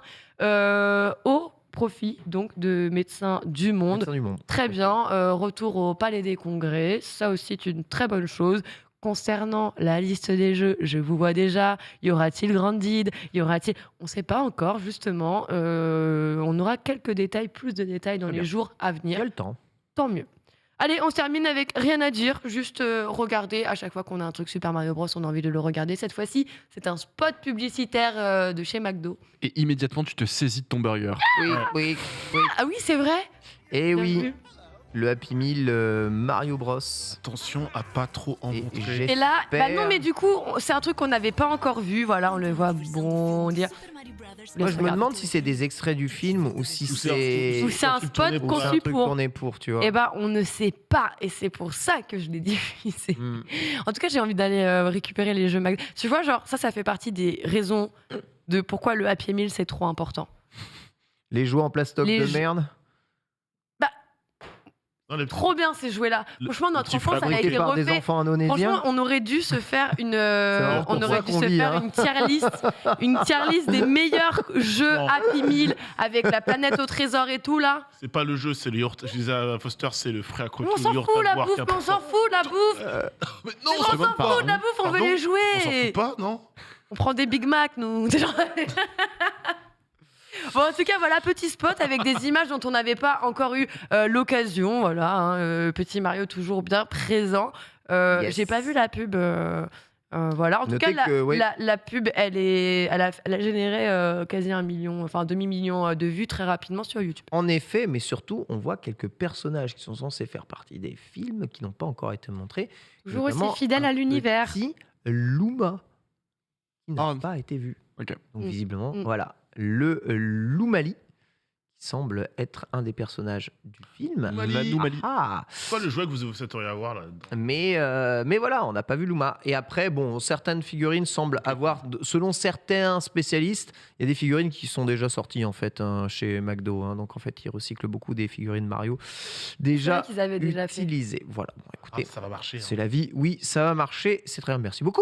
au profit donc de Médecins du Monde. Médecins du monde. Très bien, retour au Palais des Congrès, ça aussi est une très bonne chose. Concernant la liste des jeux, je vous vois déjà, y aura-t-il Grandid, y aura-t-il... On ne sait pas encore justement, on aura quelques détails, plus de détails dans Très les bien. jours à Il y venir. a le temps. Tant mieux. Allez, on se termine avec rien à dire, juste regarder. À chaque fois qu'on a un truc Super Mario Bros, on a envie de le regarder. Cette fois-ci, c'est un spot publicitaire de chez McDo. Et immédiatement, tu te saisis de ton burger. Oui. Ah oui, c'est vrai. Et Bien oui, vu. le Happy Meal Mario Bros. Attention à pas trop en Et montrer. Et là, bah J'espère. non, mais du coup, c'est un truc qu'on n'avait pas encore vu. Voilà, on le voit bondir. Moi, je me Regarde. demande si c'est des extraits du film ou si Ou c'est Ou c'est un truc spot tourné pour ou c'est un conçu truc pour. tourné pour, tu vois. Eh ben, on ne sait pas, et c'est pour ça que je l'ai diffusé. Hmm. En tout cas, j'ai envie d'aller récupérer les jeux McDo. Tu vois, genre, ça fait partie des raisons de pourquoi le Happy Meal, c'est trop important. Les jouets en plastoc Les de jeux- merde. Non, les Trop bien ces jouets-là. Le- Franchement, le notre petit enfance, elle a Fabriqués été par des refait. enfants Franchement, indonésiens. on aurait dû se faire vraiment pour on ça aurait dû qu'on se vit, faire hein. une tier list des meilleurs jeux Non. Happy Meal avec la planète au trésor et tout là. C'est pas le jeu, c'est le yaourt. Je disais à Foster, c'est le frais à croquer. On s'en le yaourt fout à la boire bouffe, qui a on pas- s'en fout la bouffe. Mais non, On c'est s'en même pas. fout de la bouffe, on veut Pardon les On s'en jouer. fout pas, non On prend des Big Mac, nous. Bon, en tout cas, voilà, petit spot avec des images dont on n'avait pas encore eu l'occasion. Voilà, hein, petit Mario toujours bien présent. Yes. J'ai pas vu la pub. Voilà. En tout Notez cas, que, ouais. la pub, elle a généré quasi 1 million, enfin demi-million de vues très rapidement sur YouTube. En effet, mais surtout, on voit quelques personnages qui sont censés faire partie des films qui n'ont pas encore été montrés. Toujours aussi Notamment fidèle un à l'univers. Petit Luma qui n'a Ah. pas été vu. Ok. Donc Mm. visiblement, Mm. voilà, le Lumali qui semble être un des personnages du film. Lumali. Ah, C'est quoi le jouet que vous souhaiteriez avoir là mais voilà, on n'a pas vu Luma. Et après, bon, certaines figurines semblent avoir, selon certains spécialistes, il y a des figurines qui sont déjà sorties en fait chez McDo. Donc en fait, ils recyclent beaucoup des figurines Mario déjà C'est vrai qu'ils avaient déjà fait. utilisées. Voilà, bon, écoutez, Ça va marcher. c'est la vie. Oui, ça va marcher. C'est très bien. Merci beaucoup,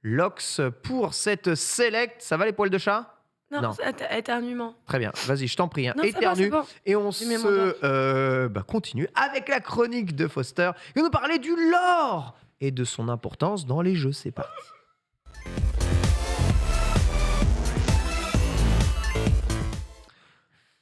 Lox, pour cette select. Ça va les poils de chat? Non. Non, c'est éternuement. Très bien. Vas-y, je t'en prie. Non, c'est bon, Éternue. c'est bon. Et on J'ai mis mon doigt. continue avec la chronique de Foster. Il va nous parler du lore et de son importance dans les jeux. C'est parti.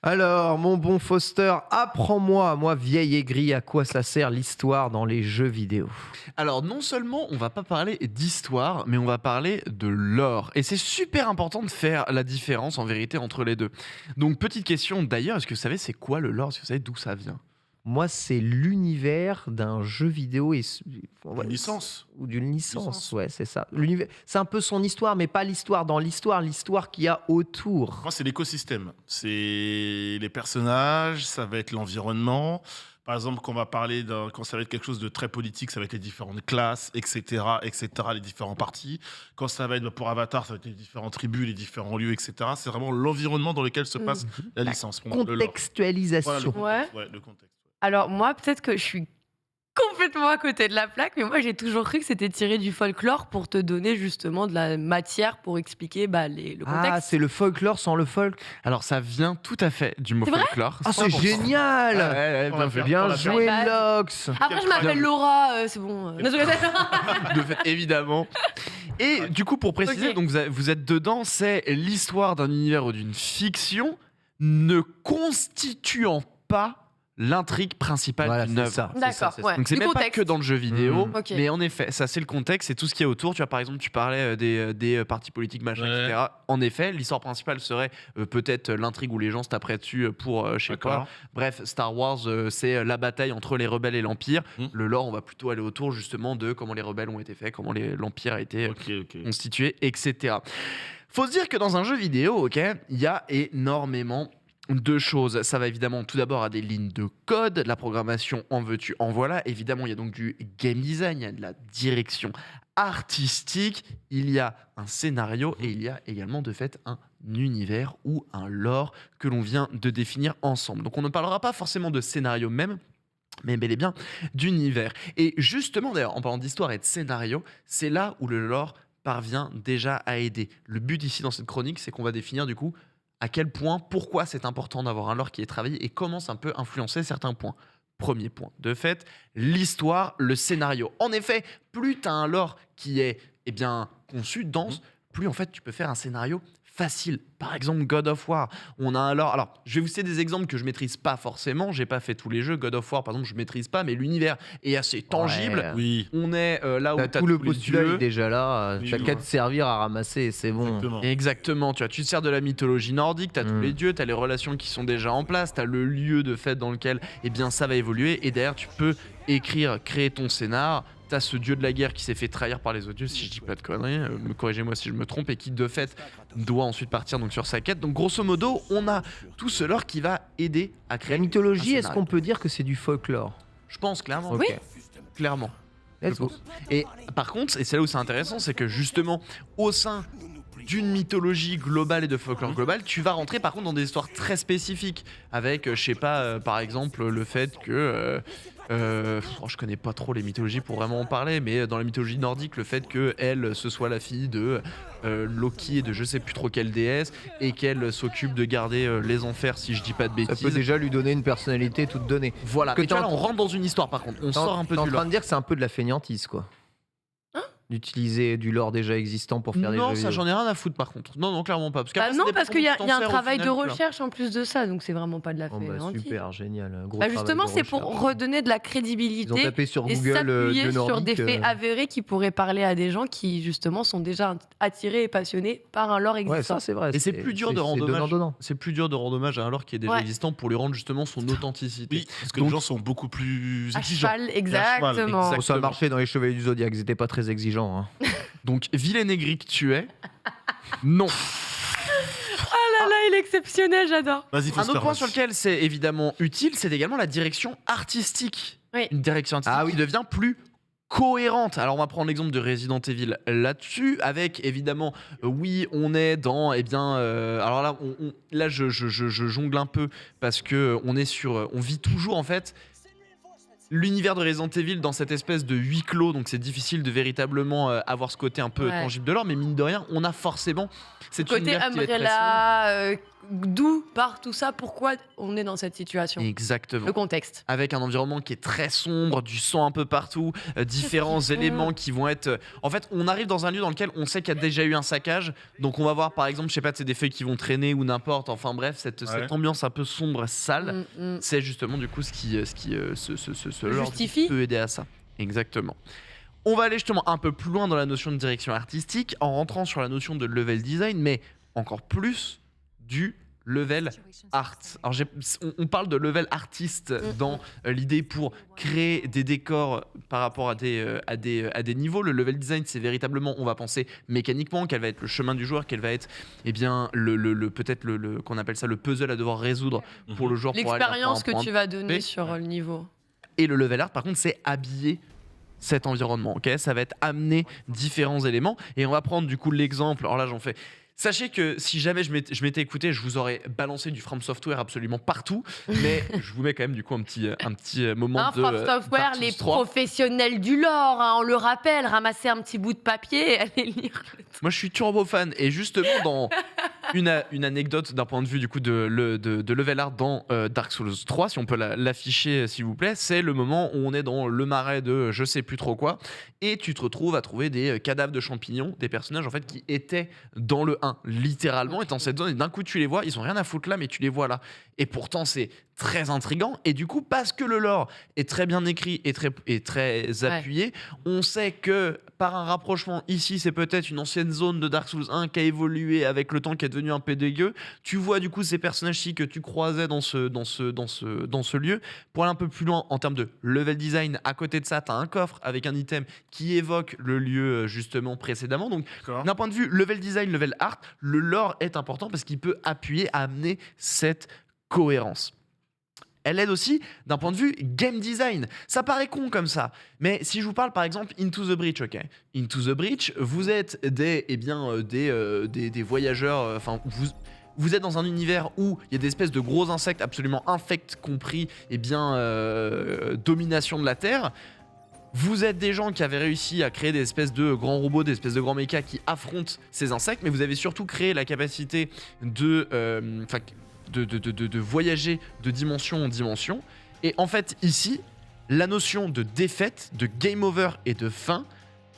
Alors, mon bon Foster, apprends-moi, moi vieille aigrie, à quoi ça sert l'histoire dans les jeux vidéo? Alors, non seulement on va pas parler d'histoire, mais on va parler de lore. Et c'est super important de faire la différence en vérité entre les deux. Donc, petite question d'ailleurs, est-ce que vous savez c'est quoi le lore? Est-ce que vous savez d'où ça vient? Moi, c'est l'univers d'un jeu vidéo et Une licence. ou d'une licence. Licence. Ouais, c'est ça. L'univers, c'est un peu son histoire, mais pas l'histoire dans l'histoire, l'histoire qu'il y a autour. Moi, c'est l'écosystème. C'est les personnages, ça va être l'environnement. Par exemple, quand ça va être quelque chose de très politique, ça va être les différentes classes, etc., les différents partis. Quand ça va être pour Avatar, ça va être les différentes tribus, les différents lieux, etc. C'est vraiment l'environnement dans lequel se passe la licence. pour moi, le lore. Contextualisation. Voilà, le contexte. Ouais, le contexte. Alors moi, peut-être que je suis complètement à côté de la plaque, mais moi j'ai toujours cru que c'était tiré du folklore pour te donner justement de la matière pour expliquer le contexte. Ah, c'est le folklore sans le folk. Alors, ça vient tout à fait du mot C'est vrai folklore. Ah, c'est 100%. génial. Ouais, ouais, On bien va fait. faire. Bien Pour la joué, faire. Lox. Après, je m'appelle Laura, c'est bon. Non, De fait, évidemment. Et du coup, pour préciser, Ok. donc vous êtes dedans, c'est l'histoire d'un univers ou d'une fiction ne constituant pas l'intrigue principale Voilà, d'une c'est œuvre. ça. c'est D'accord, ça, c'est ça. ouais. Donc c'est Du même pas contexte. que dans le jeu vidéo, Mhm. Ok. mais en effet, ça c'est le contexte, c'est tout ce qui est autour. Tu vois, par exemple, tu parlais des partis politiques, machin, Ouais. etc. En effet, l'histoire principale serait peut-être l'intrigue où les gens se taperaient dessus pour, je sais pas. D'accord. Bref, Star Wars, c'est la bataille entre les rebelles et l'Empire. Mhm. Le lore, on va plutôt aller autour justement de comment les rebelles ont été faits, comment l'Empire a été Ok. constitué, etc. Faut se dire que dans un jeu vidéo, ok, il y a énormément de choses. Ça va évidemment tout d'abord à des lignes de code, la programmation en veux-tu, en voilà. Évidemment, il y a donc du game design, il y a de la direction artistique, il y a un scénario et il y a également de fait un univers ou un lore que l'on vient de définir ensemble. Donc on ne parlera pas forcément de scénario même, mais bel et bien d'univers. Et justement, d'ailleurs, en parlant d'histoire et de scénario, c'est là où le lore parvient déjà à aider. Le but ici dans cette chronique, c'est qu'on va définir du coup à quel point, pourquoi c'est important d'avoir un lore qui est travaillé et comment ça peut influencer certains points. Premier point, de fait, l'histoire, le scénario. En effet, plus tu as un lore qui est conçu, dense, plus en fait tu peux faire un scénario facile. Par exemple, God of War, on a un lore. Alors, je vais vous citer des exemples que je maîtrise pas forcément. J'ai pas fait tous les jeux. God of War, par exemple, je maîtrise pas, mais l'univers est assez tangible. Ouais. Oui. On est là où T'as t'as tout le tous les postulat dieux. il est déjà là. Oui, T'as oui, qu'à ouais. te servir à ramasser, c'est bon. Exactement. Exactement, tu vois, tu te sers de la mythologie nordique, tu as tous Mm. les dieux, tu as les relations qui sont déjà en place, tu as le lieu de fête dans lequel ça va évoluer et derrière tu peux créer ton scénar. Tu as ce dieu de la guerre qui s'est fait trahir par les autres dieux, si je dis pas de conneries, corrigez-moi si je me trompe, et qui de fait doit ensuite partir donc sur sa quête. Donc grosso modo, on a tout ce lore qui va aider à créer La mythologie, un est-ce qu'on peut dire que c'est du folklore? Je pense clairement. Ok. Clairement. Let's Je go. pense. Et par contre, et c'est là où c'est intéressant, c'est que justement, au sein d'une mythologie globale et de folklore global, tu vas rentrer par contre dans des histoires très spécifiques, avec, je sais pas, par exemple, le fait que... je connais pas trop les mythologies pour vraiment en parler, mais dans la mythologie nordique, le fait qu'elle, ce soit la fille de Loki et de je sais plus trop quelle déesse, et qu'elle s'occupe de garder les enfers, si je dis pas de Ça bêtises. peut déjà lui donner une personnalité toute donnée. Voilà, Que mais tu vois, t'es là, en- on rentre dans une histoire par contre, on sort un peu T'es en du train lore. de dire que c'est un peu de la fainéantise, quoi. d'utiliser du lore déjà existant pour faire des jeux Non, ça vidéo. j'en ai rien à foutre par contre. Non, clairement pas. Parce, Bah qu'après, ça non, dépend parce qu'il y a comment tu t'en un sers au travail de final, tu vois. recherche en plus de ça, donc c'est vraiment pas de la Oh, bah, fainéantise. super, génial. Un gros Bah travail justement, de c'est pour recherche. redonner de la Ils ont crédibilité tapé sur et Google s'appuyer dieu sur des nordique, faits avérés qui pourraient parler à des gens qui justement sont déjà attirés et passionnés par un lore Ouais, existant. ça c'est vrai. Et c'est plus dur de rendre c'est hommage. donnant. C'est plus dur de rendre hommage à un lore qui est déjà Ouais. existant pour lui rendre justement son authenticité. Oui, parce que Donc- les gens sont beaucoup plus À exigeants. cheval, cheval, exactement. Bon, ça Exactement. marchait dans les Chevaliers du Zodiaque, ils étaient pas très exigeants. Hein. Donc, vilain aigri que tu es, non. Ah là, il est exceptionnel, j'adore. Vas-y, Un Foster. autre point vas-y. sur lequel c'est évidemment utile, c'est également la direction artistique. Oui. Une direction artistique Ah oui. qui devient plus cohérente. Alors on va prendre l'exemple de Resident Evil là-dessus, avec évidemment, oui, on est dans, eh bien, alors là, là je jongle un peu parce que on est sur, on vit toujours en fait l'univers de Resident Evil dans cette espèce de huis clos, donc c'est difficile de véritablement avoir ce côté un peu Ouais. tangible de l'or, mais mine de rien, on a forcément cette Côté univers qui va être très sombre. Umbrella, d'où part tout ça, pourquoi on est dans cette situation. Exactement. Le contexte. Avec un environnement qui est très sombre, du sang un peu partout, différents qu'ils font éléments qui vont être... En fait, on arrive dans un lieu dans lequel on sait qu'il y a déjà eu un saccage, donc on va voir par exemple, je sais pas, c'est des feuilles qui vont traîner ou n'importe, enfin bref, cette ambiance un peu sombre, sale, c'est justement du coup ce lore justifie. peut aider à ça. Exactement. On va aller justement un peu plus loin dans la notion de direction artistique, en rentrant sur la notion de level design, mais encore plus du level art. Alors on parle de level artiste dans l'idée pour créer des décors par rapport à des niveaux. Le level design, c'est véritablement, on va penser mécaniquement, quel va être le chemin du joueur, quel va être, eh bien, peut-être qu'on appelle ça le puzzle à devoir résoudre pour le joueur. pour aller d'un point A à un L'expérience que point tu vas donner B. sur le niveau. Et le level art, par contre, c'est habiller cet environnement. Ok, ça va être amener différents éléments. Et on va prendre du coup l'exemple. Alors là, j'en fais. Sachez que si jamais je m'étais écouté, je vous aurais balancé du From Software absolument partout. Mais je vous mets quand même du coup un petit moment Hein, de From Software, Dark Souls les 3. professionnels du lore, hein, on le rappelle, ramasser un petit bout de papier et aller lire. Moi, je suis turbo fan. Et justement, dans une anecdote d'un point de vue du coup de level art dans Dark Souls 3, si on peut l'afficher s'il vous plaît, c'est le moment où on est dans le marais de je sais plus trop quoi, et tu te retrouves à trouver des cadavres de champignons, des personnages en fait qui étaient dans le 1, littéralement étant dans cette zone, et d'un coup tu les vois, ils ont rien à foutre là, mais tu les vois là. Et pourtant c'est très intriguant, et du coup parce que le lore est très bien écrit et très appuyé, on sait que par un rapprochement ici, c'est peut-être une ancienne zone de Dark Souls 1 qui a évolué avec le temps, qui est devenu un peu dégueu. Tu vois du coup ces personnages-ci que tu croisais dans ce lieu. Pour aller un peu plus loin en termes de level design, à côté de ça, tu as un coffre avec un item qui évoque le lieu justement précédemment. Donc d'un point de vue level design, level art, le lore est important parce qu'il peut appuyer à amener cette cohérence. Elle aide aussi d'un point de vue game design. Ça paraît con comme ça, mais si je vous parle par exemple Into the Breach, ok, Into the Breach, vous êtes des voyageurs, enfin vous êtes dans un univers où il y a des espèces de gros insectes absolument infects, compris domination de la Terre. Vous êtes des gens qui avaient réussi à créer des espèces de grands robots, des espèces de grands mechas qui affrontent ces insectes, mais vous avez surtout créé la capacité de voyager de dimension en dimension. Et en fait, ici, la notion de défaite, de game over et de fin,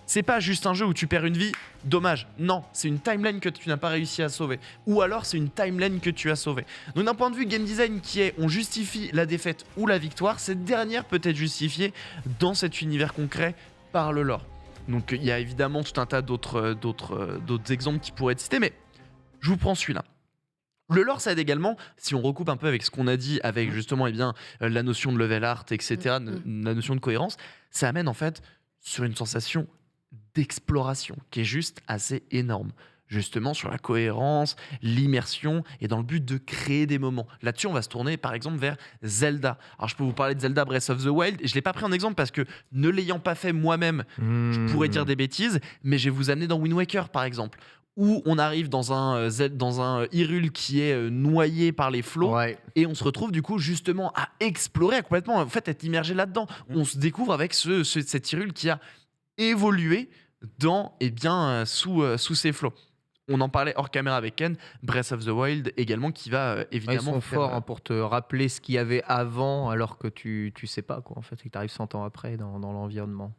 c'est pas juste un jeu où tu perds une vie, dommage. Non, c'est une timeline que tu n'as pas réussi à sauver. Ou alors, c'est une timeline que tu as sauvée. Donc, d'un point de vue game design qui est on justifie la défaite ou la victoire, cette dernière peut être justifiée dans cet univers concret par le lore. Donc, il y a évidemment tout un tas d'autres exemples qui pourraient être cités, mais je vous prends celui-là. Le lore, ça aide également, si on recoupe un peu avec ce qu'on a dit, avec justement la notion de level art, etc., la notion de cohérence, ça amène en fait sur une sensation d'exploration qui est juste assez énorme. Justement sur la cohérence, l'immersion et dans le but de créer des moments. Là-dessus, on va se tourner par exemple vers Zelda. Alors je peux vous parler de Zelda Breath of the Wild, et je ne l'ai pas pris en exemple parce que ne l'ayant pas fait moi-même, je pourrais dire des bêtises, mais je vais vous amener dans Wind Waker par exemple, où on arrive dans un Hyrule qui est noyé par les flots, et on se retrouve du coup justement à explorer, à complètement en fait être immergé là-dedans. On se découvre avec cet Hyrule qui a évolué dans sous ces flots. On en parlait hors caméra avec Ken, Breath of the Wild également, qui va évidemment ils sont forts pour te rappeler ce qu'il y avait avant, alors que tu sais pas quoi en fait, et que tu arrives 100 ans après dans l'environnement.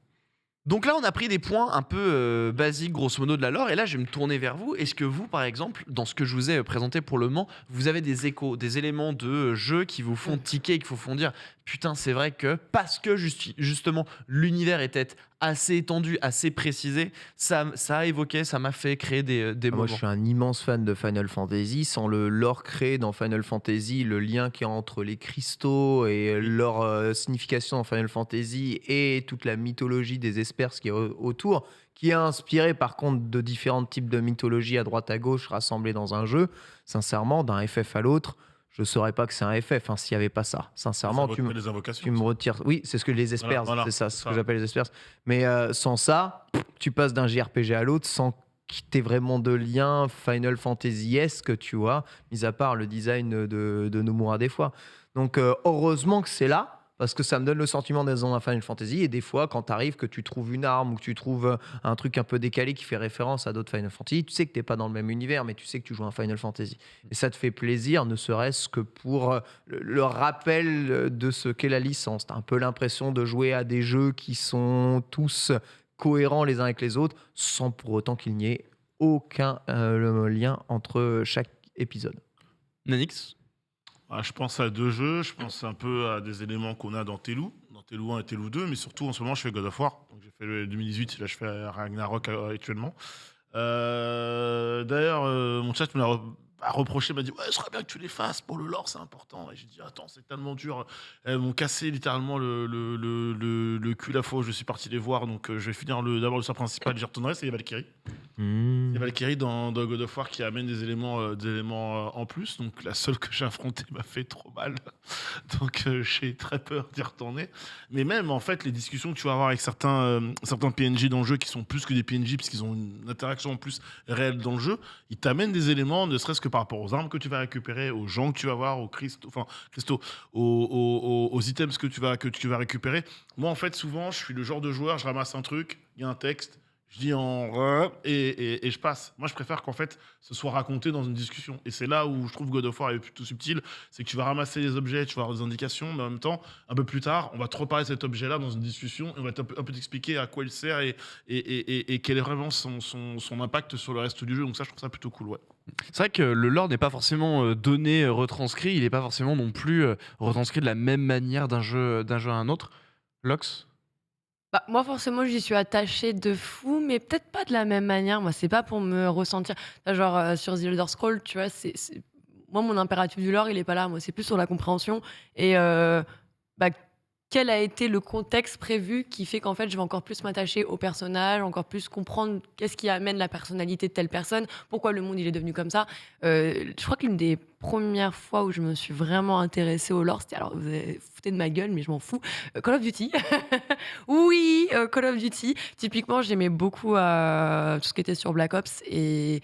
Donc là, on a pris des points un peu basiques, grosso modo, de la lore. Et là, je vais me tourner vers vous. Est-ce que vous, par exemple, dans ce que je vous ai présenté pour le moment, vous avez des échos, des éléments de jeu qui vous font tiquer et qui vous font dire « Putain, c'est vrai que parce que justement, l'univers était assez étendu, assez précisé, ça a évoqué, ça m'a fait créer des Moi, moments. je suis un immense fan de Final Fantasy. Sans le lore créé dans Final Fantasy, le lien qu'il y a entre les cristaux et leur signification dans Final Fantasy et toute la mythologie des espers qui est autour, qui est inspiré par contre de différents types de mythologie à droite à gauche rassemblées dans un jeu. Sincèrement, d'un FF à l'autre, je ne saurais pas que c'est un FF s'il n'y avait pas ça. Sincèrement, Les invocations. tu me retires. Oui, c'est ce que les espers, Voilà, c'est ça, c'est ce que ça. j'appelle les espers. Mais sans ça, tu passes d'un JRPG à l'autre sans qu'il t'ait vraiment de lien Final Fantasy-esque, tu vois, mis à part le design de Nomura des fois. Donc heureusement que c'est là, parce que ça me donne le sentiment d'être dans un Final Fantasy. Et des fois, quand tu arrives, que tu trouves une arme ou que tu trouves un truc un peu décalé qui fait référence à d'autres Final Fantasy, tu sais que tu n'es pas dans le même univers, mais tu sais que tu joues un Final Fantasy. Et ça te fait plaisir, ne serait-ce que pour le rappel de ce qu'est la licence. Tu as un peu l'impression de jouer à des jeux qui sont tous cohérents les uns avec les autres, sans pour autant qu'il n'y ait aucun lien entre chaque épisode. Nanix. Je pense à 2 jeux, je pense un peu à des éléments qu'on a dans Telou 1 et Telou 2, mais surtout en ce moment je fais God of War. Donc, j'ai fait le 2018, là je fais Ragnarok actuellement. D'ailleurs, mon chat me l'a reproché, m'a dit ouais, ce serait bien que tu les fasses pour le lore, c'est important. Et j'ai dit attends, c'est tellement dur. Elles m'ont cassé littéralement le cul la fois où je suis parti les voir, donc je vais finir d'abord le sort principal, j'y retournerai, c'est les Valkyries. Il y a Valkyrie dans God of War qui amène des éléments en plus. Donc la seule que j'ai affrontée m'a fait trop mal. Donc j'ai très peur d'y retourner. Mais même en fait, les discussions que tu vas avoir avec certains PNJ dans le jeu qui sont plus que des PNJ puisqu'ils ont une interaction en plus réelle dans le jeu, ils t'amènent des éléments, ne serait-ce que par rapport aux armes que tu vas récupérer, aux gens que tu vas voir, aux cristaux, aux items que tu vas récupérer. Moi en fait, souvent, je suis le genre de joueur, je ramasse un truc, il y a un texte. Je dis et je passe. Moi, je préfère qu'en fait, ce soit raconté dans une discussion. Et c'est là où je trouve God of War est plutôt subtil. C'est que tu vas ramasser les objets, tu vas avoir des indications, mais en même temps, un peu plus tard, on va te reparler de cet objet-là dans une discussion et on va un peu t'expliquer à quoi il sert et quel est vraiment son impact sur le reste du jeu. Donc ça, je trouve ça plutôt cool, ouais. C'est vrai que le lore n'est pas forcément donné, retranscrit. Il n'est pas forcément non plus retranscrit de la même manière d'un jeu à un autre. Lox. Bah, moi, forcément, j'y suis attachée de fou, mais peut-être pas de la même manière. Moi, c'est pas pour me ressentir. Là, genre, sur The Elder Scrolls, tu vois, moi, mon impératif du lore, il est pas là. Moi, c'est plus sur la compréhension. Et bah, quel a été le contexte prévu qui fait qu'en fait, je vais encore plus m'attacher au personnage, encore plus comprendre qu'est-ce qui amène la personnalité de telle personne, pourquoi le monde il est devenu comme ça. Je crois que l'une des premières fois où je me suis vraiment intéressée au lore, c'était, alors vous foutez de ma gueule, mais je m'en fous, Call of Duty. Oui, Call of Duty. Typiquement, j'aimais beaucoup tout ce qui était sur Black Ops et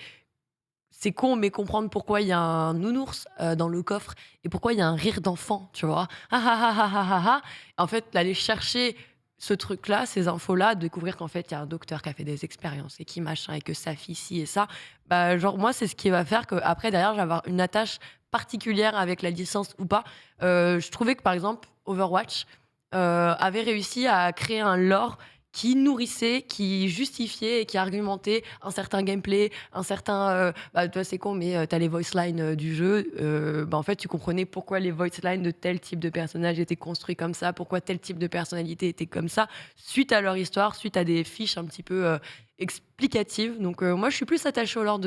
c'est con, mais comprendre pourquoi il y a un nounours dans le coffre et pourquoi il y a un rire d'enfant, tu vois. Ah, ah, ah, ah, ah, ah, ah. En fait, d'aller chercher ce truc-là, ces infos-là, découvrir qu'en fait, il y a un docteur qui a fait des expériences et qui machin et que ça fait ci et ça. Bah, genre, moi, c'est ce qui va faire qu'après, derrière, je vais avoir une attache particulière avec la licence ou pas. Je trouvais que, par exemple, Overwatch avait réussi à créer un lore qui nourrissait, qui justifiait et qui argumentait un certain gameplay, un certain... toi, c'est con, mais t'as les voice lines du jeu. En fait, tu comprenais pourquoi les voice lines de tel type de personnage étaient construits comme ça, pourquoi tel type de personnalité était comme ça, suite à leur histoire, suite à des fiches un petit peu explicatives. Donc, moi, je suis plus attachée au lore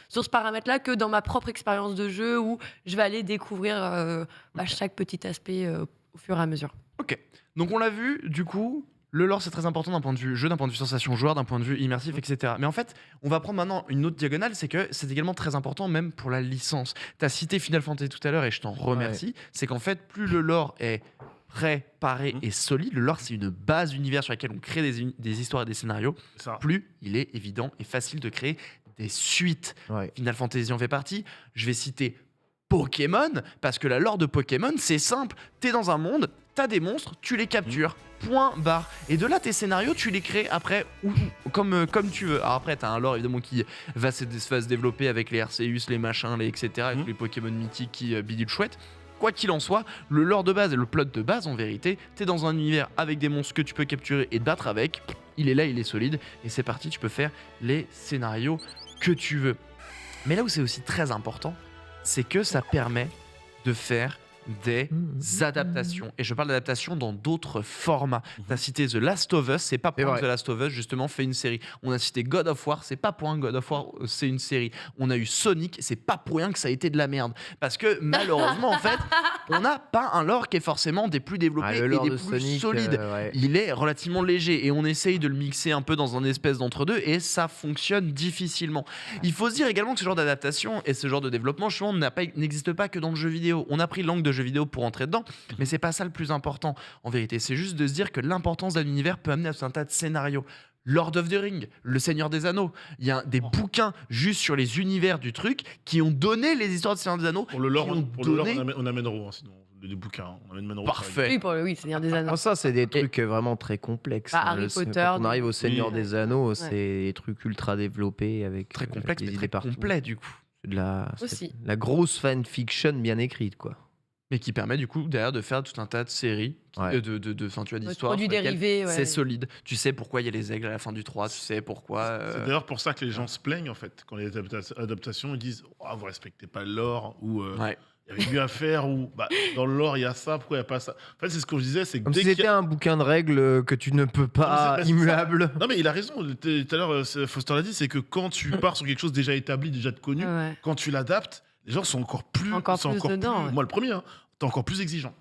sur ce paramètre-là que dans ma propre expérience de jeu où je vais aller découvrir chaque petit aspect au fur et à mesure. Ok. Donc, on l'a vu, du coup... Le lore, c'est très important d'un point de vue jeu, d'un point de vue sensation joueur, d'un point de vue immersif, etc. Mais en fait, on va prendre maintenant une autre diagonale, c'est que c'est également très important même pour la licence. Tu as cité Final Fantasy tout à l'heure et je t'en remercie. Ouais. C'est qu'en fait, plus le lore est préparé et solide, le lore, c'est une base univers sur laquelle on crée des histoires et des scénarios, plus il est évident et facile de créer des suites. Ouais. Final Fantasy en fait partie. Je vais citer Pokémon, parce que la lore de Pokémon, c'est simple. T'es dans un monde, t'as des monstres, tu les captures. Point barre. Et de là, tes scénarios, tu les crées après comme tu veux. Alors après, t'as un lore évidemment qui va se développer avec les Arceus, les machins, les etc. Et tous les Pokémon mythiques qui bidule chouette. Quoi qu'il en soit, le lore de base et le plot de base, en vérité, t'es dans un univers avec des monstres que tu peux capturer et te battre avec. il est là, il est solide, et c'est parti, tu peux faire les scénarios que tu veux. Mais là où c'est aussi très important, c'est que ça permet de faire des adaptations. Et je parle d'adaptations dans d'autres formats. Tu as cité The Last of Us, c'est pas pour vrai. The Last of Us, justement, fait une série. On a cité God of War, c'est pas pour un God of War, c'est une série. On a eu Sonic, c'est pas pour rien que ça a été de la merde. Parce que malheureusement, en fait, on n'a pas un lore qui est forcément des plus développés le et lore des de plus Sonic, solides. ouais. Il est relativement léger et on essaye de le mixer un peu dans un espèce d'entre-deux et ça fonctionne difficilement. Il faut se dire également que ce genre d'adaptation et ce genre de développement justement, n'existe pas que dans le jeu vidéo. On a pris l'angle de jeu vidéo pour entrer dedans, mais c'est pas ça le plus important en vérité. C'est juste de se dire que l'importance d'un univers peut amener à tout un tas de scénarios. Lord of the Ring, Le Seigneur des Anneaux. Il y a des bouquins juste sur les univers du truc qui ont donné les histoires du Seigneur des Anneaux. Pour le lore, qui ont donné- on amène Ro, sinon. Des bouquins, on amène Manro. Parfait. Oui, Seigneur des Anneaux. Ah, ça, c'est des trucs vraiment très complexes. Bah, Harry C'est- Potter, Quand on arrive au Seigneur oui. des Anneaux, c'est des trucs ultra développés avec Très avec complexe, des mais idées très partout. complet du coup. C'est de la, Aussi. c'est la grosse fanfiction bien écrite, quoi. Mais qui permet du coup derrière de faire tout un tas de séries, Ouais. enfin, tu as De d'histoires. produits sur lesquelles dérivés, ouais. C'est solide. Tu sais pourquoi il y a les aigles à la fin du 3, tu sais pourquoi. C'est d'ailleurs pour ça que les gens se plaignent en fait. Quand les adaptations, ils disent oh, vous respectez pas le lore ou Ouais. il y avait mieux à faire ou bah, dans le lore il y a ça, pourquoi il n'y a pas ça. En fait, c'est ce que je disais, c'est que Comme dès si qu'il y c'était a- un bouquin de règles que tu ne peux pas, Non, mais c'est immuable. Non mais il a raison. Tout à l'heure, Foster l'a dit, c'est que quand tu pars sur quelque chose déjà établi, déjà de connu, Ouais. quand tu l'adaptes, les gens sont encore plus, Encore sont plus dedans, ouais. Moi le premier, hein, t'es encore plus exigeant.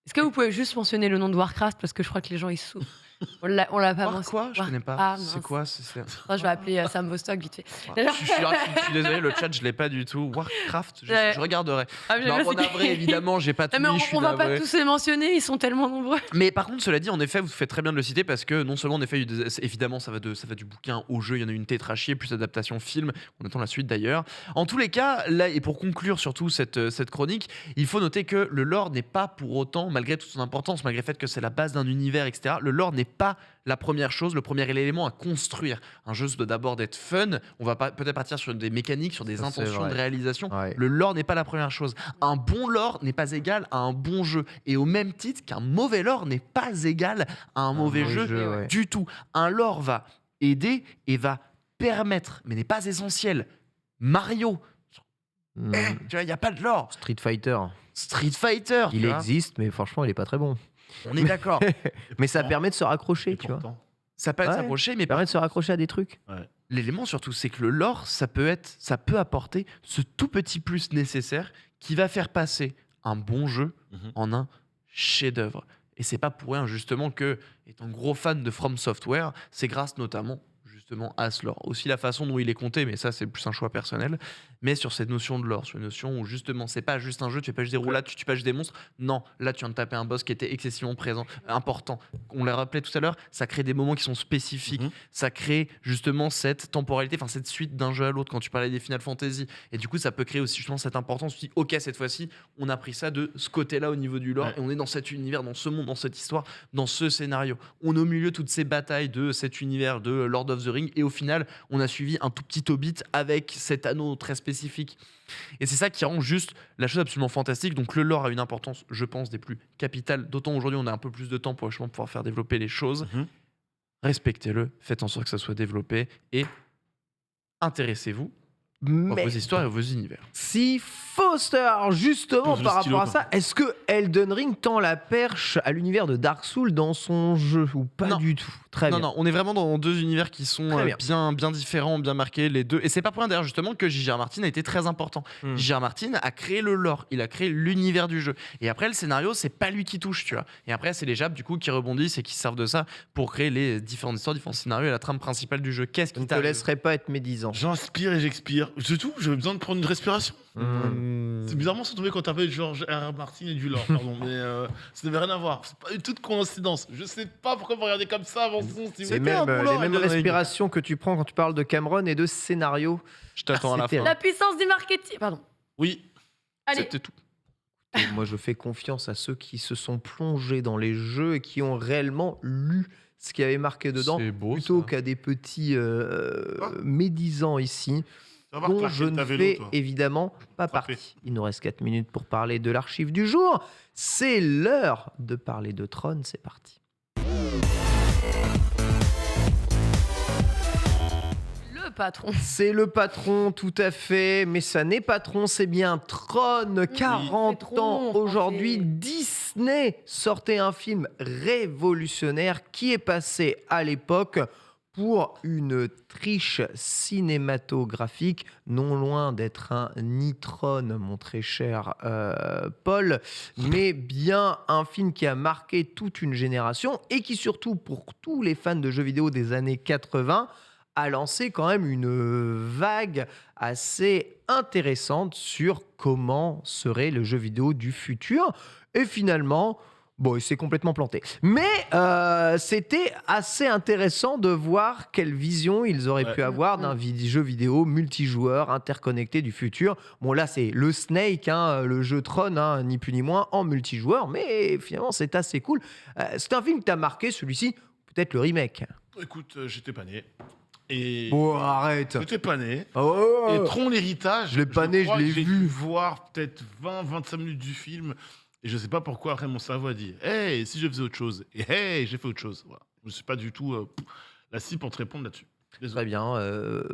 Est-ce que vous pouvez juste mentionner le nom de Warcraft parce que je crois que les gens ils souffrent. On l'a pas War mentionné. quoi Je connais pas. Ah, c'est mince. quoi c'est- Attends, je vais appeler Sam Vostok vite fait. je suis désolé, le chat je l'ai pas du tout. Warcraft, Ouais. je regarderai. Ah, mais Non, je sais. navré, évidemment, j'ai pas tout Non, mais mis, je suis on va pas navré. tous les mentionner, ils sont tellement nombreux. Mais par contre, cela dit, en effet, vous faites très bien de le citer parce que non seulement en effet, évidemment, ça va du bouquin au jeu, il y en a une tétrachier, plus adaptation film, on attend la suite d'ailleurs. En tous les cas, là, et pour conclure surtout cette chronique, il faut noter que le lore n'est pas pour autant, malgré toute son importance, malgré le fait que c'est la base d'un univers, etc., le lore n'est pas la première chose, le premier élément à construire. Un jeu doit d'abord d'être fun, on va peut-être partir sur des mécaniques, sur des Ça, c'est intentions de vrai. réalisation. Ouais. Le lore n'est pas la première chose. Un bon lore n'est pas égal à un bon jeu. Et au même titre qu'un mauvais lore n'est pas égal à un mauvais jeu ouais. du tout. Un lore va aider et va permettre, mais n'est pas essentiel. Mario, Hmm. tu vois, il n'y a pas de lore. Street Fighter, Street Fighter, il tu vois, existe, mais franchement, il est pas très bon. on est d'accord. Mais ça pourtant- permet de se raccrocher, Et tu vois. pourtant, Ça peut Ouais. s'approcher, mais Ça permet de se raccrocher à des trucs. l'élément surtout, c'est que le lore, ça peut apporter ce tout petit plus nécessaire qui va faire passer un bon jeu Mhm. en un chef-d'œuvre. Et c'est pas pour rien justement que, étant gros fan de From Software, c'est grâce notamment justement à ce lore. Aussi la façon dont il est compté, mais ça c'est plus un choix personnel, mais sur cette notion de lore, sur une notion où justement c'est pas juste un jeu, tu fais pas juste des roulades, tu tues pas juste des monstres, non, là tu viens de taper un boss qui était excessivement présent, important. On l'a rappelé tout à l'heure, ça crée des moments qui sont spécifiques, Mhm. ça crée justement cette temporalité, enfin cette suite d'un jeu à l'autre quand tu parlais des Final Fantasy, et du coup ça peut créer aussi justement cette importance, tu dis ok cette fois-ci on a pris ça de ce côté-là au niveau du lore, Ouais. et on est dans cet univers, dans ce monde, dans cette histoire, dans ce scénario. On est au milieu de toutes ces batailles de cet univers de Lord of the Rings et au final, on a suivi un tout petit Hobbit avec cet anneau très spécifique. Et c'est ça qui rend juste la chose absolument fantastique. Donc le lore a une importance, je pense, des plus capitales. D'autant aujourd'hui, on a un peu plus de temps pour justement pouvoir faire développer les choses. Mhm. Respectez-le, faites en sorte que ça soit développé et intéressez-vous à Mais vos histoires et à vos univers. si Foster, justement, Pose le par stylo, rapport à quoi. ça, est-ce que Elden Ring tend la perche à l'univers de Dark Souls dans son jeu ou pas Non. du tout? Très Non, bien. non, on est vraiment dans deux univers qui sont Très bien. bien différents, bien marqués, les deux. Et c'est pas pour rien d'ailleurs justement que J.J.R. Martin a été très important. Hmm. J.J.R. Martin a créé le lore, il a créé l'univers du jeu. Et après, le scénario, c'est pas lui qui touche, tu vois. Et après, c'est les Japs du coup qui rebondissent et qui servent de ça pour créer les différentes histoires, différents scénarios et la trame principale du jeu. Qu'est-ce Je qui ne te t'arrive laisserai pas être médisant. J'inspire et j'expire. C'est tout, j'avais besoin de prendre une respiration. Hmm. C'est bizarrement ça tombé quand t'appelles George R. Martin et du lore, pardon, mais ça n'avait rien à voir. C'est pas du tout de coïncidence. Je sais pas pourquoi vous regardez comme ça avant son. Si vous C'est mettez un même bon lore, les mêmes Elden Ring. respirations que tu prends quand tu parles de Cameron et de scénario. Je t'attends à la C'était fin. La puissance du marketing. Pardon. Oui, Allez. C'était tout. Et moi, je fais confiance à ceux qui se sont plongés dans les jeux et qui ont réellement lu ce qui avait marqué dedans, C'est beau, plutôt ça. qu'à des petits médisants ici, ça va dont claquer je ta ne vélo, fais toi. évidemment pas Frappé. partie. Il nous reste 4 minutes pour parler de l'archive du jour. C'est l'heure de parler de Tron, c'est parti. Le patron. C'est le patron, tout à fait, mais ça n'est patron, c'est bien Tron, 40 c'est Tron, ans aujourd'hui. français. Disney sortait un film révolutionnaire qui est passé à l'époque pour une triche cinématographique, non loin d'être un Nitron, mon très cher Paul, mais bien un film qui a marqué toute une génération et qui surtout, pour tous les fans de jeux vidéo des années 80, a lancé quand même une vague assez intéressante sur comment serait le jeu vidéo du futur. Et finalement, bon, il s'est complètement planté. Mais c'était assez intéressant de voir quelle vision ils auraient pu avoir d'un jeu vidéo multijoueur interconnecté du futur. Bon, là, c'est le Snake, le jeu Tron, ni plus ni moins, en multijoueur. Mais finalement, c'est assez cool. C'est un film qui t'a marqué, celui-ci, peut-être le remake. Écoute, j'étais pas né. Et Oh, arrête. j'étais pas né. Oh. Et Tron l'héritage, Je l'ai pas né, crois je l'ai que j'ai vu. dû voir peut-être 20-25 minutes du film. Et je sais pas pourquoi après mon cerveau a dit hey, si je faisais autre chose. Et hey, j'ai fait autre chose. Voilà. Je ne suis pas du tout la cible pour te répondre là-dessus. Désolé. Très bien,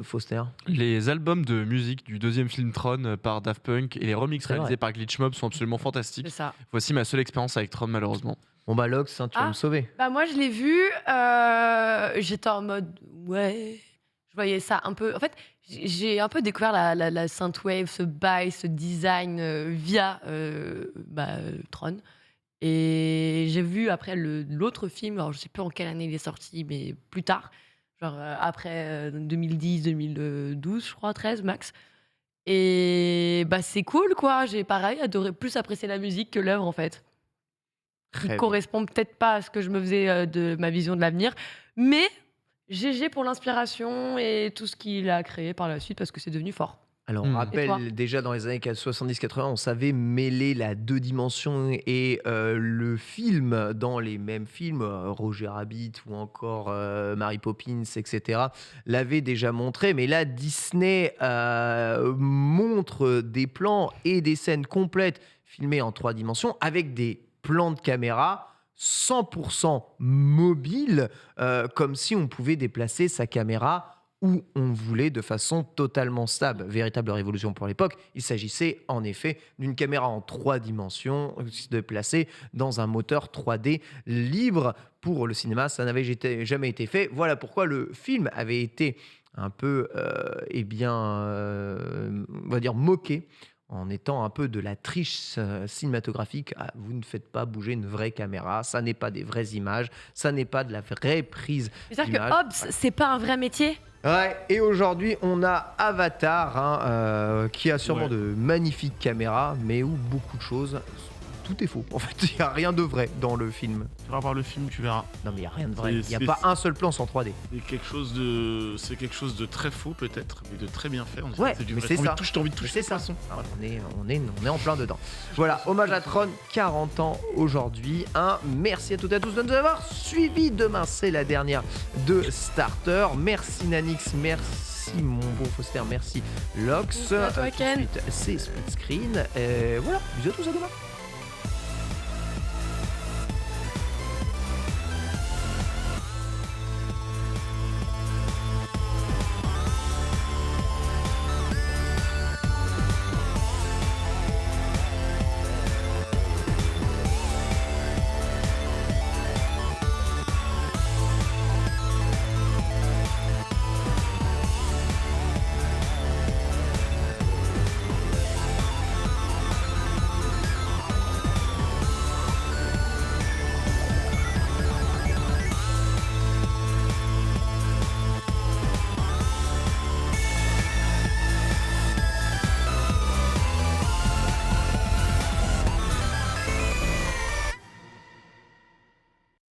Foster. Les albums de musique du deuxième film Tron par Daft Punk et les remixes C'est vrai. réalisés par Glitch Mob sont absolument C'est fantastiques. ça. Voici ma seule expérience avec Tron, malheureusement. Bon bah Lox, tu vas Ah. me sauver. Bah moi je l'ai vu, j'étais en mode ouais, je voyais ça un peu. En fait, j'ai un peu découvert la synthwave, ce bail, ce design via Tron. Et j'ai vu après l'autre film, alors je sais plus en quelle année il est sorti, mais plus tard, genre après 2010, 2012, je crois, 13 max. Et bah c'est cool quoi, j'ai pareil adoré, plus apprécié la musique que l'œuvre en fait. Qui Très bien. correspond peut-être pas à ce que je me faisais de ma vision de l'avenir, mais GG pour l'inspiration et tout ce qu'il a créé par la suite parce que c'est devenu fort. Alors, on Et toi rappelle, déjà dans les années 70-80, on savait mêler la deux dimensions et le film dans les mêmes films, Roger Rabbit ou encore Mary Poppins, etc., l'avait déjà montré. Mais là, Disney montre des plans et des scènes complètes filmées en 3 dimensions avec des plans de caméra 100% mobiles, comme si on pouvait déplacer sa caméra où on voulait de façon totalement stable. Véritable révolution pour l'époque. Il s'agissait en effet d'une caméra en 3 dimensions placée dans un moteur 3D libre. Pour le cinéma, ça n'avait jamais été fait. Voilà pourquoi le film avait été un peu, on va dire moqué en étant un peu de la triche cinématographique. Ah, vous ne faites pas bouger une vraie caméra, ça n'est pas des vraies images, ça n'est pas de la vraie prise C'est-à-dire d'image. que Hobbs, c'est pas un vrai métier. Ouais, et aujourd'hui, on a Avatar, qui a sûrement Ouais. de magnifiques caméras, mais où beaucoup de choses, tout est faux. En fait, il n'y a rien de vrai dans le film. Tu vas voir le film, tu verras. Non, mais il n'y a rien de vrai. C'est- Il n'y a c'est- pas un seul plan sans 3D. C'est quelque chose de très faux peut-être, mais de très bien fait. On dirait Ouais, que c'est du mais vrai. c'est T'as envie ça. de toucher- t'as envie de Mais toucher c'est le ça. poisson. Ah, on est en plein dedans. Voilà, hommage à Tron, 40 ans aujourd'hui. Merci à toutes et à tous de nous avoir suivis. Demain, c'est la dernière de Starter. Merci Nanix, merci mon bon Foster, merci Lox. Merci à toi, Tout de Ken. suite, c'est Split Screen. Voilà, bisous à tous, à demain.